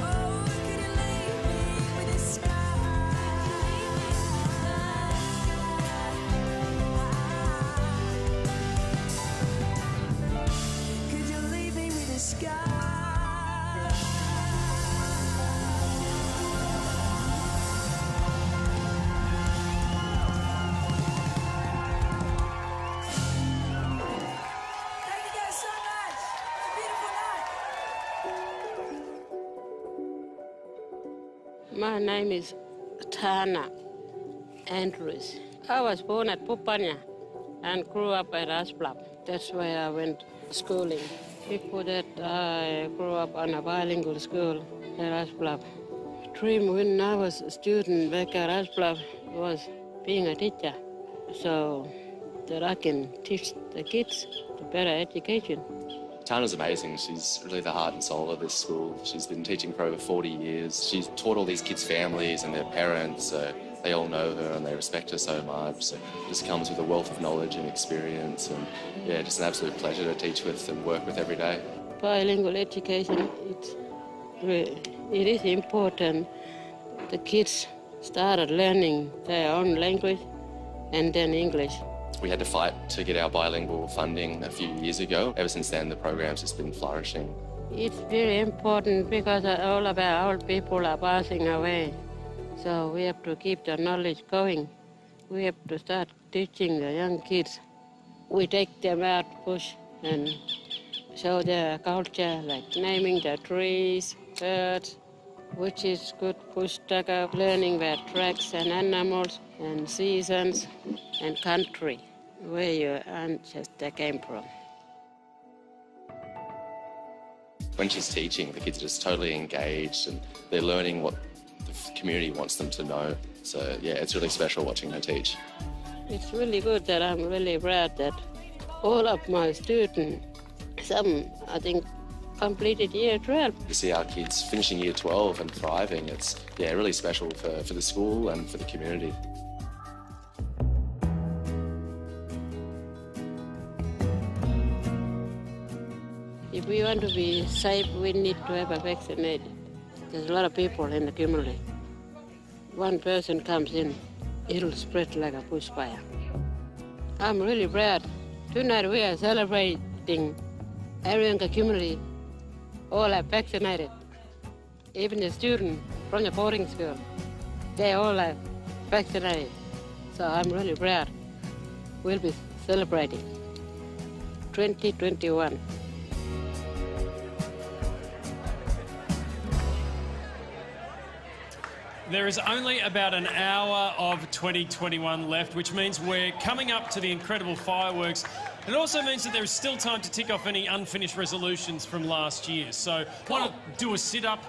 Oh, could you leave me with a scar? Could you leave me with a scar? Thank you guys so much. It's a beautiful night. My name is Tyne Andrews. I was born at Pupanya and grew up at Asplap. That's where I went schooling. Before that, I grew up on a bilingual school at Asplap. Dream when I was a student back at Asplap was being a teacher, so that I can teach the kids the better education. Tana's amazing. She's really the heart and soul of this school. She's been teaching for over 40 years. She's taught all these kids' families and their parents, so they all know her and they respect her so much. So it just comes with a wealth of knowledge and experience, and yeah, just an absolute pleasure to teach with and work with every day. Bilingual education, it is important. The kids started learning their own language and then English. We had to fight to get our bilingual funding a few years ago. Ever since then, the program's just been flourishing. It's very important because all of our old people are passing away. So we have to keep the knowledge going. We have to start teaching the young kids. We take them out bush and show their culture, like naming the trees, birds, which is good bush tucker, learning about tracks and animals and seasons and country, where your ancestor came from. When she's teaching, the kids are just totally engaged and they're learning what the community wants them to know. So yeah, it's really special watching her teach. It's really good that I'm really proud that all of my students, some I think completed year 12. To see our kids finishing year 12 and thriving, it's yeah, really special for the school and for the community. If we want to be safe, we need to have a vaccinated. There's a lot of people in the community. One person comes in, it'll spread like a bushfire. I'm really proud. Tonight we are celebrating everyone in the community. All are vaccinated. Even the students from the boarding school, they all are vaccinated. So I'm really proud. We'll be celebrating 2021. There is only about an hour of 2021 left, which means we're coming up to the incredible fireworks. It also means that there is still time to tick off any unfinished resolutions from last year. So why not do a sit-up,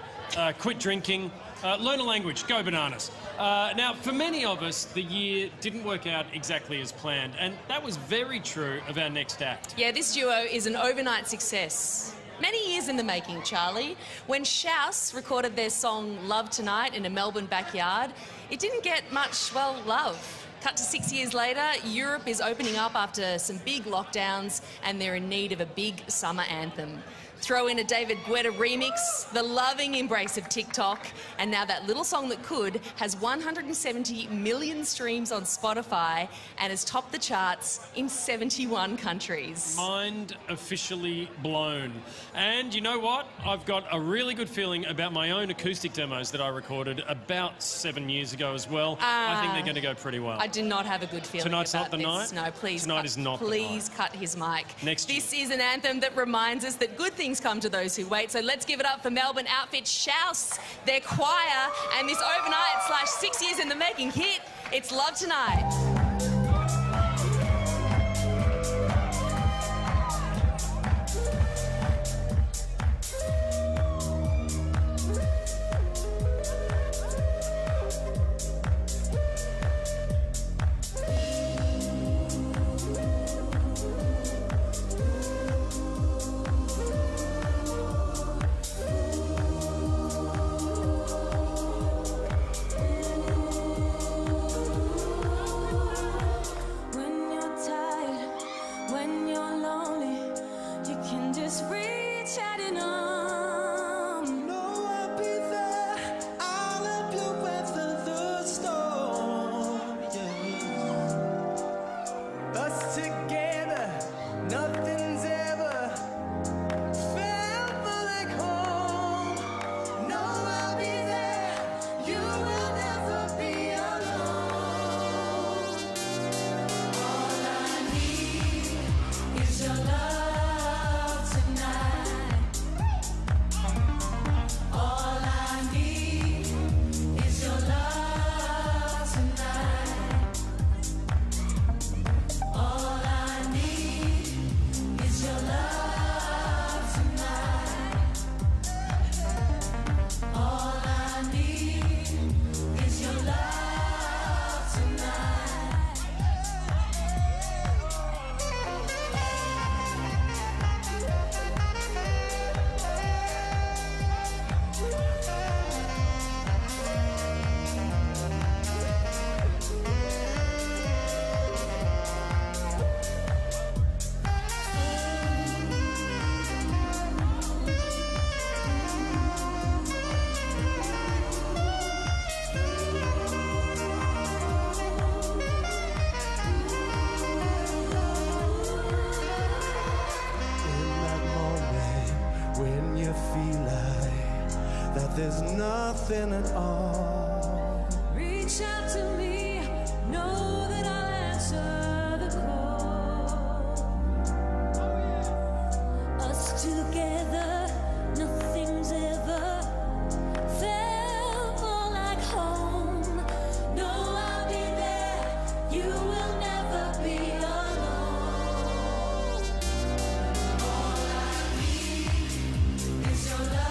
quit drinking, learn a language, go bananas. Now, for many of us, the year didn't work out exactly as planned, and that was very true of our next act. Yeah, this duo is an overnight success. Many years in the making, Charlie. When Shouse recorded their song Love Tonight in a Melbourne backyard, it didn't get much, well, love. Cut to 6 years later, Europe is opening up after some big lockdowns and they're in need of a big summer anthem. Throw in a David Guetta remix, the loving embrace of TikTok, and now that little song that could has 170 million streams on Spotify and has topped the charts in 71 countries. Mind officially blown. And you know what? I've got a really good feeling about my own acoustic demos that I recorded about 7 years ago as well. I think they're going to go pretty well. I do not have a good feeling Tonight's about not the this. night? No, please. Tonight is not the night. Please cut his mic. Next year. This is an anthem that reminds us that good things come to those who wait. So let's give it up for Melbourne outfit Shouse, their choir, and this overnight / 6 years in the making hit. It's Love Tonight. There's nothing at all. Reach out to me, know that I'll answer the call. Us together, nothing's ever felt more like home. No, I'll be there, you will never be alone. All I need is your love.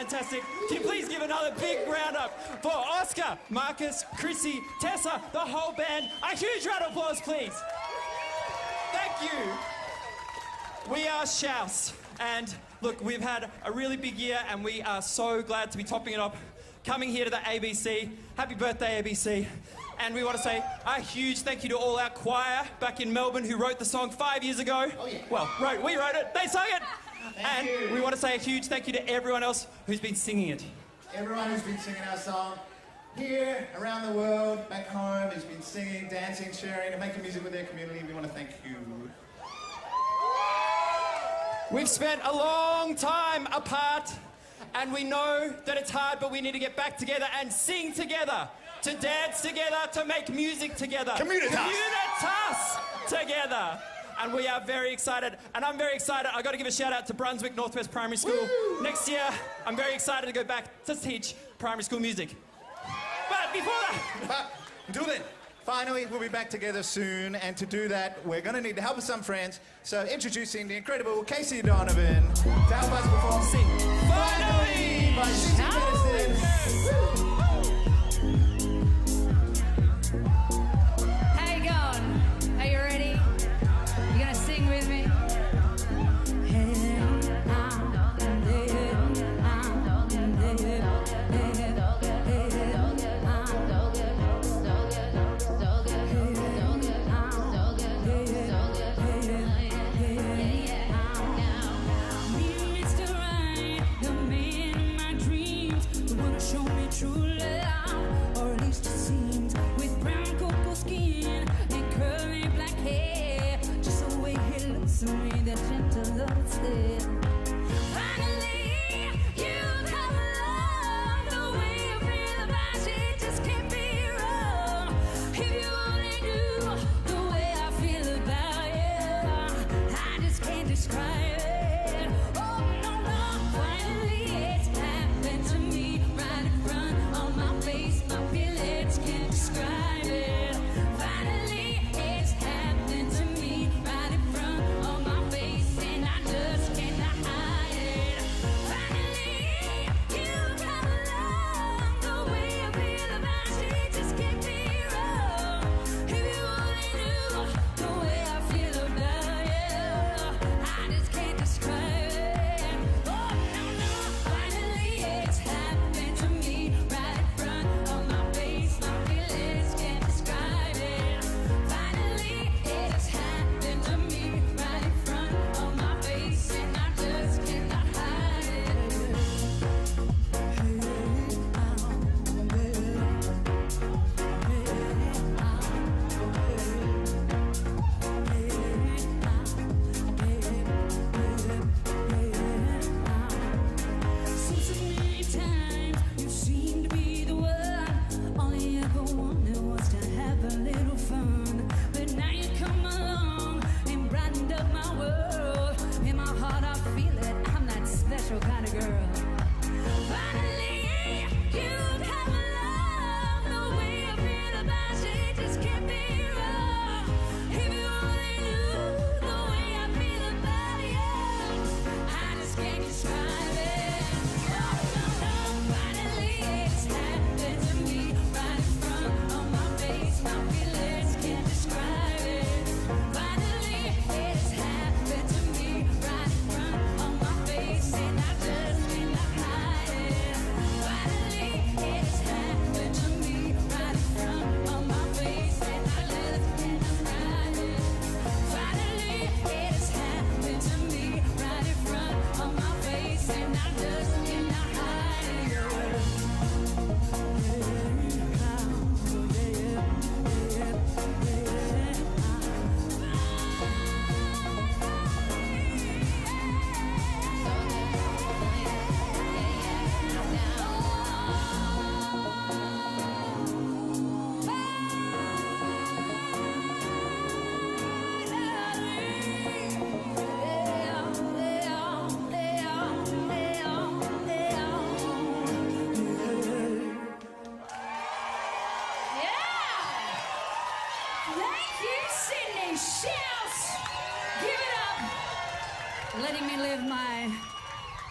fantastic. Can you please give another big round up for Oscar, Marcus, Chrissy, Tessa, the whole band. A huge round of applause, please. Thank you. We are Shouse, and look, we've had a really big year, and we are so glad to be topping it up, coming here to the ABC. Happy birthday, ABC. And we want to say a huge thank you to all our choir back in Melbourne who wrote the song 5 years ago. Oh, yeah. Well, we wrote it, they sung it. And we want to say a huge thank you to everyone else who's been singing it. Everyone who's been singing our song here, around the world, back home, has been singing, dancing, sharing, and making music with their community. We want to thank you. We've spent a long time apart, and we know that it's hard, but we need to get back together and sing together, to dance together, to make music together. Communitas together. And we are very excited, and I'm very excited. I've got to give a shout out to Brunswick Northwest Primary School. Woo! Next year, I'm very excited to go back to teach primary school music. But before that... But until then, finally, we'll be back together soon, and to do that, we're going to need the help of some friends. So introducing the incredible Casey Donovan to help us perform Finally by Genesis. How you going? Are you ready? You gonna sing with me?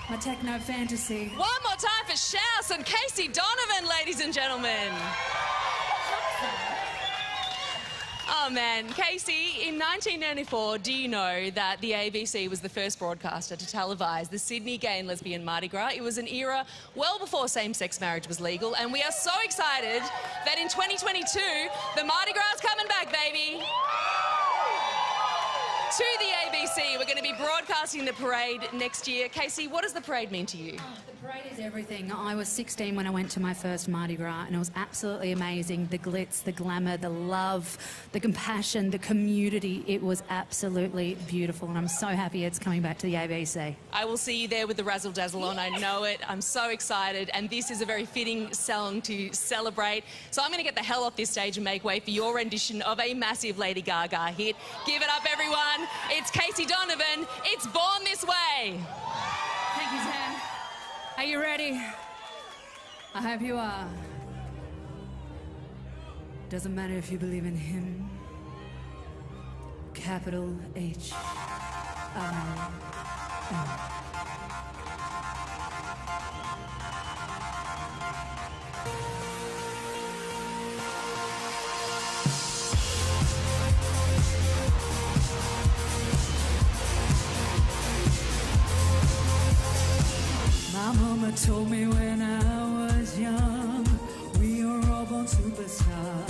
My techno fantasy. One more time for Shouse and Casey Donovan, ladies and gentlemen. Oh man, Casey, in 1994, do you know that the ABC was the first broadcaster to televise the Sydney Gay and Lesbian Mardi Gras? It was an era well before same-sex marriage was legal, and we are so excited that in 2022, the Mardi Gras is coming back, baby. To the ABC, we're going to be broadcasting the parade next year. Casey, what does the parade mean to you? The parade is everything. I was 16 when I went to my first Mardi Gras, and it was absolutely amazing. The glitz, the glamour, the love, the compassion, the community. It was absolutely beautiful, and I'm so happy it's coming back to the ABC. I will see you there with the razzle-dazzle on. I know it. I'm so excited, and this is a very fitting song to celebrate. So I'm going to get the hell off this stage and make way for your rendition of a massive Lady Gaga hit. Give it up, everyone. It's Casey Donovan. It's Born This Way. Thank you, Sam. Are you ready? I hope you are. Doesn't matter if you believe in him. Capital H. My mama told me when I was young, we are all born superstars.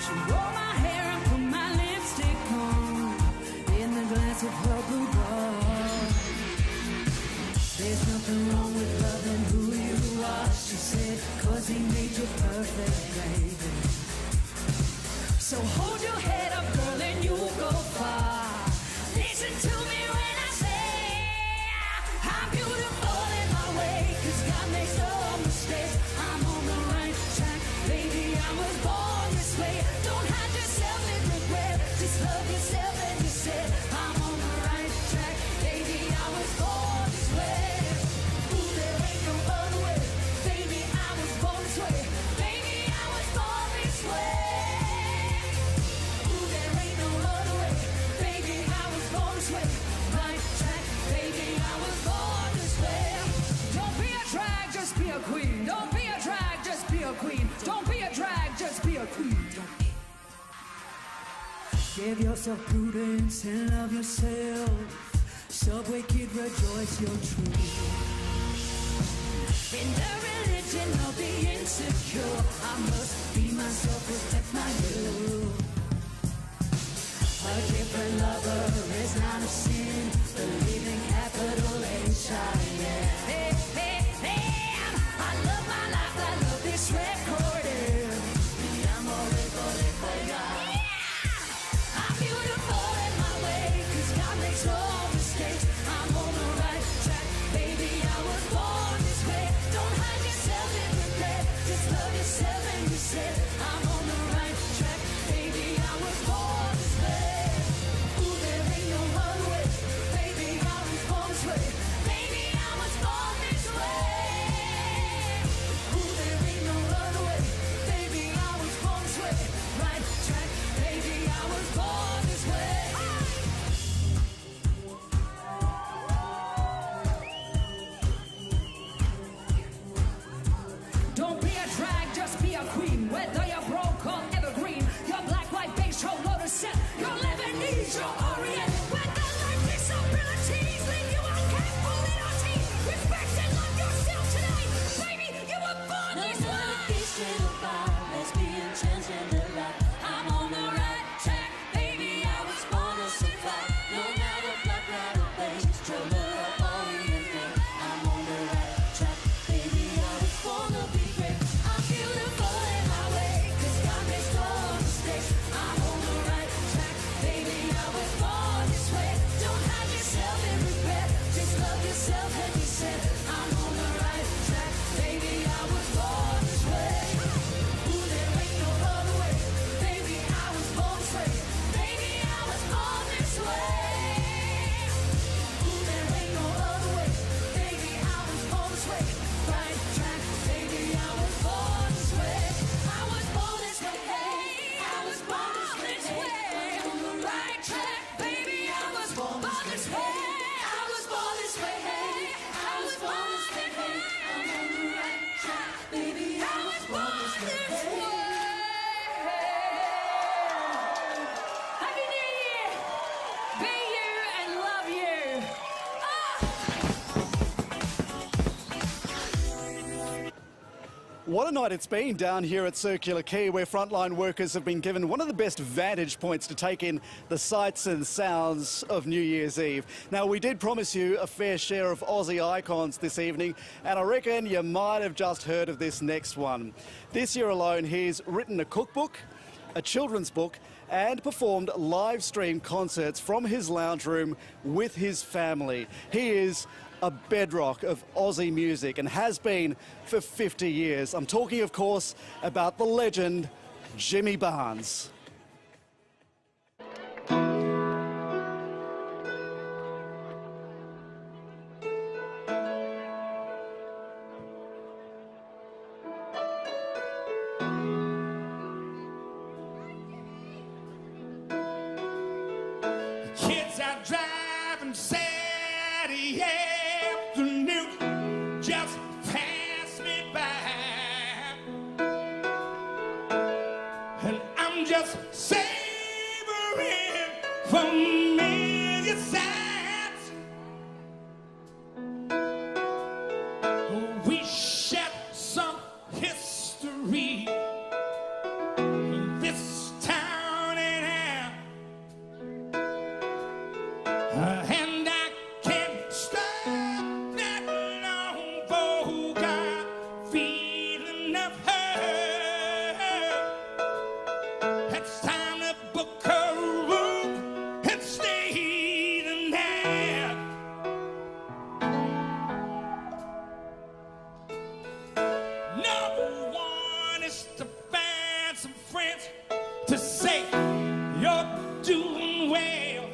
She wore my hair and put my lipstick on in the glass of her boudoir. There's nothing wrong with loving who you are, she said, 'cause he made you perfect, baby. So hold your head up, girl, and you'll go far. Listen to me when I say I'm beautiful in my way, 'cause God makes no mistakes. I'm on the right track, baby, I was born this way. Don't hide yourself in regret, just love yourself and you said I'm on the right track, baby, I was born this way. Ooh, there ain't no other way, baby, I was born this way. Baby, I was born this way. Ooh, there ain't no other way, baby, I was born this way. Right track, baby, I was born this way. Don't be a drag, just be a queen. Don't be a drag, just be a queen. Don't be a drag, just be a queen. Give yourself prudence and love yourself. Subway kid, rejoice your truth. In the religion of the insecure, I must be myself, protect my youth. A different lover is not a sin. Believing capital H-I-M. Hey, hey, hey, I love my life, I love this recording. I'm beautiful in my way, 'cause God makes no mistakes. I'm on the right track, baby, I was born this way. Don't hide yourself in regret, just love yourself and you said What a night it's been down here at Circular Quay, where frontline workers have been given one of the best vantage points to take in the sights and sounds of New Year's Eve. Now, we did promise you a fair share of Aussie icons this evening, and I reckon you might have just heard of this next one. This year alone, he's written a cookbook, a children's book, and performed live stream concerts from his lounge room with his family. He is a bedrock of Aussie music and has been for 50 years. I'm talking, of course, about the legend, Jimmy Barnes. Kids out driving Saturday afternoon, just pass me by, and I'm just savoring familiar sights. We share some history, this town and out. And I can't stop that long vocal feeling of her. It's time to book a room and stay the night. Number one is to find some friends to say you're doing well.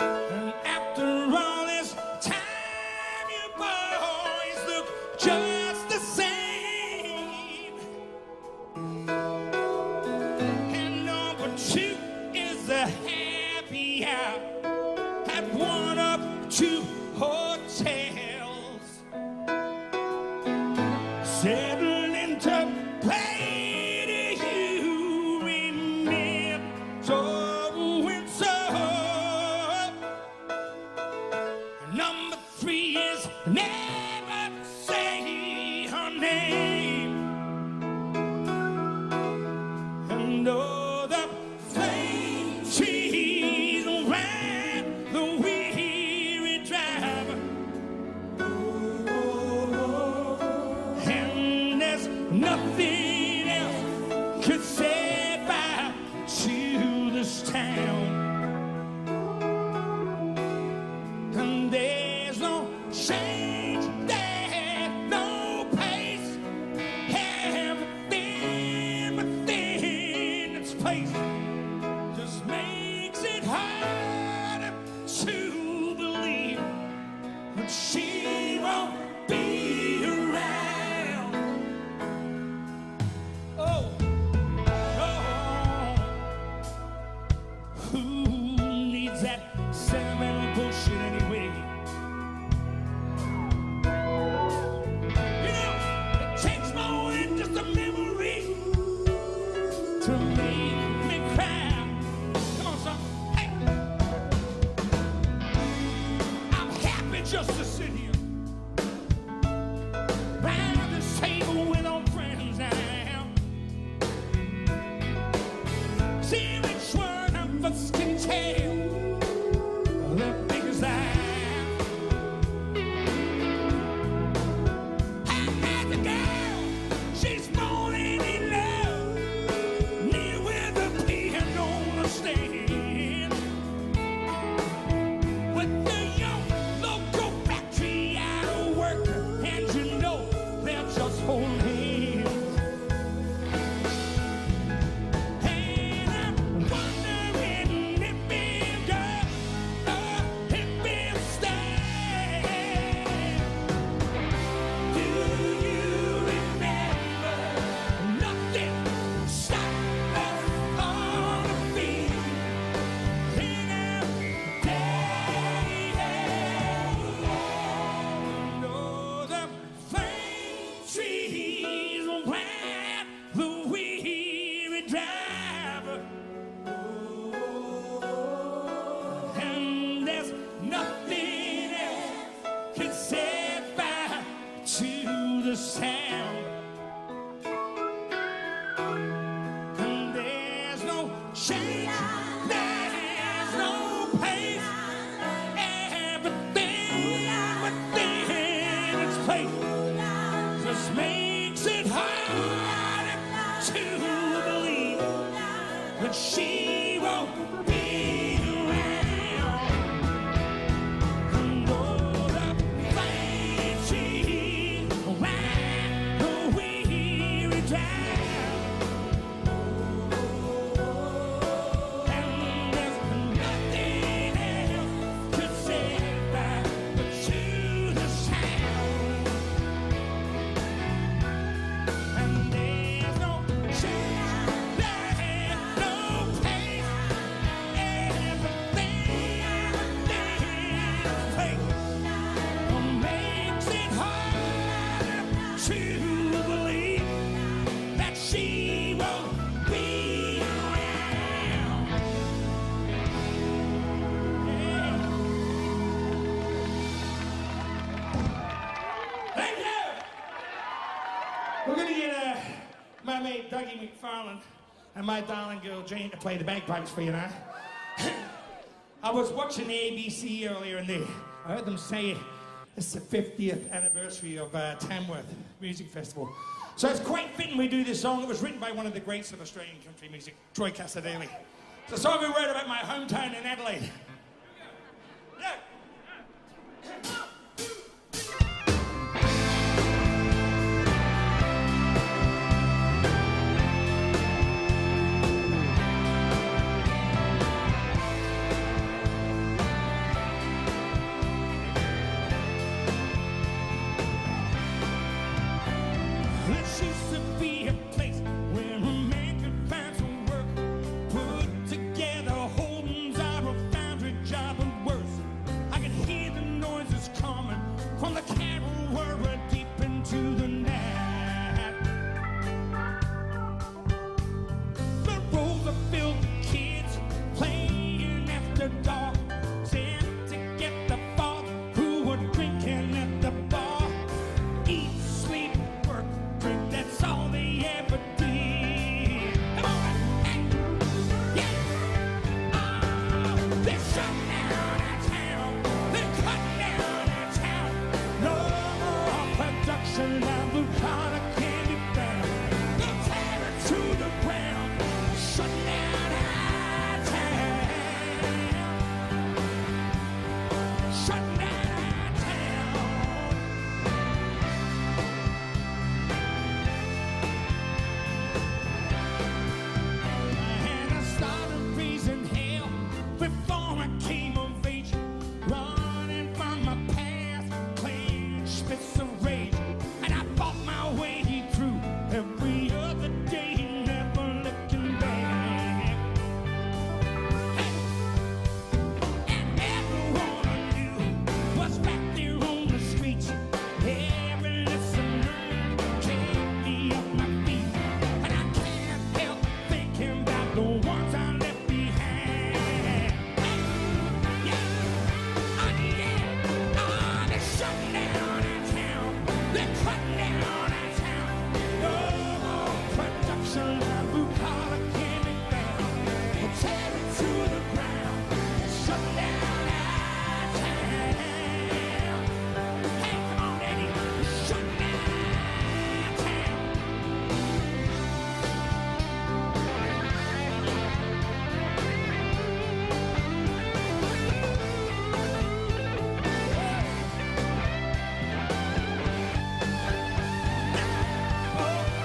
And after all this time, you boys look just the same. And number two is a happy hour at one of two hotels. Settling to play to you remember so and so. Number three is never say her name. And oh, the flame trees around the weary drive. And there's nothing else could say bye to this town. And there's no change there, no pace. Everything within its place just makes it harder to believe that she won't be around. Oh, oh, who needs that sentimental bullshit anyway? You know, it takes more than just a memory to make me cry. Come on, son. Hey, I'm happy just to sit here round this table with old friends now. See which one of us can tell the biggest lie. And there's a girl, she's falling in love near she won't be around. And all the flames she ran the weary down. And there's nothing else to say but to the sound. And there's no chance, there's no place, everything makes it hard to believe that she won't be around. Thank you. We're going to get my mate Dougie McFarlane and my darling girl Jane to play the bagpipes for you now. I was watching the ABC earlier and I heard them say it's the 50th anniversary of Tamworth Music Festival. So it's quite fitting we do this song. It was written by one of the greats of Australian country music, Troy Cassar-Daley. It's a song we wrote about my hometown in Adelaide. Yeah. This used to be a place where a man could find some work, put together holdings out of foundry job and worse. I could hear the noises coming from the cattle were deep into the night. The roads are filled with kids playing after dark, sent to get the folk who were drinking at the bar. Eat, sleep, work, drink, that's all they ever did. Come on, hey, yeah. They're shutting down our town. They're cutting down our town. No more production of blue collar can be found. They'll tear it to the ground. Shutting down our town. Shutting down our town. And I started raising hell before I came of age, running from my past, playing spits of rage. And I fought my way through every other day, never looking back. And everyone I knew was back there on the streets. Every listener carried me off my feet. And I can't help thinking about the ones I left behind. Yeah, they're shutting down our town. They're cutting down our town. No more production of blue collar can be found. They'll tear it to the ground. Shut down our town. Hey, come on, Eddie. Shut down our town.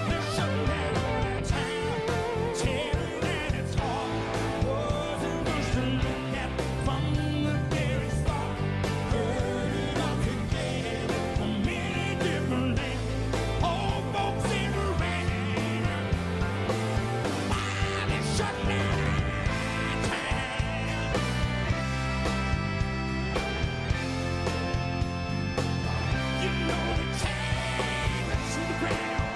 They're shutting down our town. Tearing at its heart. Wasn't much to look at from the very start. Heard it all together from many different lands. All folks in the rain. Why they're shutting down our town? You know they tear it to the ground.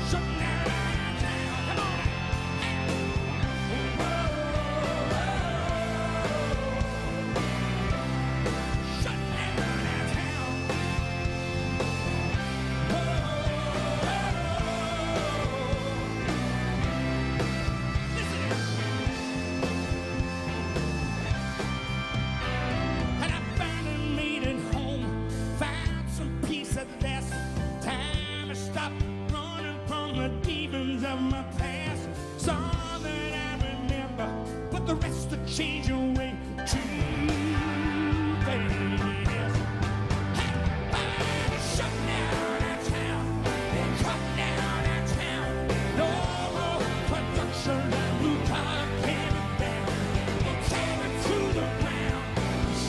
Shutting down our town. Come on. Shutting down our town. And I finally made it home, found some peace at last. Time to stop running from the demons of my past. So change your way too fast. Shut down that town, they cut down that town. No more production, blue collar candy down. They tear it to the ground.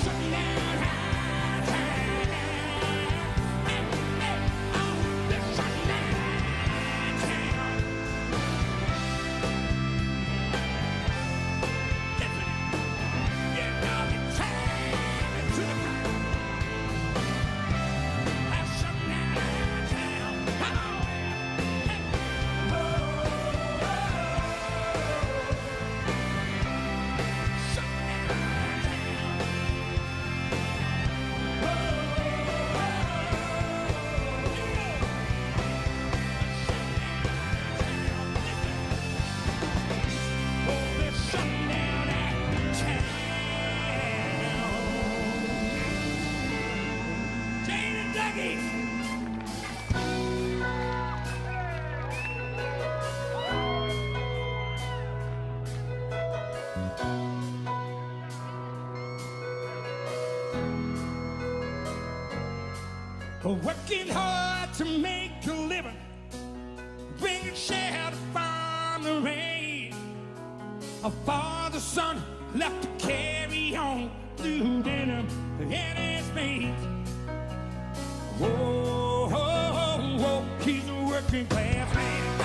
Shut down that town. They shut down that town. You know they tear it to the ground. Shut down that town. Come on. Working hard to make a living, bringing shelter from the rain. A father, son left to carry on through dinner in his veins. Whoa, whoa, whoa, he's a working class man.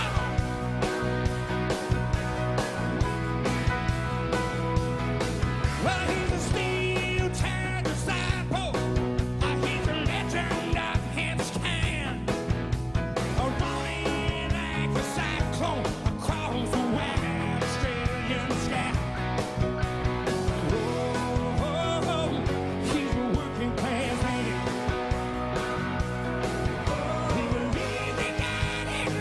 Well, he's a steel-tied disciple. He's a legend of his kind, running like a cyclone across the wide Australian sky. Oh, he's a working class man. He believes in God and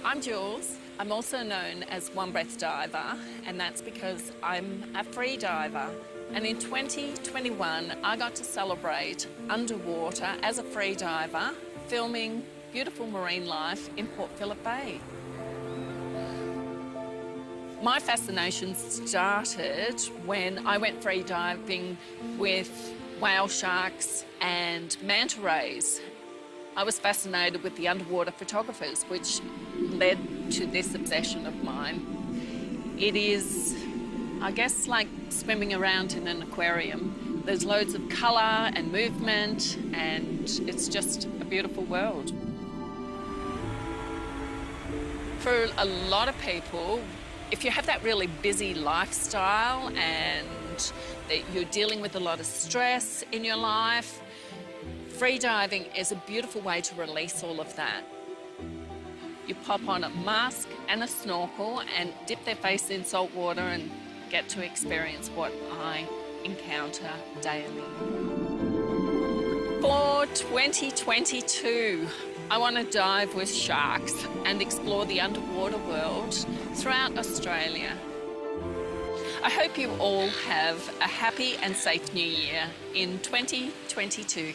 I'm Jules. I'm also known as One Breath Diver, and that's because I'm a free diver. And in 2021, I got to celebrate underwater as a free diver, filming beautiful marine life in Port Phillip Bay. My fascination started when I went free diving with whale sharks and manta rays. I was fascinated with the underwater photographers, which led to this obsession of mine. It is, I guess, like swimming around in an aquarium. There's loads of colour and movement, and it's just a beautiful world. For a lot of people, if you have that really busy lifestyle and that you're dealing with a lot of stress in your life, freediving is a beautiful way to release all of that. You pop on a mask and a snorkel and dip their face in salt water and get to experience what I encounter daily. For 2022, I want to dive with sharks and explore the underwater world throughout Australia. I hope you all have a happy and safe new year in 2022.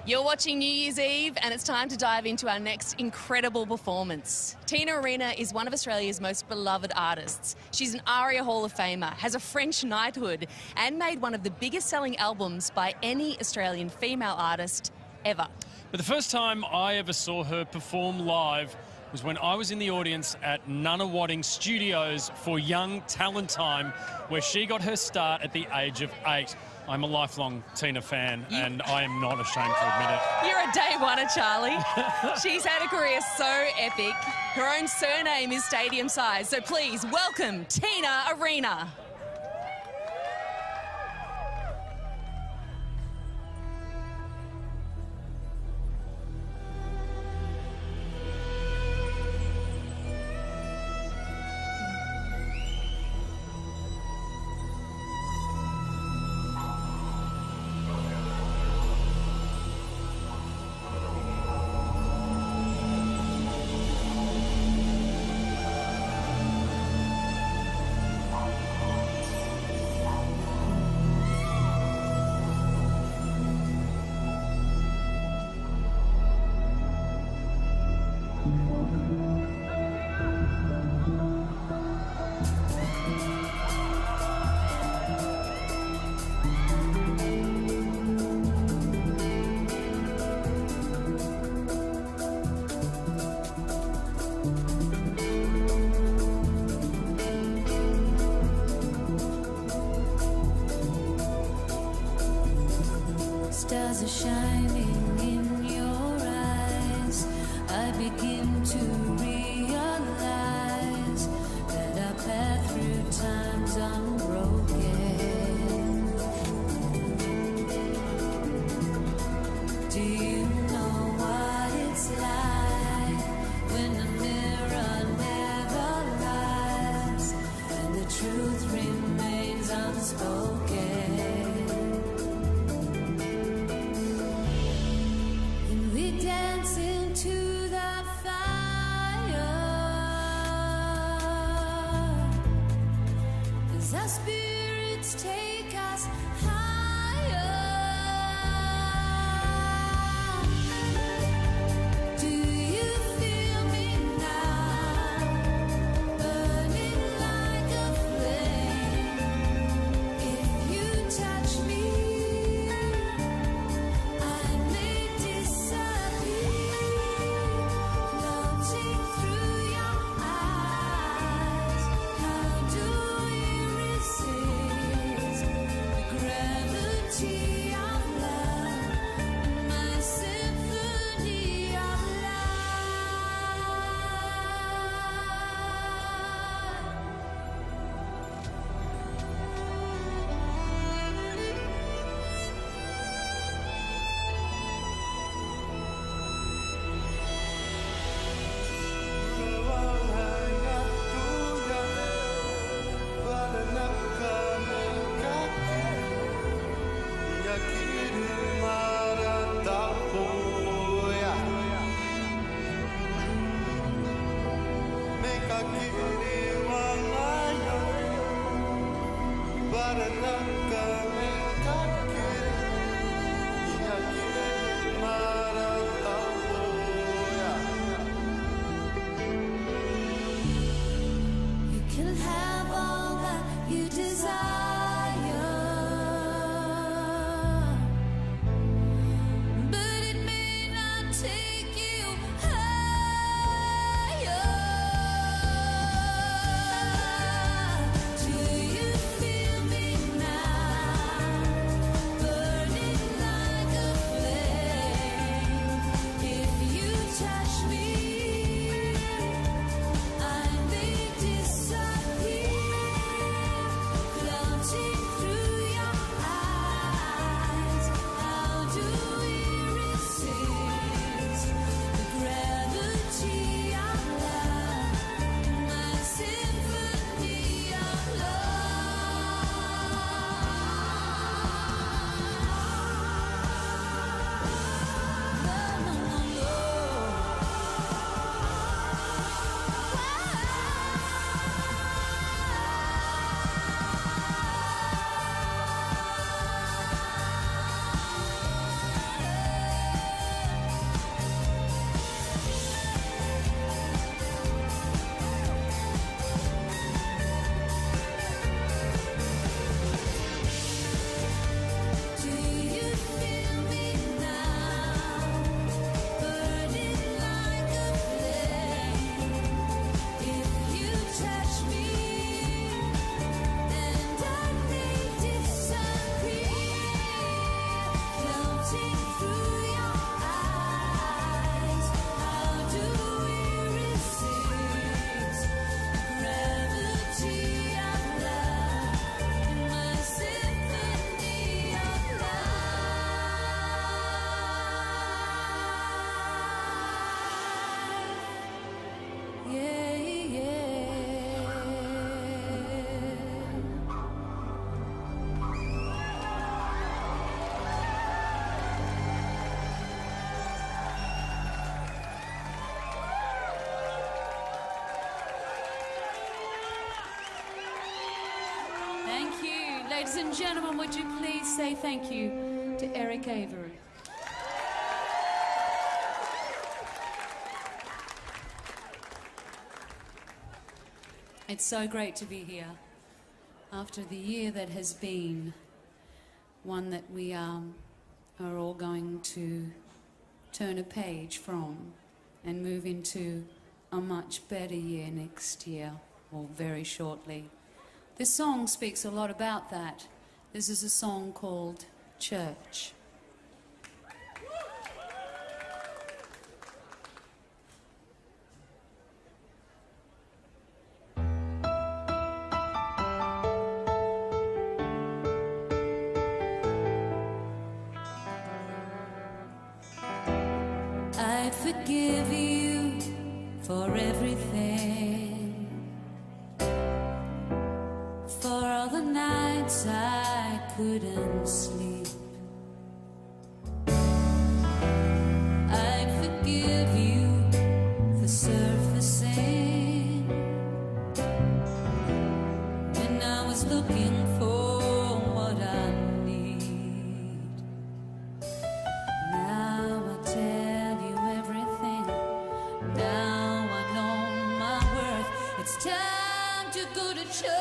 You're watching New Year's Eve, and it's time to dive into our next incredible performance. Tyne Arena is one of Australia's most beloved artists. She's an ARIA Hall of Famer, has a French knighthood, and made one of the biggest selling albums by any Australian female artist ever. But the first time I ever saw her perform live was when I was in the audience at Nunawading Studios for Young Talent Time, where she got her start at the age of 8. I'm a lifelong Tyne fan, and I am not ashamed to admit it. You're a day oneer, Charlie. She's had a career so epic. Her own surname is stadium size, so please welcome Tyne Arena. Stars are shining in your eyes. I begin to realize that our path through time's unbroken. Do you know what it's like when the mirror never lies and the truth remains unspoken? Dance into the fire as our spirits take us higher. Do you feel me now, burning like a flame? If you touch me, I may disappear. Through your eyes, how do we resist You can have all that you desire, but it may not take you higher. Do you feel me now, burning like a flame? If you touch me, I may disappear, floating through your eyes. How do we resist the gravity of love, my symphony of Do you feel me now, burning like a flame? If you touch me, and I may disappear, floating through your eyes. How do we resist gravity of love, my symphony of love? Yeah, yeah. Thank you. Ladies and gentlemen, would you please say thank you to Eric Avery? It's so great to be here after the year that has been, one that we are all going to turn a page from and move into a much better year next year, or very shortly. This song speaks a lot about that. This is a song called Church. I forgive you for everything, for all the nights I couldn't sleep. I forgive you for surfacing when I was looking for what I need. Now I tell you everything. Now I know my worth. It's time to go to church.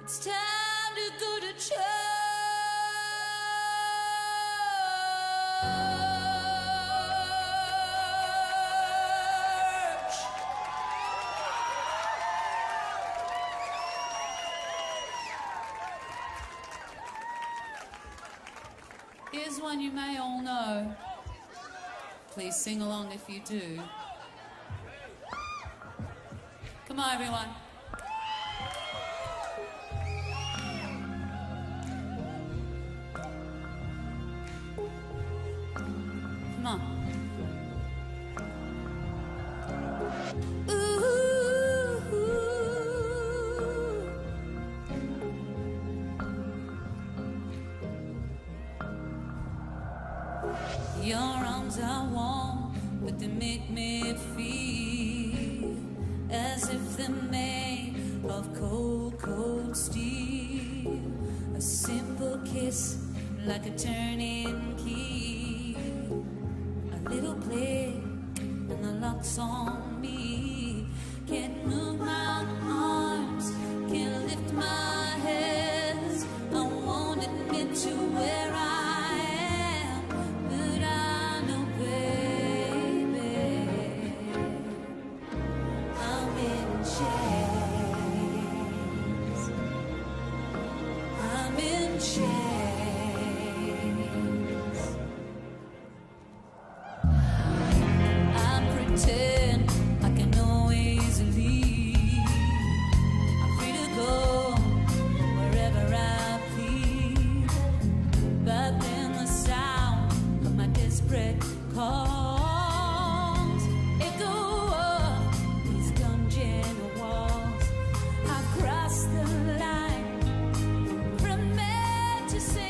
It's time to go to church. Here's one you may all know. Please sing along if you do. Come on, everyone. Come on. Your arms are warm, but they make me feel as if they're made of cold, cold steel. A simple kiss like a turning key. A little play and the lock's on me. Can't move my arms, can't lift my hands. I won't admit to where I am, but I know, baby, I'm in chains. I'm in chains. I pretend I can always leave. I'm free to go wherever I please. But then the sound of my desperate calls echo up these dungeon walls. I've crossed the line from man to sin.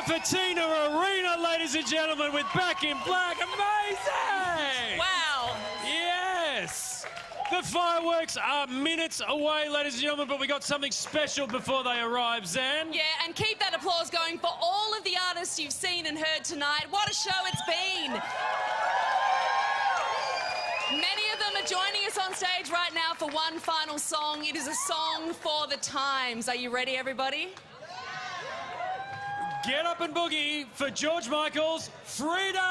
for Tyne Arena, ladies and gentlemen, with Back in Black. Amazing! Wow. Yes! The fireworks are minutes away, ladies and gentlemen, but we got something special before they arrive, Zan. Yeah, and keep that applause going for all of the artists you've seen and heard tonight. What a show it's been. Many of them are joining us on stage right now for one final song. It is a song for the times. Are you ready, everybody? Get up and boogie for George Michael's Freedom!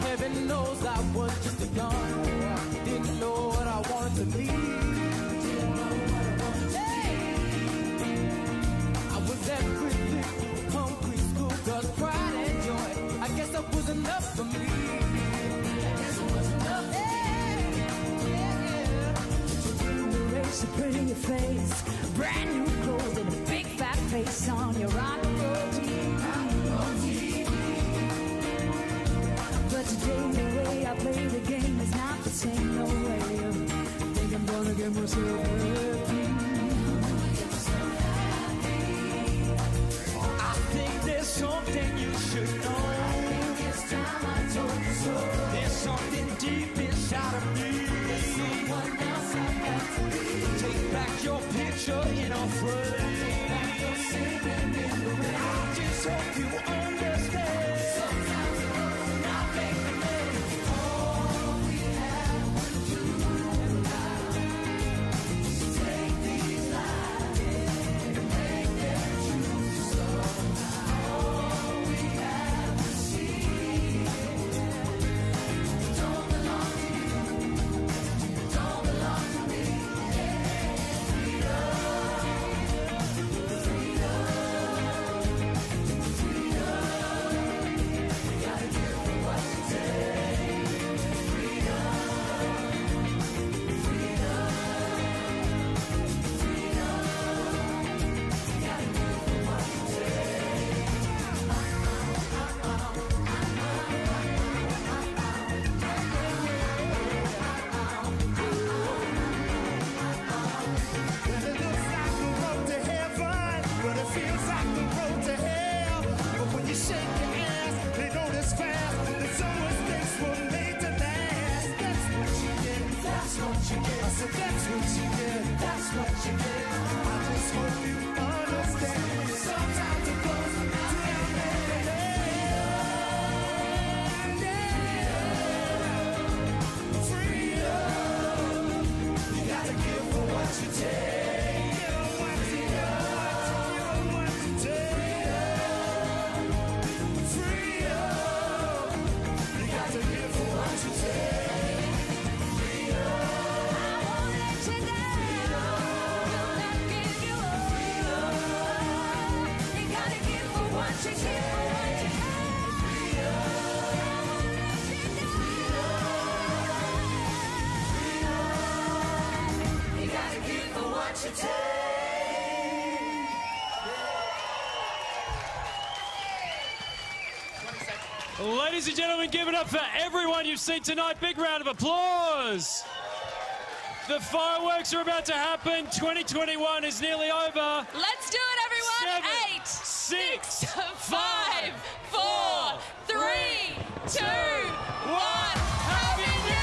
Heaven knows I was just a young boy. Didn't know what I wanted to be. I was everything from hungry school, girls, pride and joy. I guess that was enough for me. Erase a pretty face, brand new clothes and a big fat face on your rock and roll TV. But today the way I play the game is not the same, no way. I think I'm gonna get myself happy. I think there's something you should know. It's time I told you so. There's something deep inside of me. There's someone else I got to be. Take back your picture in a frame. Take back your singing in the rain. I just hope you understand. Sometimes it does not make the man. All we have to do is take these lives and make them true. Somehow all we have to see don't belong to you, don't belong to me. Ladies and gentlemen, give it up for everyone you've seen tonight. Big round of applause. The fireworks are about to happen. 2021 is nearly over. Let's do it, everyone. 7, 8, 6, 5, 4, 3, 2, 1. Happy New Year!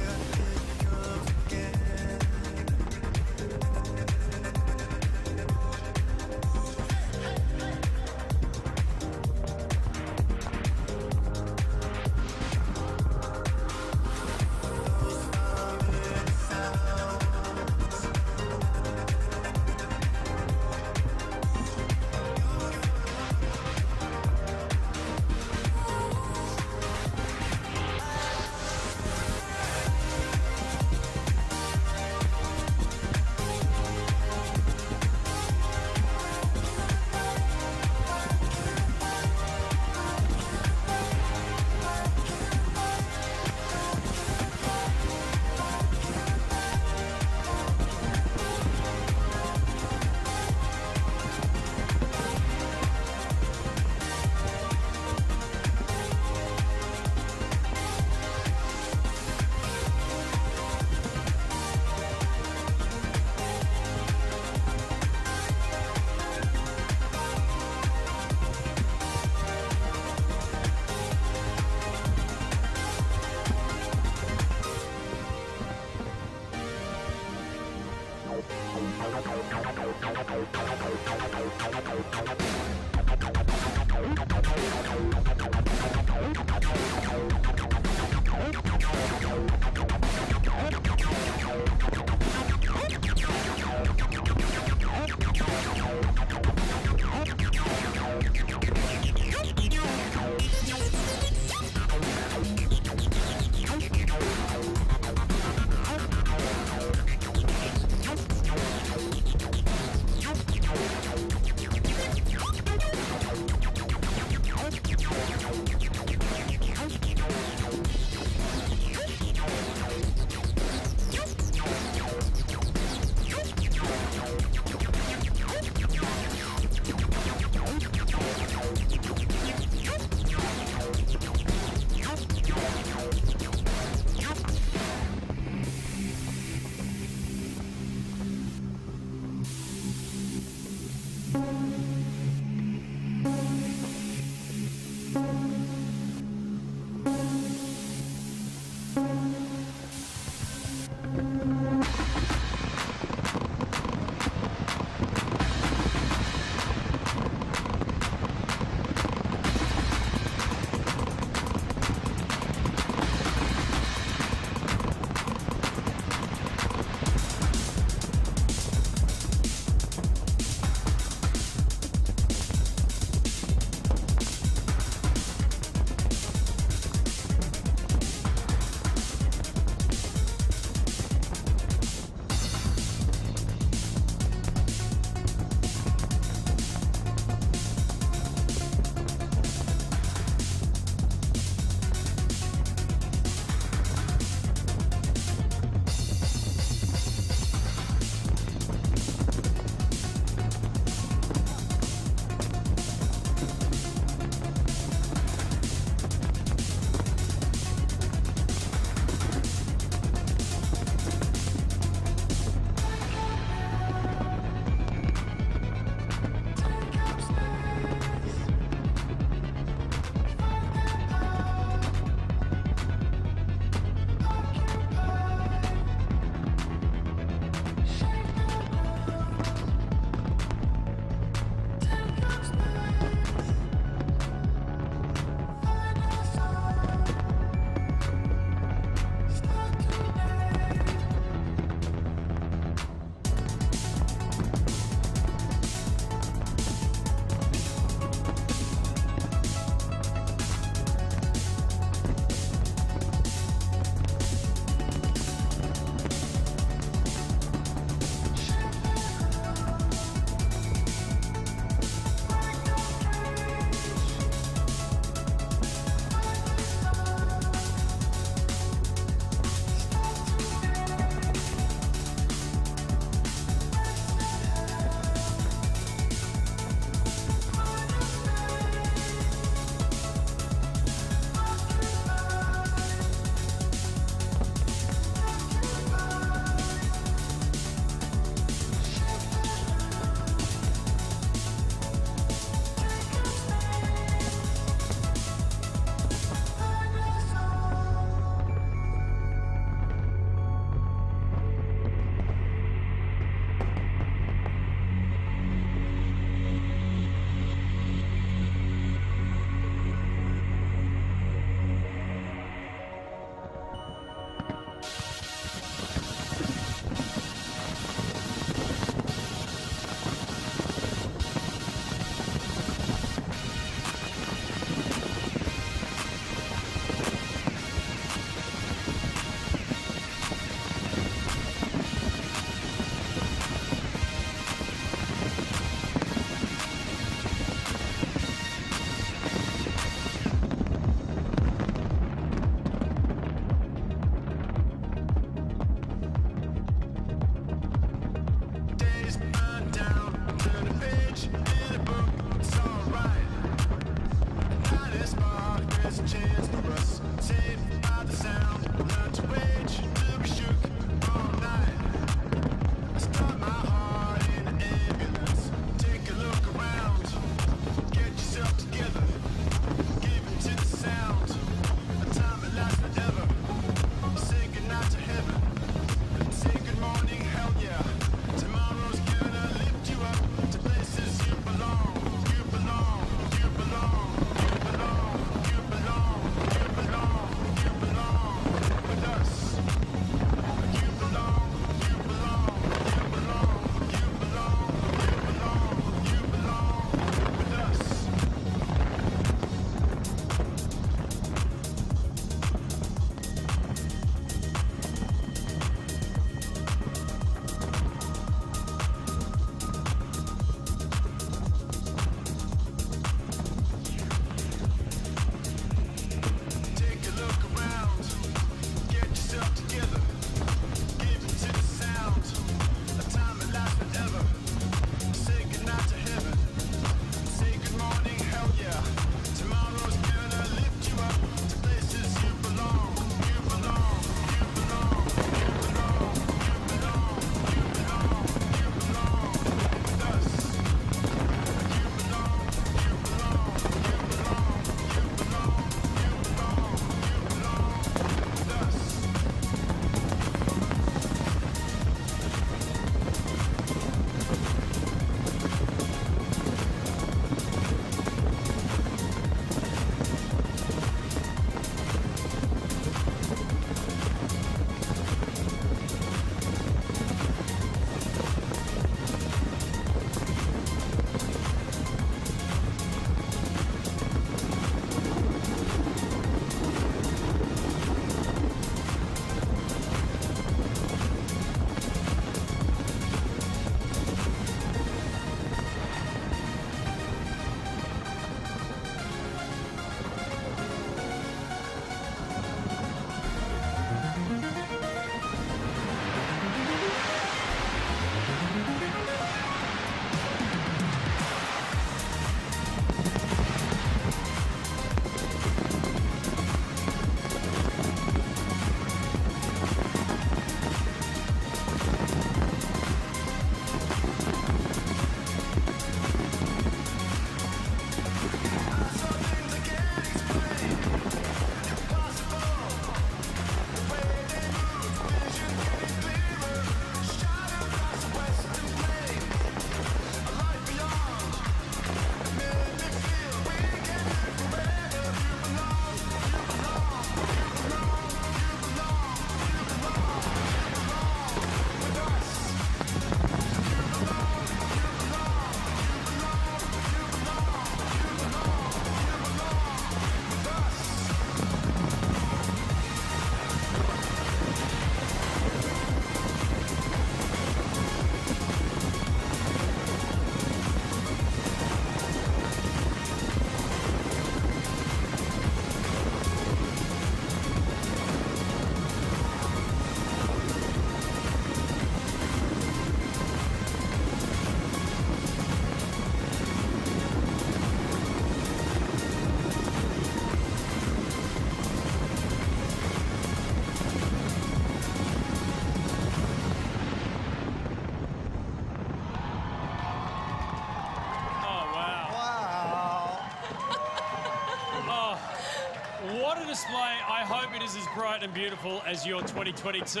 bright and beautiful as your 2022.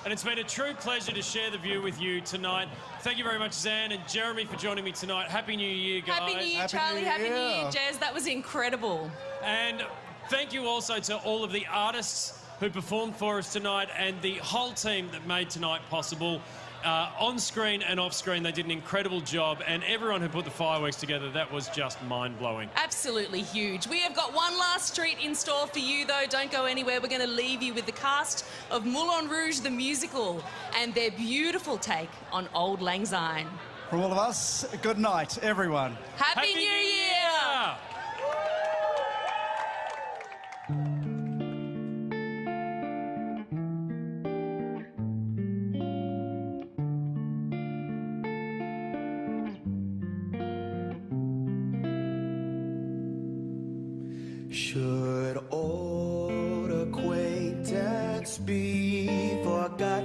And it's been a true pleasure to share the view with you tonight. Thank you very much, Zan and Jeremy, for joining me tonight. Happy New Year, guys. Happy New Year, Charlie. Happy New Year, Jez. That was incredible. And thank you also to all of the artists who performed for us tonight and the whole team that made tonight possible. On screen and off screen, they did an incredible job, and everyone who put the fireworks together, that was just mind-blowing. Absolutely huge. We have got one last treat in store for you, though. Don't go anywhere. We're going to leave you with the cast of Moulin Rouge, the musical, and their beautiful take on Old Lang Syne. From all of us, good night, everyone. Happy New Year! Should old acquaintance be forgot